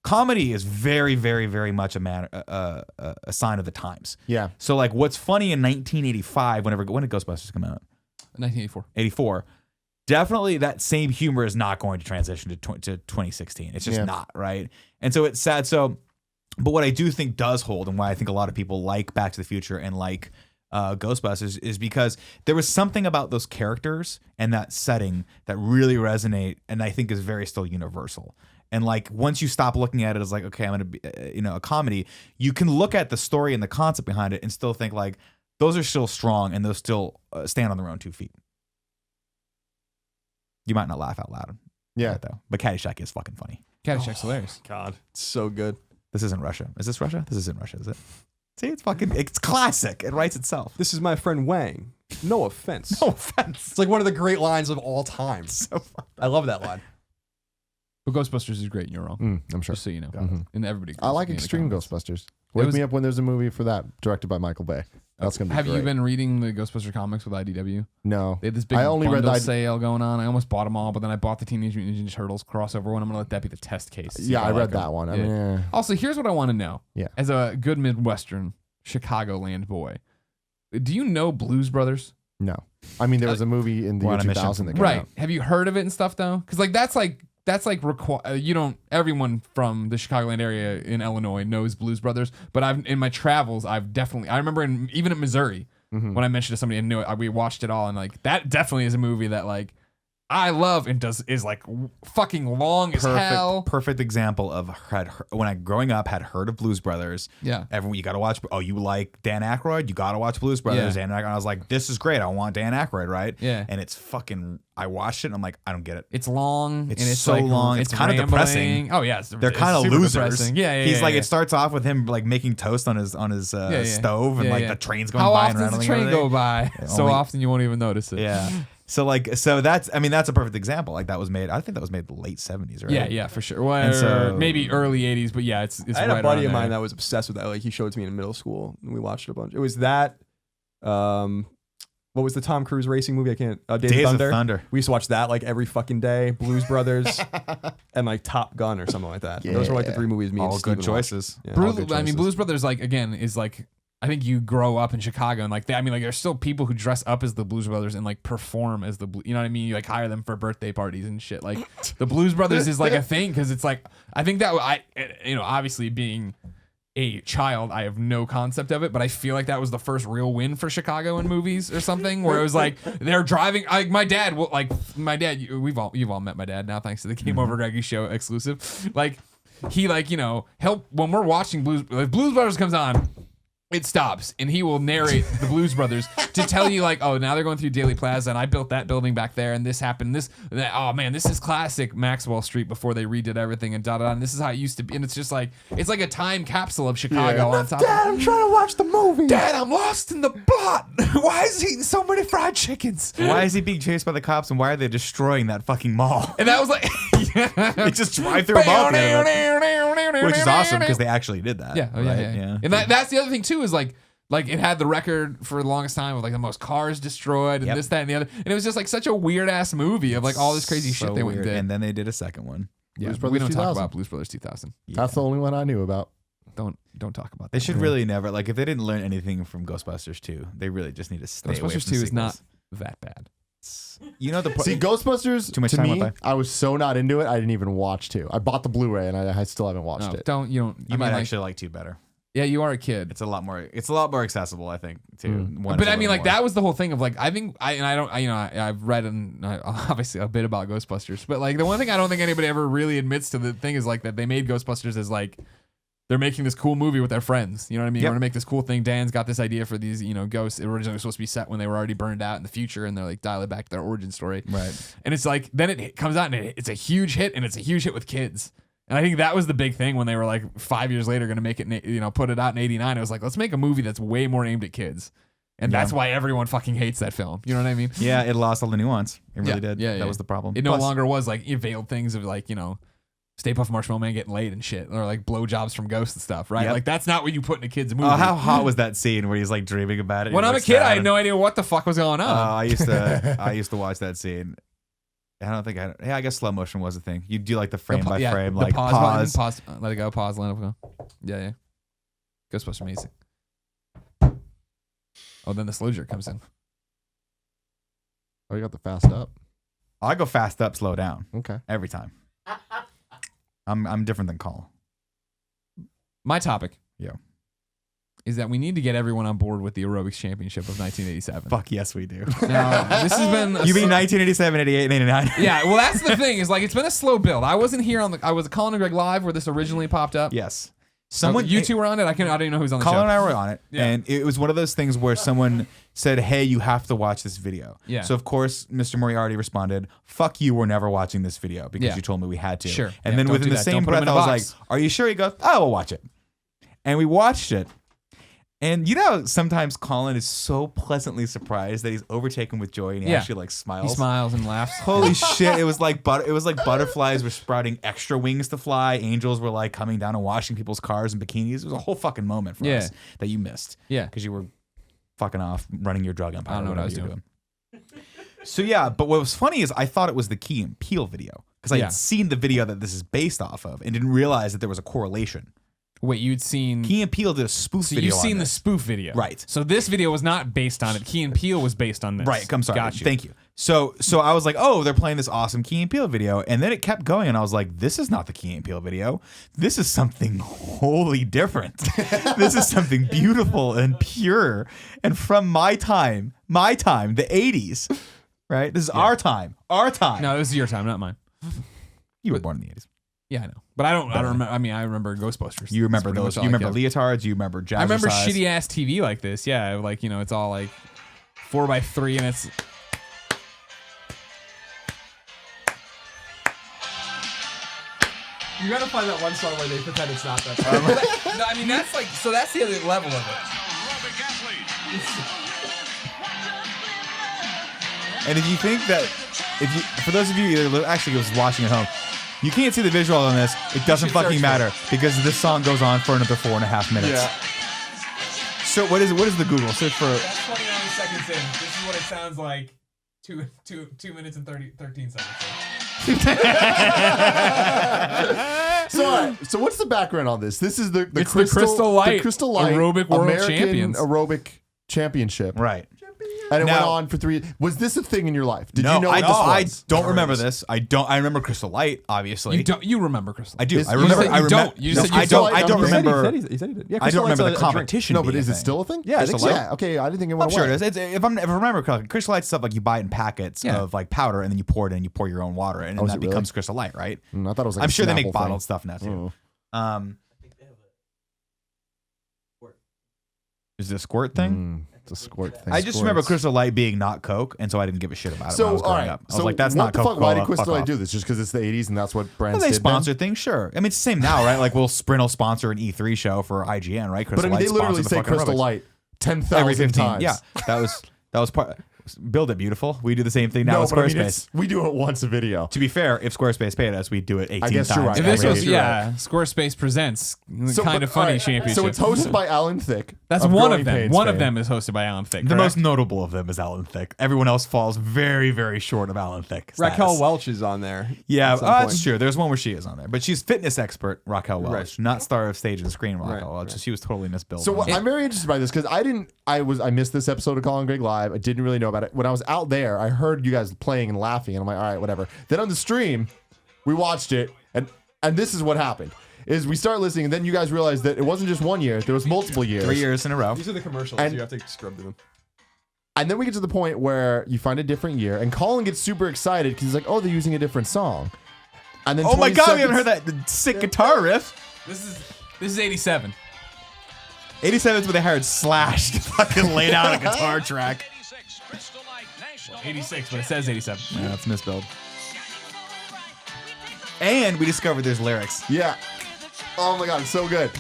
Comedy is very, very, very much a sign of the times. Yeah. So like, what's funny in 1985, when did Ghostbusters come out? 1984. 84. Definitely, that same humor is not going to transition to 2016. It's just not, right? And so it's sad. So, but what I do think does hold, and why I think a lot of people like Back to the Future and like Ghostbusters, is because there was something about those characters and that setting that really resonate, and I think is very still universal. And like, once you stop looking at it as like, okay, I'm going to be, a comedy, you can look at the story and the concept behind it and still think like, those are still strong and those still stand on their own 2 feet. You might not laugh out loud. Yeah. Though. But Caddyshack is fucking funny. Caddyshack's hilarious. God, it's so good. This isn't Russia. Is this Russia? This isn't Russia, is it? See, it's classic. It writes itself. This is my friend Wang. No offense. No offense. It's like one of the great lines of all time. So fun. I love that line. But Ghostbusters is great, and you're wrong. I'm sure. Just so you know. Mhm. And everybody. I like agrees with me in the Extreme comments. Ghostbusters. Wake was- me up when there's a movie for that, directed by Michael Bay. That's gonna be Have great. you been reading the Ghostbuster comics with IDW? No. They had this big I only read bundle the sale going on. I almost bought them all, but then I bought the Teenage Mutant Ninja Turtles crossover one. I'm gonna let that be the test case. to see Yeah, if I like read them. that one. I Yeah. mean, yeah. Also, here's what I want to know. Yeah. As a good Midwestern Chicagoland boy, do you know Blues Brothers? No. I mean, there was a movie in the We're year on a mission. 2000 that came Right. out. Have you heard of it and stuff though? Because like that's like that's like you don't. Everyone from the Chicagoland area in Illinois knows Blues Brothers, but in my travels, I remember even in Missouri when I mentioned to somebody and knew it, we watched it all, and like that definitely is a movie that like I love and is like fucking long as hell. Perfect example of when I growing up had heard of Blues Brothers. Yeah. Everyone, you got to watch. Oh, you like Dan Aykroyd? You got to watch Blues Brothers. Yeah. And I was like, this is great. I want Dan Aykroyd, right? Yeah. And it's fucking. I watched it and I'm like, I don't get it. It's long. It's and it's so like, long. It's kind of depressing. Oh yeah, They're kind of super losers. depressing. Yeah. He's like, yeah. it starts off with him like making toast on his stove and like the train's going How by. often and does the rattling train and go everything. by? So Only- often you won't even notice it. Yeah. So that's a perfect example. Like that was made. I think that was made the late 70s, right? Yeah, for sure. Well, And so- maybe early 80s, but yeah, it's I had right a buddy around of mine there. that was obsessed with that. Like he showed it to me in middle school, and we watched it a bunch. It was that. What was the Tom Cruise racing movie? I can't. Days of Thunder. We used to watch that like every fucking day. Blues Brothers, and like Top Gun or something like that. Those were like the three movies me and All Steven good choices. watched. Yeah, all good I mean, choices. Blues Brothers, like again, is like I think you grow up in Chicago and like I mean, like there's still people who dress up as the Blues Brothers and like perform as you know what I mean? You like hire them for birthday parties and shit. Like the Blues Brothers is like a thing because it's like I think that obviously being a child, I have no concept of it, but I feel like that was the first real win for Chicago in movies or something, where it was like they're driving. Like my dad, you've all met my dad now, thanks to the GameOverGreggy show exclusive. Like he help when we're watching Blues Brothers comes on. It stops, and he will narrate the Blues Brothers to tell you, like, oh, now they're going through Daily Plaza, and I built that building back there, and this happened, oh, man, this is classic Maxwell Street before they redid everything, and da-da-da, and this is how it used to be, and it's just like, it's like a time capsule of Chicago on top. Dad, I'm trying to watch the movie. Dad, I'm lost in the plot. Why is he eating so many fried chickens? Why is he being chased by the cops and why are they destroying that fucking mall? And that was like, They just drive through a mall, which is awesome because they actually did that. Yeah, oh, right? yeah. And that's the other thing too is like it had the record for the longest time of like the most cars destroyed and this, that, and the other. And it was just like such a weird ass movie of like all this crazy shit they went and did. And then they did a second one. Yeah, Blues Brothers we don't talk 2000. about Blues Brothers 2000. That's the only one I knew about. Don't talk about that. They should really never like if they didn't learn anything from Ghostbusters 2, they really just need to stay away from Ghostbusters 2 is not sequels. that bad. You know the See, Ghostbusters, Too much to time me, went by. I was so not into it, I didn't even watch 2. I bought the Blu-ray, and I still haven't watched No, it. you might like, actually like 2 better. Yeah, you are a kid. It's a lot more accessible, I think, too. But I mean, like that was the whole thing of like I've read obviously a bit about Ghostbusters, but like the one thing I don't think anybody ever really admits to the thing is like that they made Ghostbusters as like they're making this cool movie with their friends. You know what I mean? Yep. We're gonna make this cool thing. Dan's got this idea for these ghosts. It originally was supposed to be set when they were already burned out in the future, and they're like dial it back to their origin story. Right. And it's like then it comes out and it's a huge hit, and it's a huge hit with kids. And I think that was the big thing when they were like 5 years later going to make it, put it out in '89. It was like, let's make a movie that's way more aimed at kids. And that's why everyone fucking hates that film. You know what I mean? Yeah, it lost all the nuance. It really did. Yeah, that was the problem. It no Plus- longer was like veiled things of like, Stay Puft Marshmallow Man getting laid and shit, or like blowjobs from ghosts and stuff, right? Yep. Like that's not what you put in a kid's movie. Oh, how hot was that scene where he's like dreaming about it? When He I'm a looks kid, down I had and- no idea what the fuck was going on. I used to watch that scene. I guess slow motion was a thing. You do like the frame by frame, the like pause, pause. button, pause, let it go, pause, let it go. Yeah. Ghostbusters amazing. Oh, then the slow jerk comes in. Oh, you got the fast up. I go fast up, slow down Okay. every time. I'm different than Colin. My topic. Yeah. Is that we need to get everyone on board with the aerobics championship of 1987. Fuck yes, we do. Now, this has been You mean 1987, 88, and 89? Yeah, well, that's the thing. Is like it's been a slow build. I wasn't here I was Colin and Greg live where this originally popped up. Yes. You two were on it. I didn't know who was on the Colin show. and I were on it, Yeah. and it was one of those things where someone said, "Hey, you have to watch this video." Yeah. So of course, Mr. Moriarty responded, "Fuck you, we're never watching this video because Yeah. you told me we had to." Sure. And Yeah, then don't within do the that. same Don't put 'em breath, in I a was box. like, "Are you sure?" He goes, "Oh, we'll watch it." And we watched it. And sometimes Colin is so pleasantly surprised that he's overtaken with joy, and he Yeah. actually like He smiles. smiles and laughs. Holy shit! It was like butterflies were sprouting extra wings to fly. Angels were like coming down and washing people's cars in bikinis. It was a whole fucking moment for us that you missed. Yeah. because you were fucking off running your drug empire. I don't know what I was whatever you were doing. So yeah, but what was funny is I thought it was the Key and Peele video because I Yeah. had seen the video that this is based off of and didn't realize that there was a correlation. Wait, you'd seen Key and Peele did a spoof so video. you've seen on the this. spoof video, Right. So this video was not based on it. Key and Peele was based on this. Right, I'm sorry. Got you. Thank you. So I was like, oh, they're playing this awesome Key and Peele video, and then it kept going, and I was like, this is not the Key and Peele video. This is something wholly different. This is something beautiful and pure, and from my time, the '80s. Right, this is our time. No, this is your time, not mine. You were born in the '80s. Yeah, I know, but I don't remember. I mean, I remember Ghostbusters. You remember That's pretty those? much You all I remember kept. leotards? You remember jazzercise? I remember shitty ass TV like this. Yeah, like it's all like 4x3 and it's. You gotta find that one song where they pretend it's not that. No, I mean that's like so. That's the other level of it. And if you think that, for those of you either actually was watching at home, you can't see the visual on this. It doesn't should search fucking for matter because this song goes on for another 4.5 minutes. Yeah. So what is the Google search for? That's 29 seconds in. This is what it sounds like. 2 minutes and 13 seconds. So, all right, so what's the background on this? This is the It's the Crystal Light Aerobic World American Champions. Aerobic Championship. Right. And it went Now- on for 3 years. Was this a thing in your life? Did No, you know what I this was? don't remember this. I remember Crystal Light, obviously. You remember Crystal? I do. Is- I you remember. said I you remember. don't. You said you I don't. don't. I don't He said remember. He said he did. Yeah, I don't remember the Crystal Light's a drink. competition. No, but being is a it thing. still a thing? Yeah, I think Crystal so. Light? Yeah, okay, I didn't think it I'm went sure away. it is. If I remember correctly, Crystal Light stuff like you buy it in packets Yeah. of like powder, and then you pour it in, and you pour your own water, and then is that it really? becomes Crystal Light, right? I thought it was like I'm a sure they Snapple make thing. bottled stuff now too. Mm. Is it a squirt thing? It's a squirt thing. I just remember Crystal Light being not Coke, and so I didn't give a shit about it when I So, was all growing right. up. I was like, that's what not the Coca fuck? Why did Cola. Crystal Light do this? Just because it's the 80s and that's what brands They did sponsor things, sure. I mean, it's the same now, right? Like, Sprint will sponsor an E3 show for IGN, right? But I Crystal mean, they Light literally sponsored the say fucking Crystal aerobics. Light every 10,000 15. times. Yeah, that was part. Build it beautiful. We do the same thing now No, with but I mean, Squarespace. we do it once a video. To be fair, if Squarespace paid us, we'd do it 18 guess times. you're right. If this Yeah, was you're Squarespace presents So, kind but, of funny all right, championship. So it's hosted by Alan Thicke. That's of one Growing of them. Pains One of fame. them is hosted by Alan Thicke. The correct? most notable of them is Alan Thicke. Everyone else falls very, very short of Alan Thicke. Raquel status. Welch is on there. Yeah, at some that's point. true. There's one where she is on there, but she's fitness expert Raquel Welch, Right. not star of stage and screen Raquel Right, Welch. She was totally misbilled. So on that. I'm very interested by this because I missed this episode of Colin Greg Live. I didn't really know about it. When I was out there, I heard you guys playing and laughing, and I'm like, all right, whatever. Then on the stream, we watched it, and this is what happened. Is we start listening, and then you guys realize that it wasn't just 1 year, there was multiple years. 3 years in a row. These are the commercials. And- you have to scrub through them. And then we get to the point where you find a different year, and Colin gets super excited because he's like, oh, they're using a different song. And then Oh my 20 god, we haven't seconds- heard that sick guitar riff. This is 87. 87 is when they hired Slash to fucking lay down a guitar track. 86, but it says 87. Yeah, that's misbilled. And we discovered there's lyrics. Yeah. Oh my god, it's so good.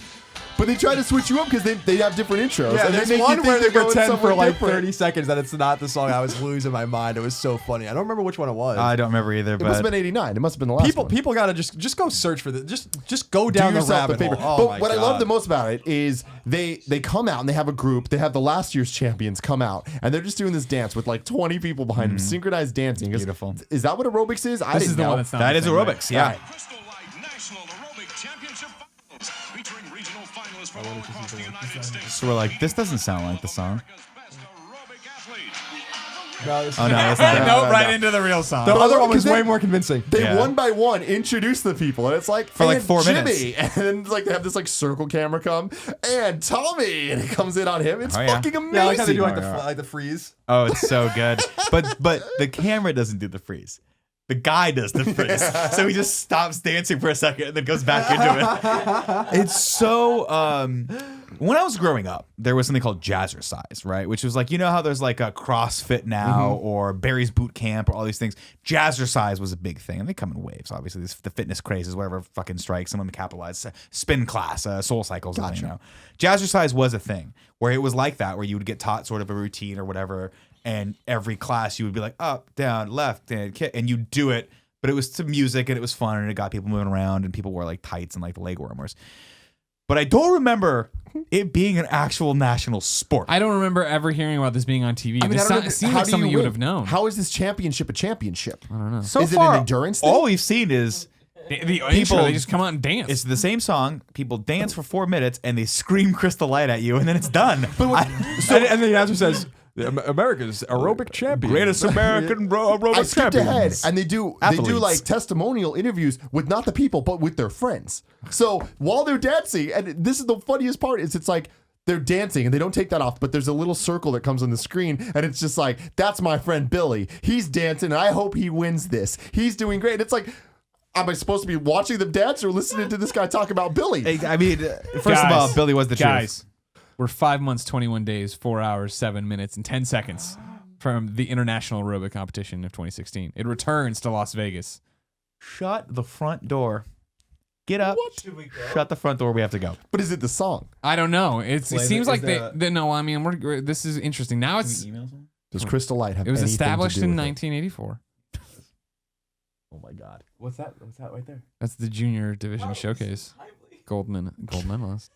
But they try to switch you up because they have different intros. Yeah, and there's they make you one think where they they're going pretend for somewhere like different. 30 seconds that it's not the song. I was losing my mind. It was so funny. I don't remember which one it was. I don't remember either, It must have but been 89. It must have been the last one. People gotta just go search for this. Just go Do down the yourself rabbit favor. hole. Oh But my what I love God. the most about it is they come out and they have a group. They have the last year's champions come out and they're just doing this dance with like 20 people behind them, synchronized dancing. Beautiful. Is that what aerobics is? I This didn't is the know. one that's not. that the is thing, right? aerobics, yeah. Crystal Light National Aerobic Championship Finals, featuring regional finalists from all across the United States. So we're like, this doesn't sound like the song. America's best aerobic athlete. No, this Oh no, that's not Nope, it. right into the real song. the other one was 'cause they- way more convincing. They Yeah. one by one introduce the people, and it's like For like and 4 Jimmy, and like they have this like circle camera come, and Tommy, and it comes in on him. It's Oh, yeah. fucking amazing. Yeah, I like how they do Oh, like yeah. like the freeze. Oh, it's so good. But the camera doesn't do the freeze. The guy does the freeze. So he just stops dancing for a second and then goes back into it. It's so when I was growing up, there was something called jazzercise, right? Which was like, you know how there's like a CrossFit now or Barry's Boot Camp or all these things. Jazzercise was a big thing. And they come in waves, obviously. The fitness craze is whatever fucking strikes. Someone capitalize. Spin class, Soul Cycles, you know. Jazzercise was a thing where it was like that, where you would get taught sort of a routine or whatever. And every class you would be like up, down, left, and kick, and you do it. But it was to music and it was fun and it got people moving around and people wore like tights and like the leg warmers. But I don't remember it being an actual national sport. I don't remember ever hearing about this being on TV. I mean, This I don't know, it seems how like do something you would win? have known. How is this championship a championship? I don't know. So Is it far, an endurance thing? all we've seen is The intro, they just come out and dance. It's the same song. People dance for 4 minutes and they scream Crystal Light at you, and then it's done. And the announcer says, America's aerobic champion. Greatest American aerobic I skipped ahead, champions. and they do Athletes. like testimonial interviews with not the people, but with their friends. So while they're dancing, and this is the funniest part, is it's like they're dancing and they don't take that off, but there's a little circle that comes on the screen, and it's just like, that's my friend Billy. He's dancing, and I hope he wins this. He's doing great. It's like, am I supposed to be watching them dance or listening to this guy talk about Billy? I mean, first of all, Billy was the truth. We're 5 months, 21 days, 4 hours, 7 minutes, and 10 seconds from the International Aerobic Competition of 2016. It returns to Las Vegas. Shut the front door. Get up. Shut the front door. We have to go. But is it the song? I don't know. It seems like the- they no. I mean, this is interesting. Now it's Does Crystal Light have it was anything established to do in with it? 1984. Oh my God. What's that? What's that right there? That's the junior division showcase. Gold medalist.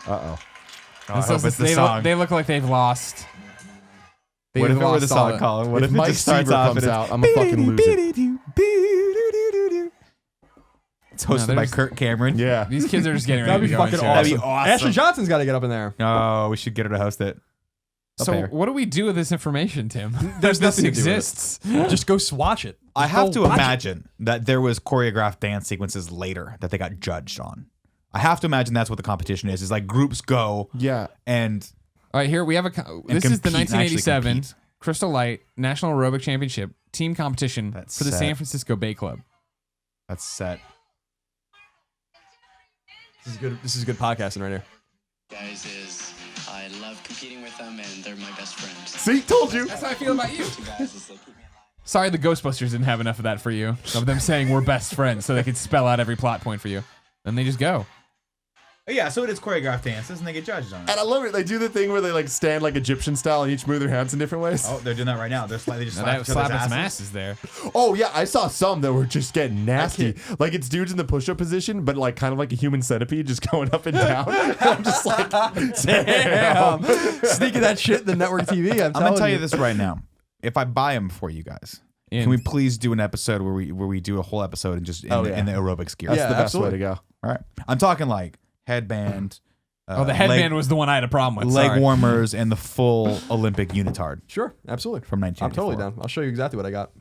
Uh-oh. I hope it's the song. They look like they've lost. What if it were the lost all song, Colin? What If if it Mike just starts Seaver off comes and out, I'm a fucking loser. It's hosted by there's- Kirk Cameron. Yeah. These kids are just getting That'd ready be to go. fucking into awesome. it. That'd be awesome. Ashley Johnson's got to get up in there. Oh, we should get her to host it. So what do we do with this information, Tim? There's this nothing to do with it. exists. Just go watch it. I Just have go to watch it. imagine that there was choreographed dance sequences later that they got judged on. I have to imagine that's what the competition is. Is like groups go Yeah. and All right, here we have this is the compete, actually 1987 compete. Crystal Light National Aerobic Championship team competition That's for the set. San Francisco Bay Club. that's set. This is good. This is good podcasting right here. Guys, is I love competing with them and they're my best friends. See, told you. That's how I feel about you. You guys, is they keep me alive. Sorry, the Ghostbusters didn't have enough of that for you. Of them saying we're best friends, so they could spell out every plot point for you, and they just go. Yeah, so it is choreographed dances and they get judged on it. And I love it. They do the thing where they like stand like Egyptian style and each move their hands in different ways. Oh, they're doing that right now. They're they just Now slap that each other's slapping some asses. asses there. Oh yeah, I saw some that were just getting nasty. Like it's dudes in the push-up position, but like kind of like a human centipede, just going up and down. I'm just like, damn. Sneaking that shit in the network TV. I'm gonna tell you this right now. If I buy them for you guys, In. can we please do an episode where we do a whole episode and just in, Oh, the, yeah. in the aerobics gear? That's Yeah, the best absolutely. way to go. All right. I'm talking like headband. Oh, the headband was the one I had a problem with. leg Sorry. warmers and the full Olympic unitard Sure, absolutely. from I'm 1984. totally down. I'll show you exactly what I got.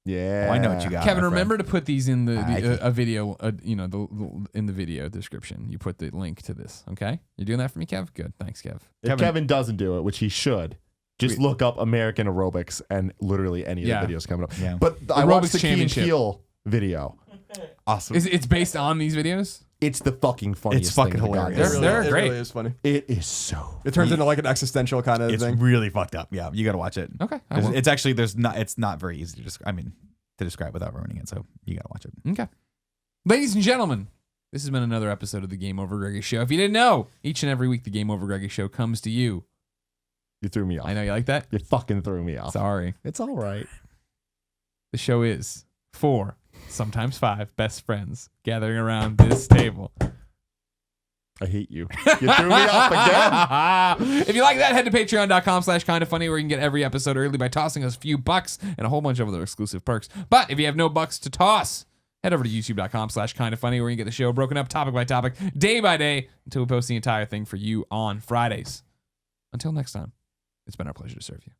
Yeah. Oh, I know what you got, Kevin, my friend. remember to put these in I a video, in the video description. You put the link to this, okay? You doing that for me, Kev? Good. Thanks, Kev. If Kevin doesn't do it, which he should, just look up American aerobics and literally any Yeah. of the videos coming up. Yeah. But I watched Aerobics the Key and Championship. Peele video. Awesome. It's based on these videos? It's the fucking funniest. It's fucking thing in the hilarious. goddamn They're it great. really is funny. It is so. It turns into like an existential kind of It's thing. really fucked up. Yeah, you got to watch it. Okay. I will. It's actually it's not very easy to describe without ruining it. So you got to watch it. Okay. Ladies and gentlemen, this has been another episode of the Game Over Greggy Show. If you didn't know, each and every week the Game Over Greggy Show comes to you. You threw me off. I know you like that. You fucking threw me off. Sorry. It's all right. The show is 4, sometimes 5 best friends gathering around this table. I hate you. You threw me off again. If you like that, head to patreon.com/kindafunny where you can get every episode early by tossing us a few bucks and a whole bunch of other exclusive perks. But if you have no bucks to toss, head over to youtube.com/kindafunny where you can get the show broken up topic by topic, day by day, until we post the entire thing for you on Fridays. Until next time, it's been our pleasure to serve you.